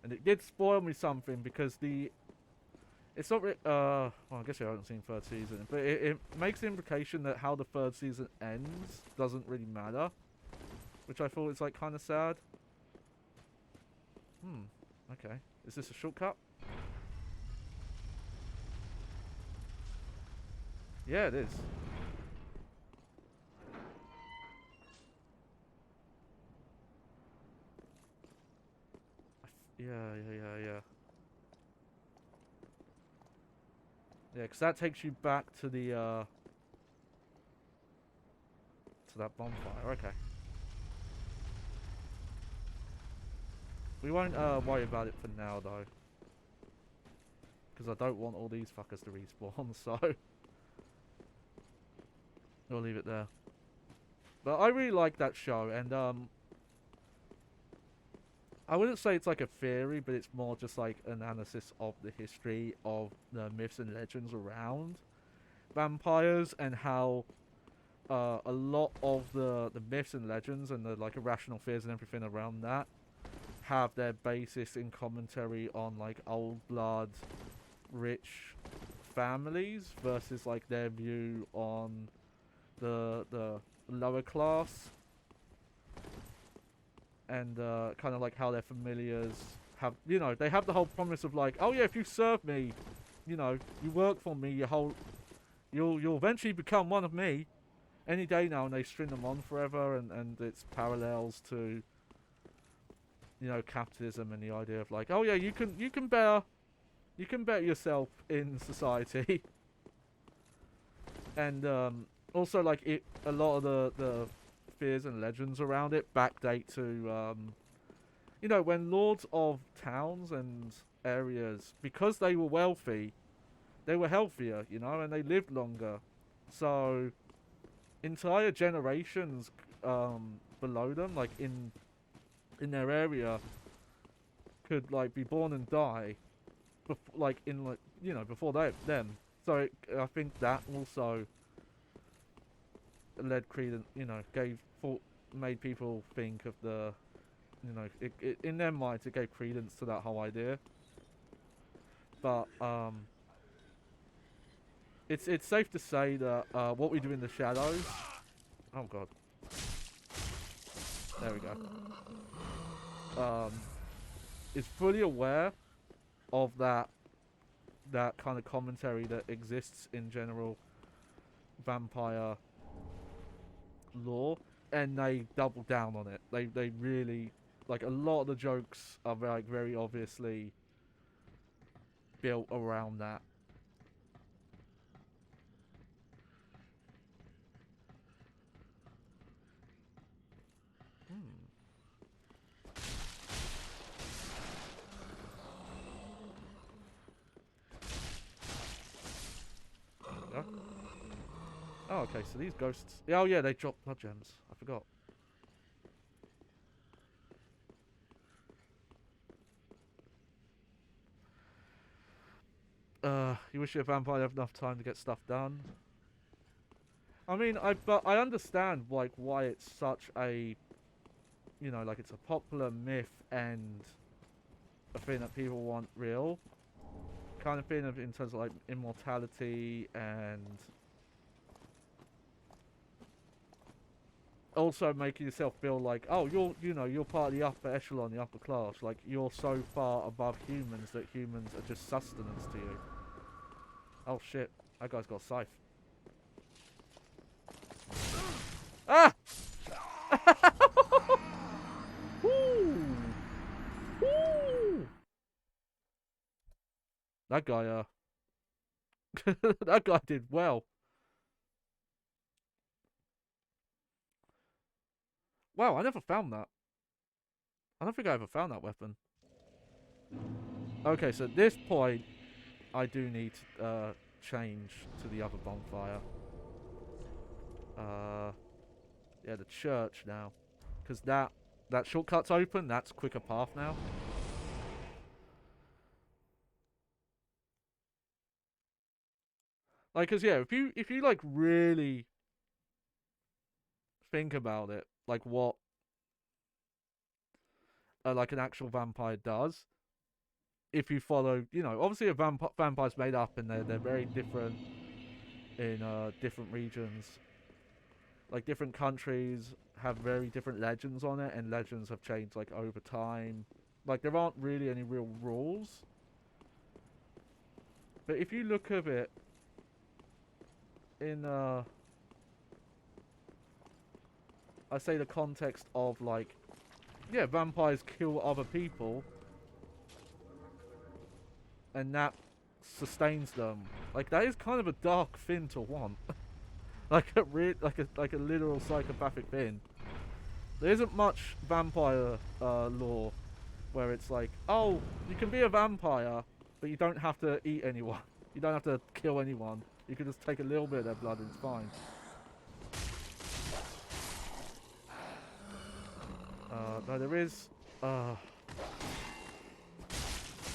and it did spoil me something because It's not really, well, I guess you haven't seen third season, but it makes the implication that how the third season ends doesn't really matter, which I thought was like kind of sad. Okay. Is this a shortcut? Yeah, it is. Yeah. Yeah, because that takes you back to the, to that bonfire. Okay. We won't, worry about it for now, though. Because I don't want all these fuckers to respawn, so... we'll leave it there. But I really like that show, and, I wouldn't say it's like a theory, but it's more just like an analysis of the history of the myths and legends around vampires, and how a lot of the myths and legends and the like irrational fears and everything around that have their basis in commentary on like old blood rich families versus like their view on the lower class, and kind of like how their familiars have, you know, they have the whole promise of like, oh yeah, if you serve me, you know, you work for me, you'll eventually become one of me any day now, and they string them on forever, and it's parallels to, you know, capitalism and the idea of like, oh yeah, you can better yourself in society. And also like a lot of the fears and legends around it backdate to you know, when lords of towns and areas, because they were wealthy, they were healthier, you know, and they lived longer. So entire generations below them, like in their area, could like be born and die, like in like, you know, before them. So I think that also led credence, you know, made people think of the, you know, it in their minds it gave credence to that whole idea. But it's safe to say that what we do in the shadows. Oh god. There we go. Is fully aware of that kind of commentary that exists in general vampire lore, and they double down on it. They really, like, a lot of the jokes are like very obviously built around that. There we go. Oh, okay, so these ghosts... Oh, yeah, they drop blood gems. I forgot. You wish your vampire had enough time to get stuff done. I mean, but I understand, like, why it's such a... You know, like, it's a popular myth and a thing that people want real. Kind of thing of, in terms of, like, immortality and... also making yourself feel like, oh, you're part of the upper echelon, the upper class. Like, you're so far above humans that humans are just sustenance to you. Oh shit, that guy's got a scythe. Ah! Woo! Woo! That guy, that guy did well. Wow, I never found that. I don't think I ever found that weapon. Okay, so at this point, I do need to change to the other bonfire. Yeah, the church now. Because that shortcut's open, that's quicker path now. Like, cause yeah, if you like really think about it, like what like an actual vampire does, if you follow, you know, obviously a vampire's made up and they're very different in different regions. Like different countries have very different legends on it, and legends have changed like over time. Like there aren't really any real rules. But if you look at it in I say the context of like, yeah, vampires kill other people and that sustains them. Like that is kind of a dark thing to want. like a literal psychopathic thing. There isn't much vampire lore where it's like, oh, you can be a vampire, but you don't have to eat anyone. You don't have to kill anyone. You can just take a little bit of their blood and it's fine. No, there is. I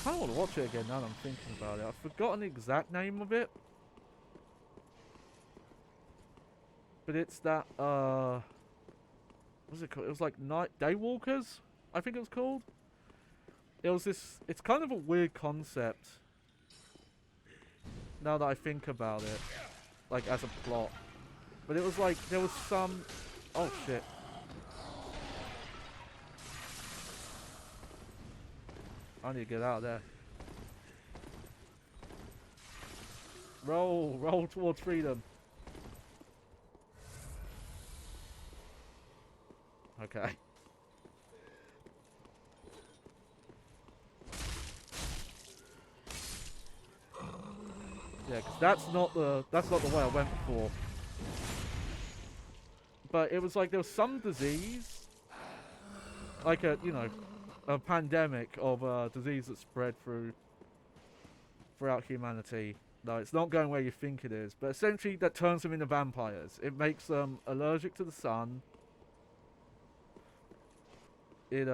kind of want to watch it again now that I'm thinking about it. I've forgotten the exact name of it. But it's that, what was it called? It was like Night Daywalkers, I think it was called. It was this, it's kind of a weird concept. Now that I think about it. Like, as a plot. But it was like, there was some, oh shit. I need to get out of there. Roll towards freedom. Okay. Yeah, because that's not the way I went before. But it was like there was some disease, like a pandemic of a disease that spread throughout humanity. No, it's not going where you think it is, but essentially that turns them into vampires. It makes them allergic to the sun. It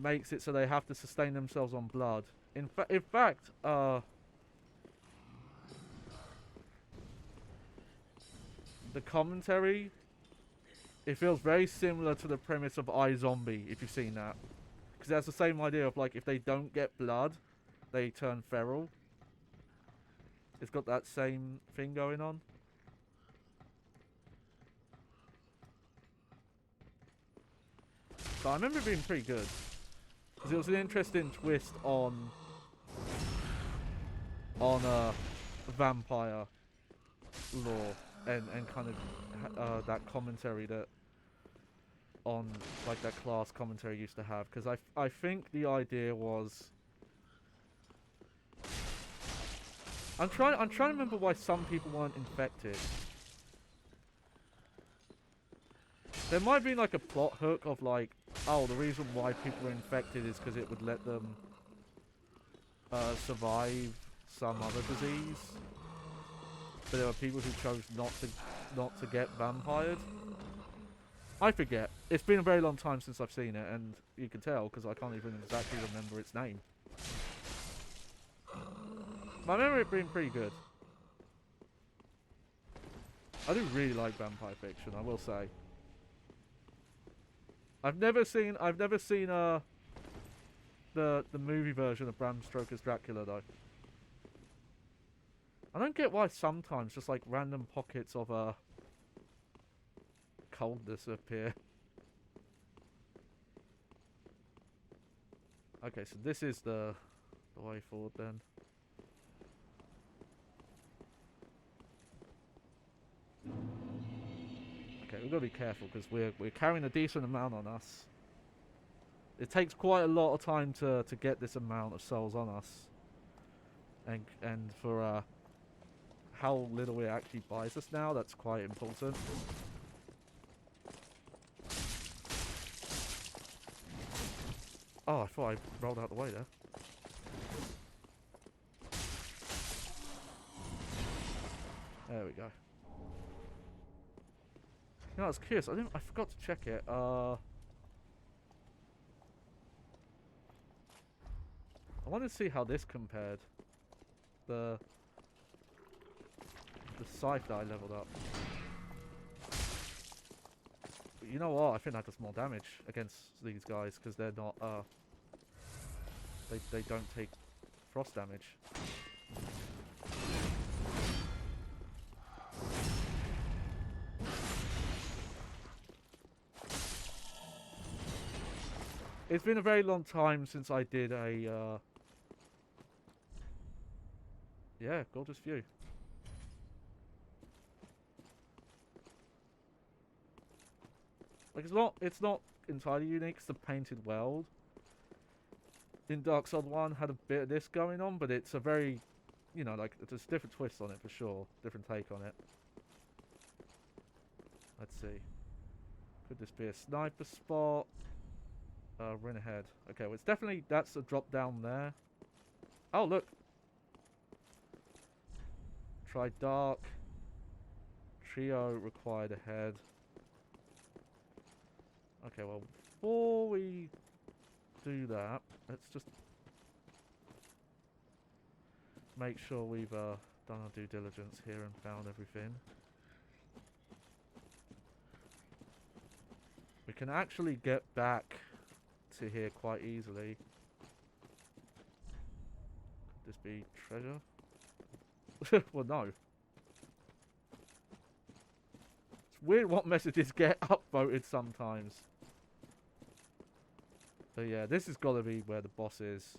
makes it so they have to sustain themselves on blood. In fact, the commentary, it feels very similar to the premise of iZombie, if you've seen that. Because it has the same idea of, like, if they don't get blood, they turn feral. It's got that same thing going on. But I remember it being pretty good. Because it was an interesting twist on vampire lore. And kind of that commentary that on like that class commentary used to have, because I think the idea was I'm trying to remember why some people weren't infected. There might be like a plot hook of like, oh, the reason why people were infected is because it would let them survive some other disease. But there were people who chose not to get vampired. I forget. It's been a very long time since I've seen it, and you can tell because I can't even exactly remember its name. But I remember it being pretty good. I do really like vampire fiction, I will say. I've never seen the movie version of Bram Stoker's Dracula though. I don't get why sometimes just like random pockets of coldness appear. Okay, so this is the way forward then. Okay, we've got to be careful because we're carrying a decent amount on us. It takes quite a lot of time to get this amount of souls on us. And for how little it actually buys us now, that's quite important. Oh, I thought I rolled out the way there. There we go. You know, I was curious. I forgot to check it. I wanted to see how this compared. The scythe that I leveled up. But you know what? I think that does more damage against these guys because they're not they don't take frost damage. It's been a very long time since I did a, yeah, gorgeous view. Like, it's not entirely unique, 'cause the painted world in Dark Souls 1 had a bit of this going on, but it's a very, you know, like, there's a different twist on it for sure. Different take on it. Let's see. Could this be a sniper spot? Run ahead. Okay, well, it's definitely, that's a drop down there. Oh, look. Try dark. Trio required ahead. Okay, well, before we do that, let's just make sure we've done our due diligence here and found everything. We can actually get back to here quite easily. Could this be treasure? Well, no. It's weird what messages get upvoted sometimes. But yeah, this has got to be where the boss is.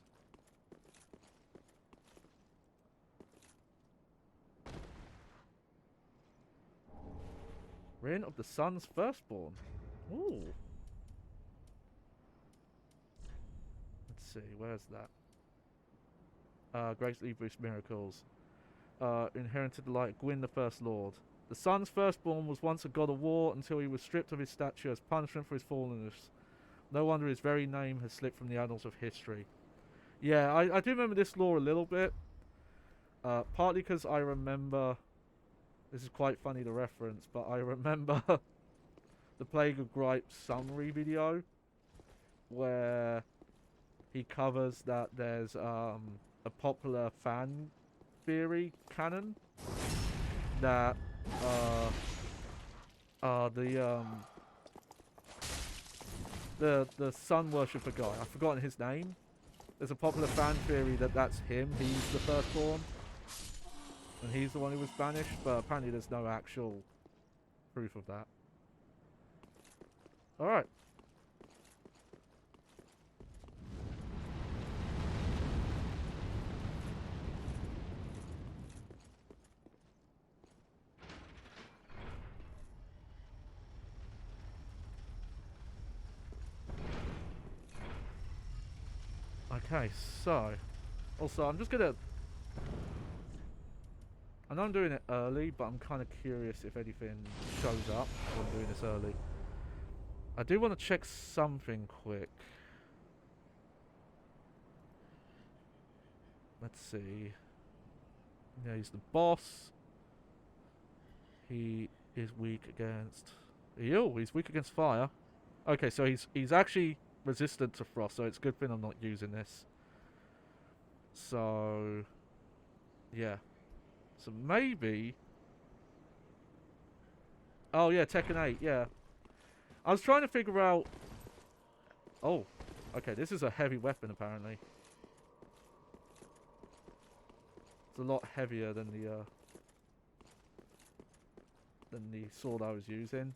Reign of the Sun's Firstborn. Ooh. Let's see, where's that? Greatly boost miracles. Inherited the light, Gwyn the First Lord. The Sun's Firstborn was once a god of war until he was stripped of his stature as punishment for his fallenness. No wonder his very name has slipped from the annals of history. Yeah, I do remember this lore a little bit. Partly because I remember... This is quite funny to reference, but I remember the Plague of Gripes summary video where he covers that there's a popular fan theory canon that the sun worshipper guy, I've forgotten his name. There's a popular fan theory that that's him. He's the firstborn, and he's the one who was banished. But apparently, there's no actual proof of that. All right. Okay, so also I'm just gonna, I know I'm doing it early, but I'm kind of curious if anything shows up when I'm doing this early. I do want to check something quick. Let's see. Yeah, he's the boss. He is weak against... Ew, he's weak against fire. Okay, so he's actually resistant to frost, so it's a good thing I'm not using this. So... yeah. So maybe... Oh yeah, Tekken 8, yeah. I was trying to figure out... Oh, okay, this is a heavy weapon apparently. It's a lot heavier than the sword I was using.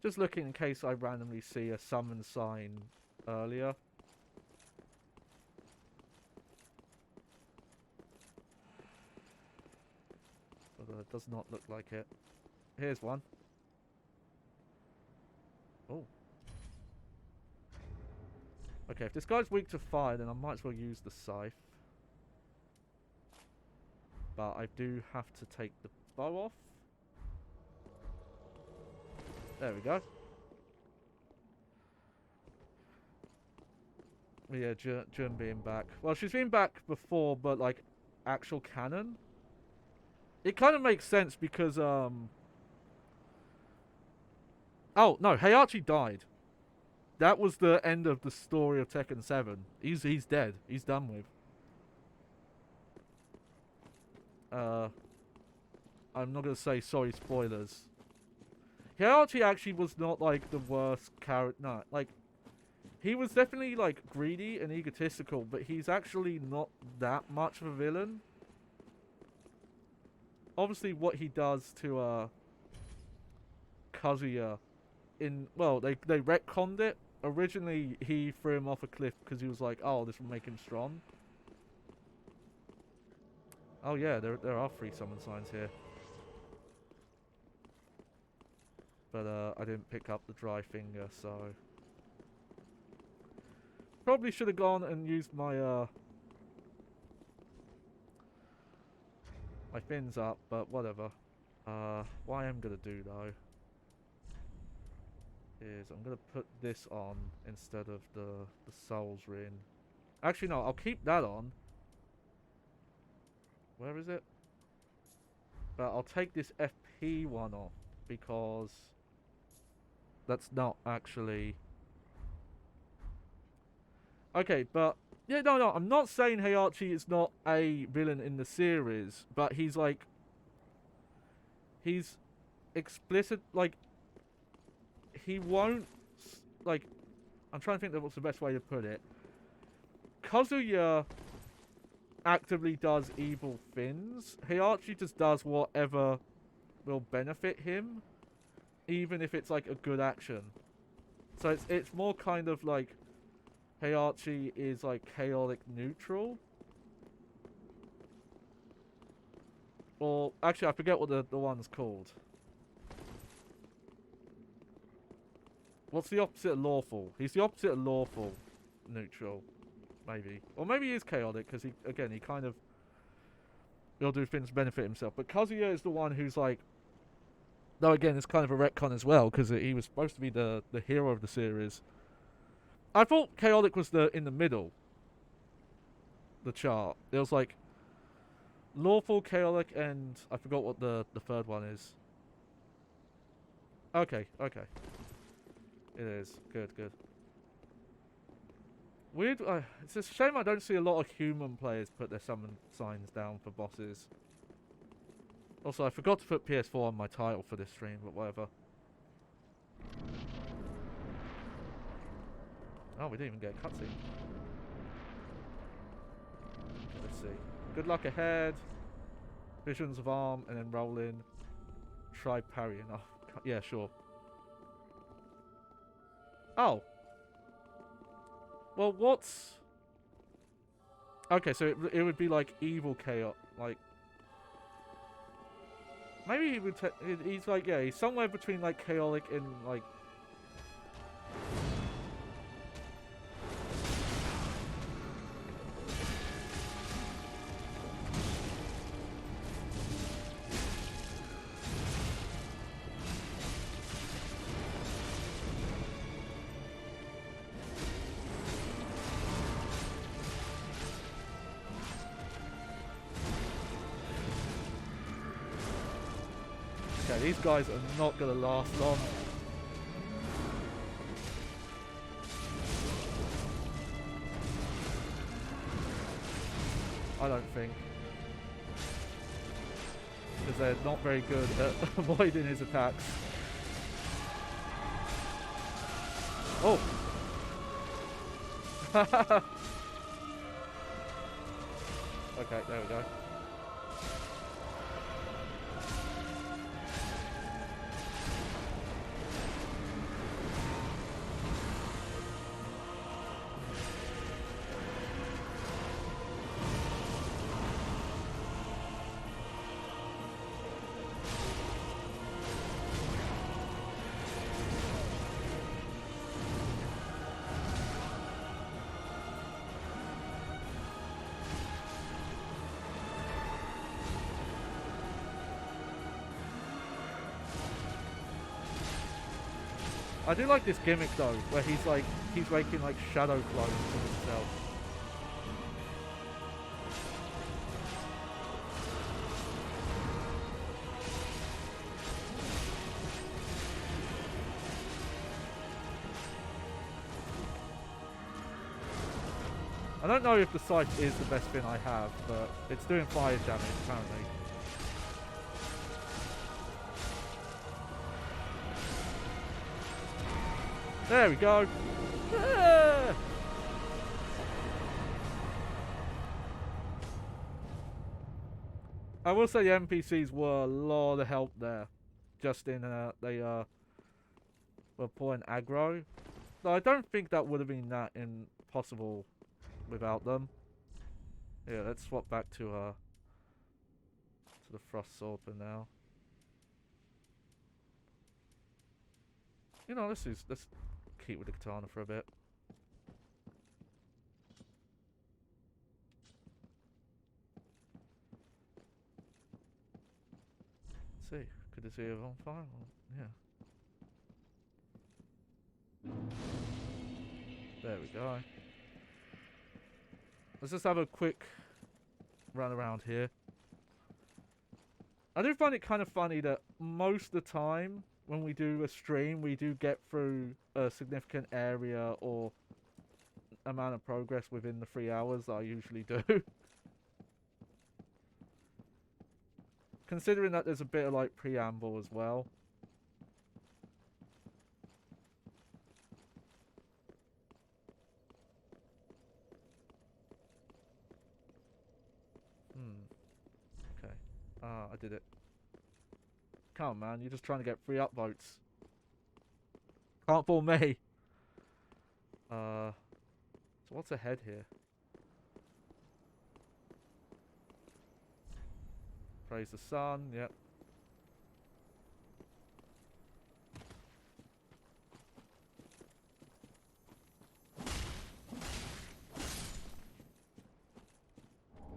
Just looking in case I randomly see a summon sign earlier. But it does not look like it. Here's one. Oh. Okay, if this guy's weak to fire, then I might as well use the scythe. But I do have to take the bow off. There we go. Yeah, Jun being back. Well, she's been back before, but like actual canon. It kind of makes sense because oh no, Heihachi died. That was the end of the story of Tekken 7. He's dead. He's done with. I'm not gonna say sorry spoilers. Heihachi actually was not like the worst character. No, like he was definitely like greedy and egotistical, but he's actually not that much of a villain. Obviously, what he does to Kazuya well, they retconned it. Originally, he threw him off a cliff because he was like, "Oh, this will make him strong." Oh yeah, there are 3 summon signs here. But I didn't pick up the dry finger, so probably should have gone and used my my fins up, but whatever. What I am gonna do though is I'm gonna put this on instead of the Souls Ring. Actually, no, I'll keep that on. Where is it? But I'll take this FP one off because that's not actually okay. But yeah, no, I'm not saying Heihachi is not a villain in the series, but he's like he's explicit, like he won't like. I'm trying to think of what's the best way to put it. Kazuya actively does evil things. Heihachi just does whatever will benefit him, even if it's like a good action. So it's more kind of like Heihachi is like chaotic neutral. Or actually I forget what the one's called. What's the opposite of lawful? He's the opposite of lawful neutral. Maybe. Or maybe he is chaotic, because he kind of will do things to benefit himself. But Kazuya is the one who's like, though again, it's kind of a retcon as well, because he was supposed to be the hero of the series. I thought chaotic was in the middle. The chart. It was like lawful, chaotic, and I forgot what the third one is. Okay. It is. Good. Weird. It's a shame I don't see a lot of human players put their summon signs down for bosses. Also, I forgot to put PS4 on my title for this stream, but whatever. Oh, we didn't even get a cutscene. Let's see. Good luck ahead. Visions of arm, and then roll in. Try parrying. Oh, yeah, sure. Oh. Well, what's... Okay, so it would be like evil chaos, like... Maybe he would... He's like, yeah, he's somewhere between like chaotic and like... Okay, these guys are not going to last long. I don't think. Because they're not very good at avoiding his attacks. Oh! Okay, there we go. I do like this gimmick though, where he's making like shadow clones of himself. I don't know if the scythe is the best thing I have, but it's doing fire damage apparently. There we go. Yeah! I will say the NPCs were a lot of help there. Just in, they were pulling aggro. No, I don't think that would have been that impossible without them. Yeah, let's swap back to the Frost Sword for now. You know, let's keep with the katana for a bit. Let's see, could this be on fire? Well, yeah. There we go. Let's just have a quick run around here. I do find it kind of funny that most of the time when we do a stream, we do get through a significant area or amount of progress within the 3 hours that I usually do. Considering that there's a bit of like preamble as well. Okay. I did it. Come on, man. You're just trying to get free upvotes. Can't fool me. So what's ahead here? Praise the sun. Yep.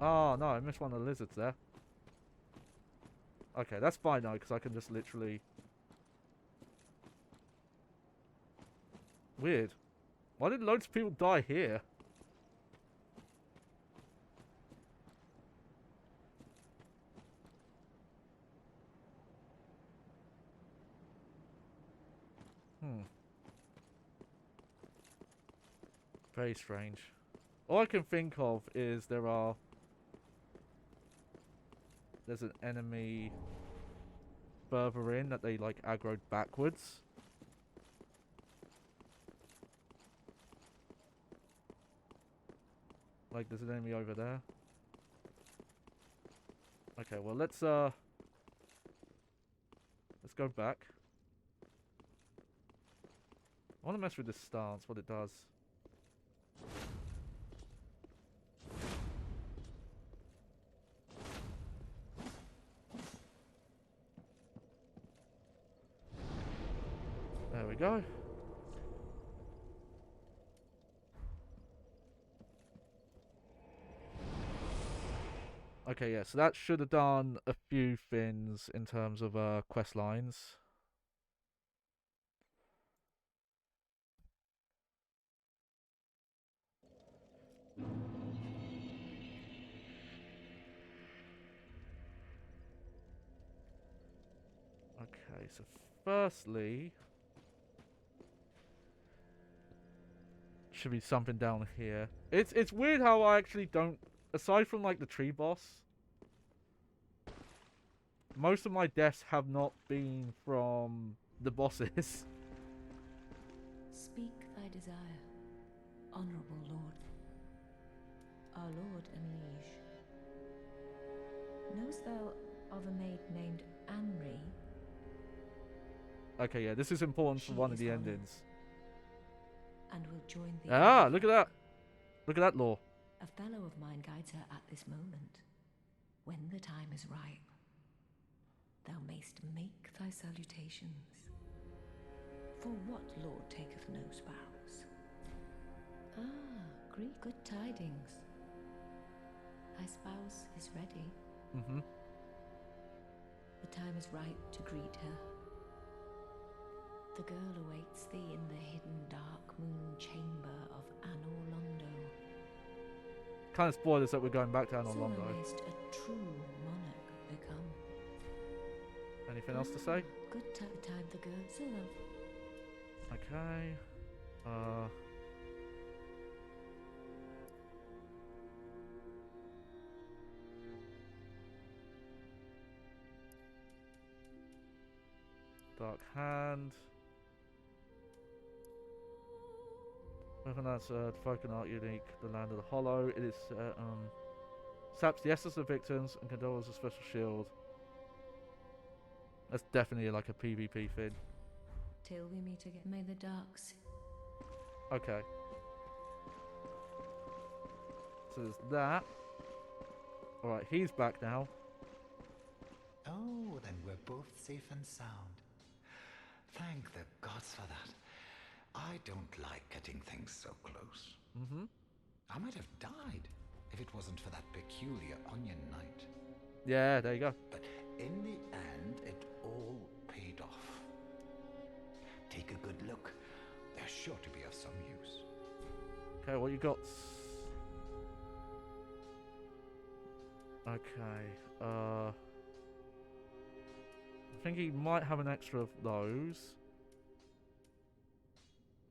Oh, no. I missed one of the lizards there. Okay, that's fine now, because I can just literally... Weird. Why did loads of people die here? Very strange. All I can think of is there's an enemy further in that they like aggroed backwards. Like there's an enemy over there. Okay, well let's go back. I want to mess with this stance, what it does. There we go. Okay, yeah, so that should have done a few things in terms of quest lines. Okay, so firstly, should be something down here. It's weird how I actually don't, aside from like the tree boss, most of my deaths have not been from the bosses. Speak thy desire, honourable lord. Our lord and liege. Knowest thou of a maid named Anri? Okay, yeah, this is important for She one of is the honoured, endings. and will join thee. Ah, look at that. Look at that lore. A fellow of mine guides her at this moment. When the time is ripe, thou mayst make thy salutations. For what lord taketh no spouse? Ah, Greek, good tidings. Thy spouse is ready. Mm-hmm. The time is ripe to greet her. The girl awaits thee in the hidden dark moon chamber of Anor Londo. Kind of spoilers that we're going back to Anor So Londo. thou mayst a true monarch become. Anything else to say? Good time the girl. So love. Okay. Dark Hand. Recognize Folk and Art unique, the Land of the Hollow. It is Saps the essence of victims and controls a special shield. That's definitely like a PvP thing. Till we meet again. May the darks. Okay. So there's that. Alright, he's back now. Oh, then we're both safe and sound. Thank the gods for that. I don't like getting things so close. Mm-hmm. I might have died if it wasn't for that peculiar onion knight. Yeah, there you go. But in the end, it all paid off. Take a good look. They're sure to be of some use. Okay, what you got? Okay, I think he might have an extra of those.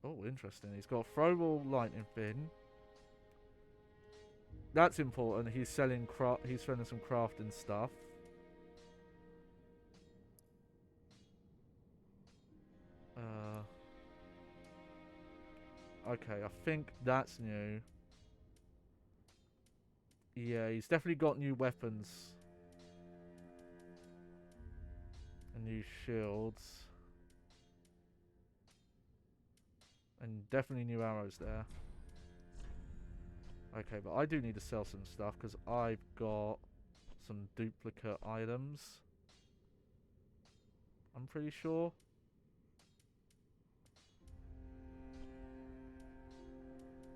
Oh, interesting. He's got a throwable lightning fin. That's important. He's selling he's selling some crafting stuff. Okay, I think that's new. Yeah, he's definitely got new weapons. And new shields. And definitely new arrows there. Okay, but I do need to sell some stuff because I've got some duplicate items. I'm pretty sure.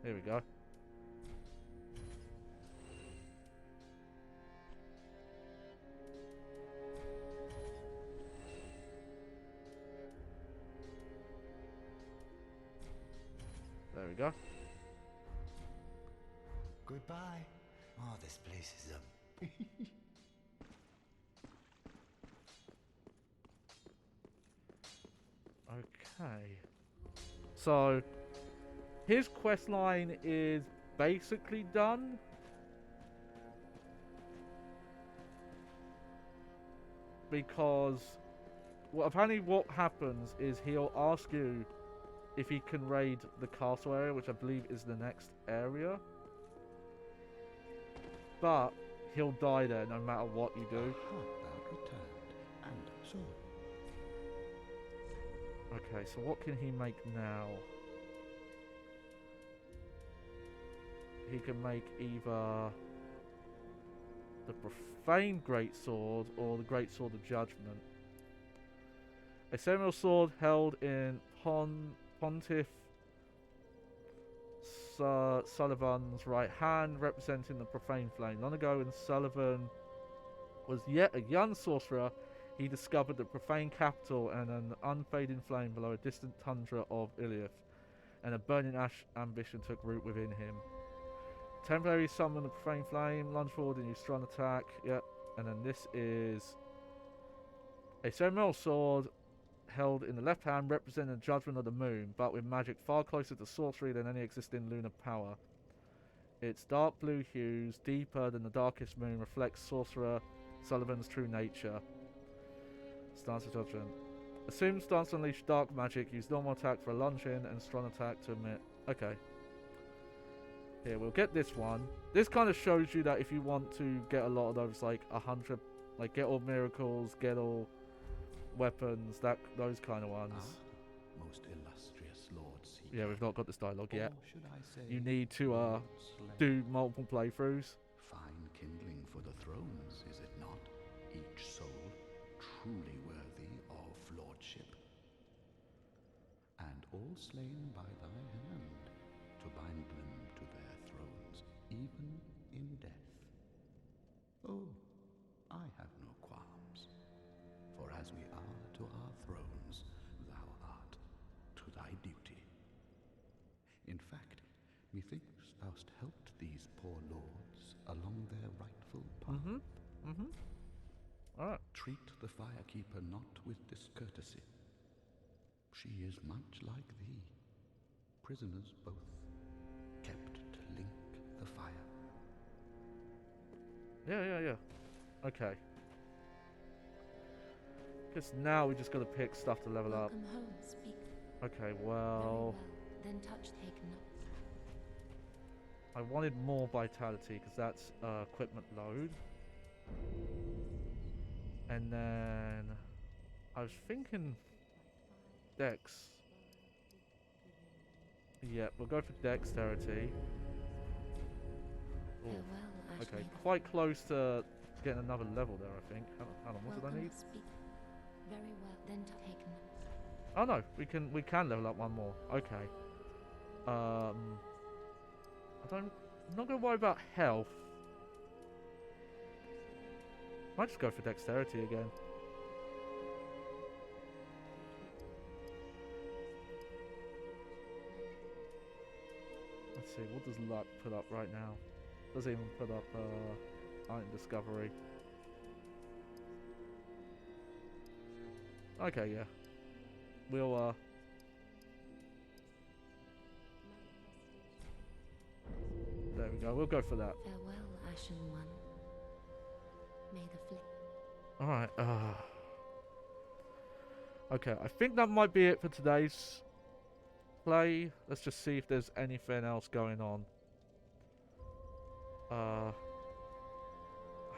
Here we go. There we go. Goodbye. Oh, this place is a... Okay. So, his quest line is basically done. Because, well, apparently what happens is he'll ask you if he can raid the castle area, which I believe is the next area. But he'll die there no matter what you do. Thou returned, and so. Okay, so what can he make now? He can make either the Profane Greatsword or the Greatsword of Judgment. A ceremonial sword held in Pontiff Sullivan's right hand, representing the profane flame. Long ago, when Sullivan was yet a young sorcerer, he discovered the profane capital and an unfading flame below a distant tundra of Iliath, and a burning ash ambition took root within him. Temporary summon the profane flame, lunge forward and use strong attack. Yep, and then this is a ceremonial sword held in the left hand, representing the judgment of the moon, but with magic far closer to sorcery than any existing lunar power. Its dark blue hues, deeper than the darkest moon, reflects sorcerer Sullivan's true nature. Stance of judgment. Assume stance to unleash dark magic, use normal attack for a lunge in and strong attack to emit. Okay. Here, we'll get this one. This kind of shows you that if you want to get a lot of those, like 100, like get all miracles, get all weapons, those kind of ones. Most illustrious Lord Seeker. Yeah, we've not got this dialogue yet. Or should I say, You need to Lord Slayer. do multiple playthroughs. Fine kindling for the thrones, is it not? Each soul truly worthy of lordship. And all slain by thy hand, to bind them to their thrones, even in death. Oh, I have no qualms. For as we are to our thrones, thou art to thy duty. In fact, methinks thou'st helped these poor lords along their rightful path. Alright. Treat the firekeeper not with discourtesy. She is much like thee. Prisoners both, kept to link the fire. Yeah. Okay. Because now we just got to pick stuff to level up. Welcome home, speak. Okay, Very well... well. Then touch take not. I wanted more vitality because that's equipment load. And then I was thinking Dex. Yeah, we'll go for dexterity. Ooh. Okay, quite close to getting another level there, I think. Hang on, what did I need? Very well, then taken. Oh no, we can level up one more. Okay. I'm not gonna worry about health. Might just go for dexterity again. Let's see, what does luck put up right now? Doesn't even put up item discovery. Okay, yeah. We'll there we go, we'll go for that. Farewell, Ashen One. May the flick. Alright, okay, I think that might be it for today's play. Let's just see if there's anything else going on.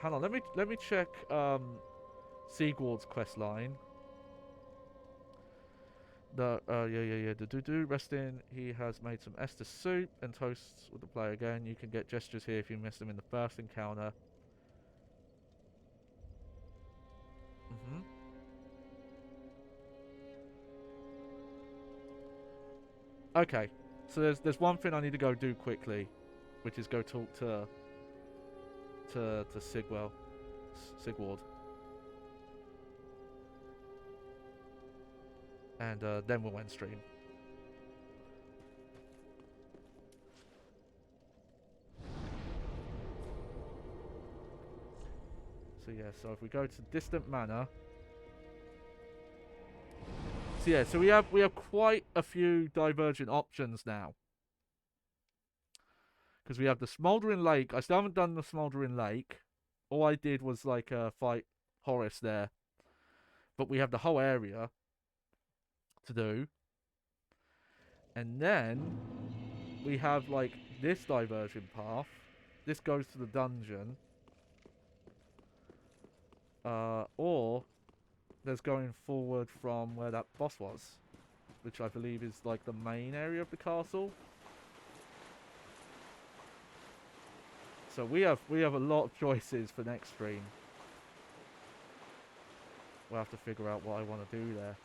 Hang on, let me check Sigurd's quest line. Resting. He has made some Estus soup and toasts with the player again. You can get gestures here if you missed them in the first encounter. Okay, so there's one thing I need to go do quickly, which is go talk to Sigward. And then we'll end stream. So yeah, so if we go to Distant Manor. So yeah, so we have quite a few divergent options now. Because we have the Smouldering Lake. I still haven't done the Smouldering Lake. All I did was like fight Horace there. But we have the whole area to do. And then we have like this diversion path. This goes to the dungeon. Or there's going forward from where that boss was, which I believe is like the main area of the castle. So we have a lot of choices for next stream. We'll have to figure out what I want to do there.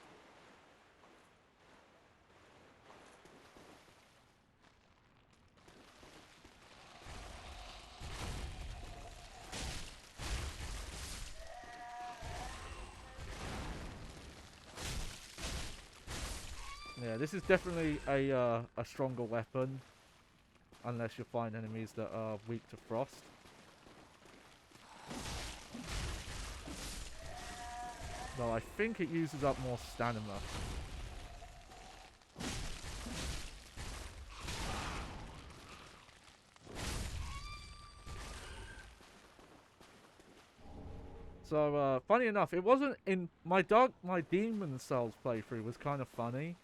Yeah, this is definitely a stronger weapon, unless you find enemies that are weak to frost. Though I think it uses up more stamina. So, funny enough, it wasn't in my Demon Souls playthrough was kind of funny.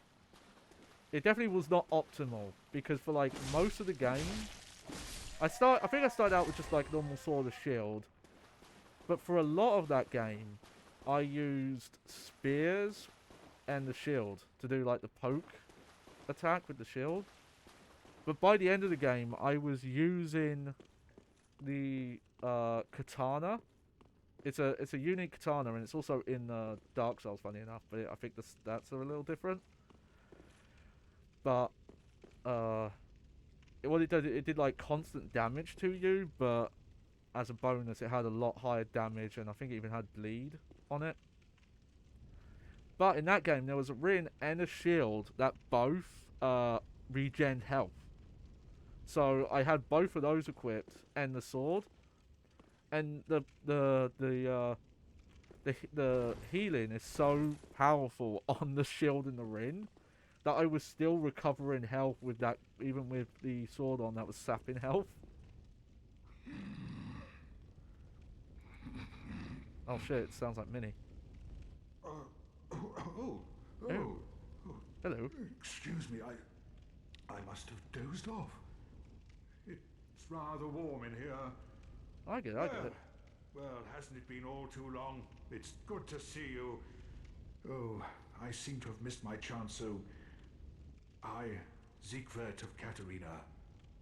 It definitely was not optimal, because for like most of the game, I think I started out with just like normal sword or shield. But for a lot of that game, I used spears and the shield to do like the poke attack with the shield. But by the end of the game, I was using the katana. It's a unique katana, and it's also in Dark Souls, funny enough. But I think the stats are a little different. But what it did, it did like constant damage to you, but as a bonus, it had a lot higher damage, and I think it even had bleed on it. But in that game, there was a ring and a shield that both regen health. So I had both of those equipped, and the sword, and the healing is so powerful on the shield and the ring that I was still recovering health with that, even with the sword on that was sapping health. Oh shit, it sounds like Minnie. Oh. Hello. Excuse me, I must have dozed off. It's rather warm in here. I get it. Well, hasn't it been all too long? It's good to see you. Oh, I seem to have missed my chance, so I, Siegwart of Katerina,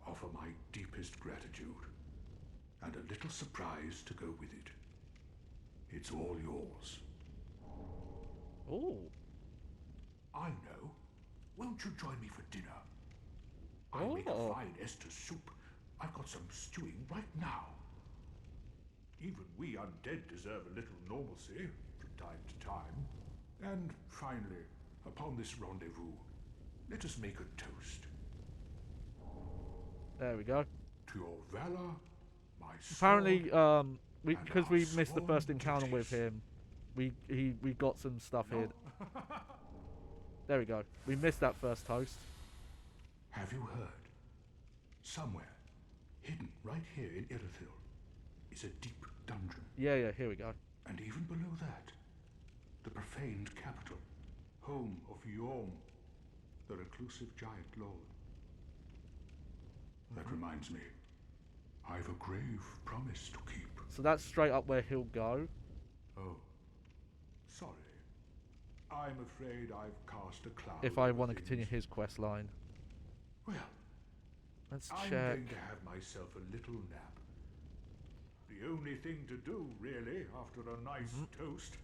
offer my deepest gratitude. And a little surprise to go with it. It's all yours. Oh. I know. Won't you join me for dinner? I make a fine Esther soup. I've got some stewing right now. Even we undead deserve a little normalcy from time to time. And finally, upon this rendezvous, let us make a toast. There we go. To your valor, my Apparently, sword, because we missed the first encounter with him, we got some stuff here. There we go. We missed that first toast. Have you heard? Somewhere, hidden right here in Irithyll, is a deep dungeon. Yeah, here we go. And even below that, the profaned capital, home of Yhorm, the reclusive giant lord. That reminds me, I've a grave promise to keep. So that's straight up where he'll go. Oh, sorry. I'm afraid I've cast a cloud. If I want to continue his quest line. Well, let's I'm check. going to have myself a little nap. The only thing to do, really, after a nice toast.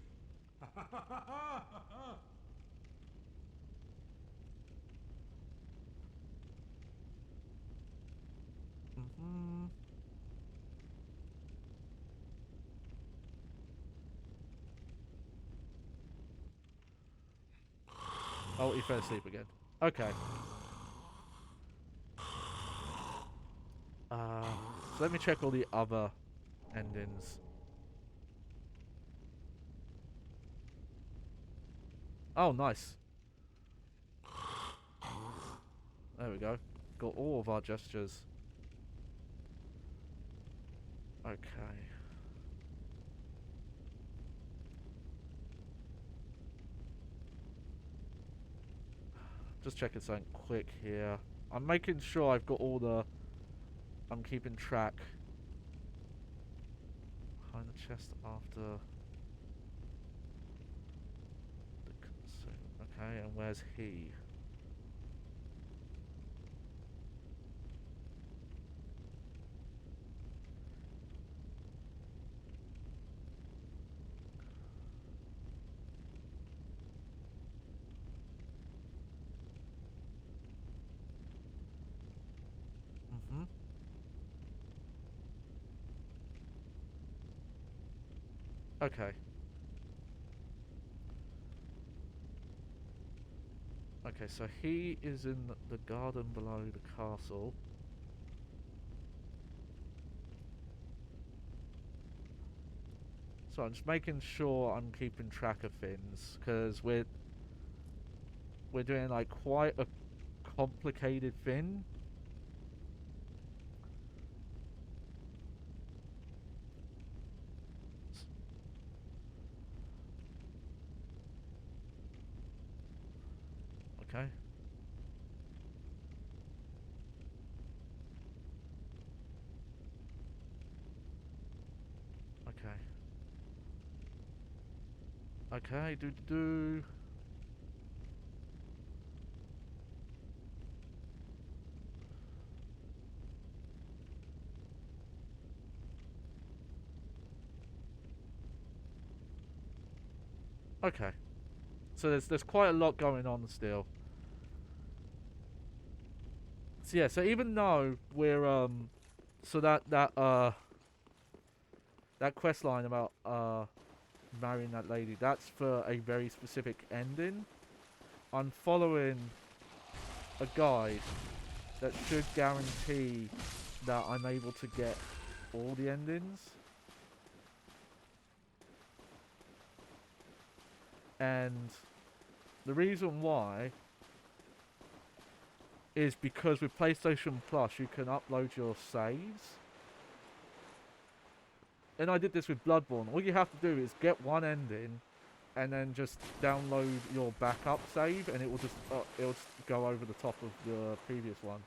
Oh, he fell asleep again. Okay. So let me check all the other endings. Oh, nice. There we go. Got all of our gestures. Okay. Just checking something quick here. I'm making sure I've got all the... I'm keeping track. Behind the chest after... the consume. Okay, and where's he? Okay. Okay, so he is in the garden below the castle. So I'm just making sure I'm keeping track of things, because we're doing like quite a complicated thing. Okay. Okay. Okay, do. Okay. So there's quite a lot going on still. So yeah, so even though we're so that quest line about marrying that lady, that's for a very specific ending. I'm following a guide that should guarantee that I'm able to get all the endings. And the reason why is because with PlayStation Plus you can upload your saves. And I did this with Bloodborne. All you have to do is get one ending and then just download your backup save, and it will just go over the top of the previous one.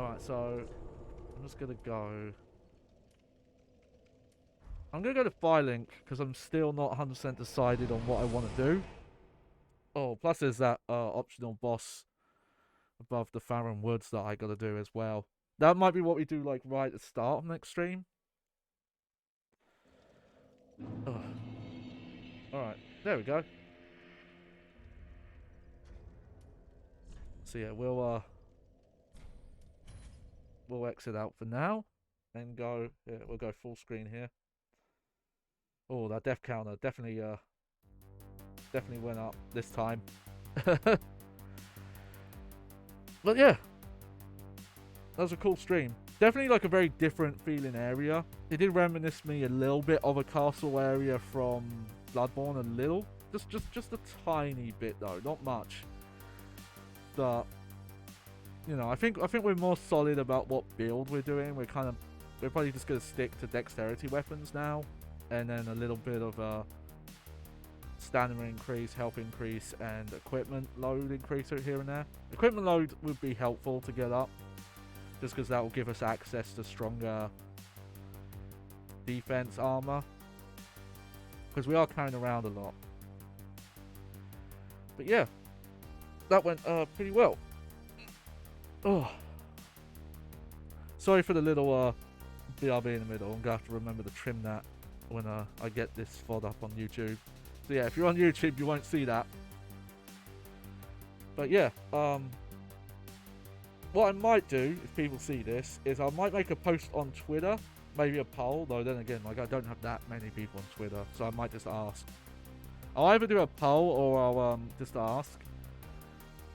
Alright, so I'm just gonna go. I'm gonna go to Firelink because I'm still not 100% decided on what I want to do. Oh, plus there's that optional boss above the Farron Woods that I gotta do as well. That might be what we do like right at the start of next stream. Alright, there we go. So yeah, we'll exit out for now and go. Yeah, we'll go full screen here. Oh, that death counter definitely went up this time. But yeah, that was a cool stream. Definitely like a very different feeling area. It did reminisce me a little bit of a castle area from Bloodborne, a little. Just a tiny bit though, not much. But you know, I think we're more solid about what build we're doing. We're probably just gonna stick to dexterity weapons now, and then a little bit of stamina increase, health increase, and equipment load increase here and there. Equipment load would be helpful to get up, just because that will give us access to stronger defense armor, because we are carrying around a lot. But yeah, that went pretty well. Oh, sorry for the little BRB in the middle. I'm gonna have to remember to trim that when I get this VOD up on YouTube. So yeah, if you're on YouTube, you won't see that. But yeah, what I might do if people see this is I might make a post on Twitter, maybe a poll. Though then again, like I don't have that many people on Twitter, so I might just ask. I'll either do a poll or I'll just ask,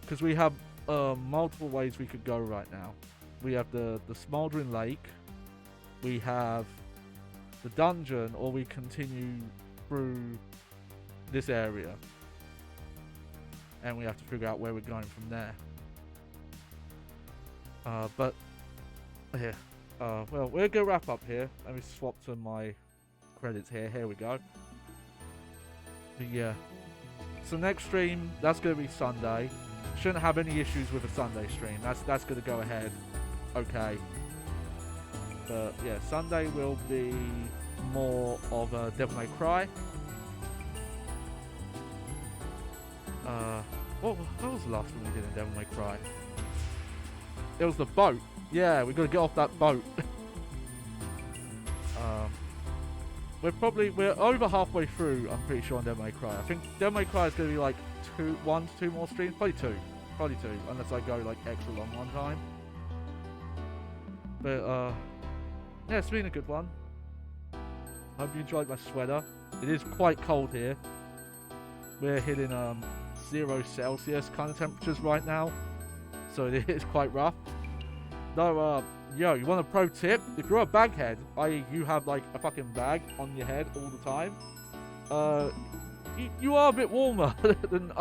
because we have multiple ways we could go right now. We have the Smoldering Lake, we have the dungeon, or we continue through this area, and we have to figure out where we're going from there. But yeah, well, we're gonna wrap up here. Let me swap to my credits here. Here we go. But yeah, so next stream, that's gonna be Sunday. Shouldn't have any issues with a Sunday stream. That's gonna go ahead. Okay. But yeah, Sunday will be more of a Devil May Cry. What was the last one we did in Devil May Cry? It was the boat. Yeah, we gotta get off that boat. We're over halfway through, I'm pretty sure, on Devil May Cry. I think Devil May Cry is gonna be like 1 to 2 more streams. Probably two, unless I go like extra long one time. But yeah, it's been a good one. Hope you enjoyed my sweater. It is quite cold here. We're hitting 0 Celsius kind of temperatures right now, so it is quite rough. No, yo, you want a pro tip? If you're a baghead, i.e. you have like a fucking bag on your head all the time, you are a bit warmer than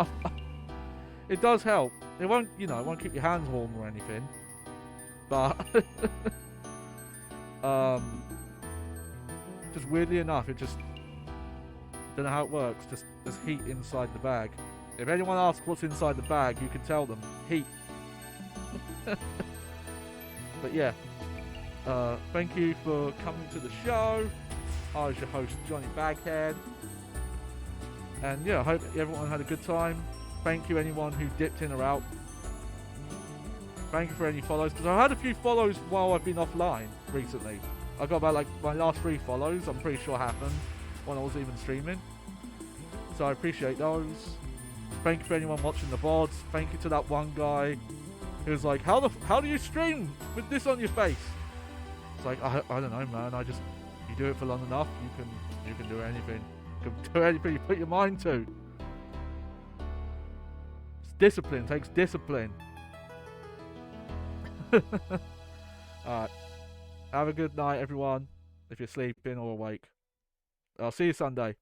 it does help. It won't, it won't keep your hands warm or anything, but just weirdly enough, it just don't know how it works. Just there's heat inside the bag. If anyone asks what's inside the bag, you can tell them heat. But yeah, thank you for coming to the show. I was your host, Johnny Baghead, and yeah, I hope everyone had a good time. Thank you anyone who dipped in or out. Thank you for any follows, because I've had a few follows while I've been offline recently. I got about like my last 3 follows, I'm pretty sure happened when I was even streaming. So I appreciate those. Thank you for anyone watching the VODs. Thank you to that one guy who was like, how do you stream with this on your face? It's like, I don't know, man. You do it for long enough, you can do anything. You can do anything you put your mind to. It's discipline, takes discipline. Alright. Have a good night, everyone. If you're sleeping or awake. I'll see you Sunday.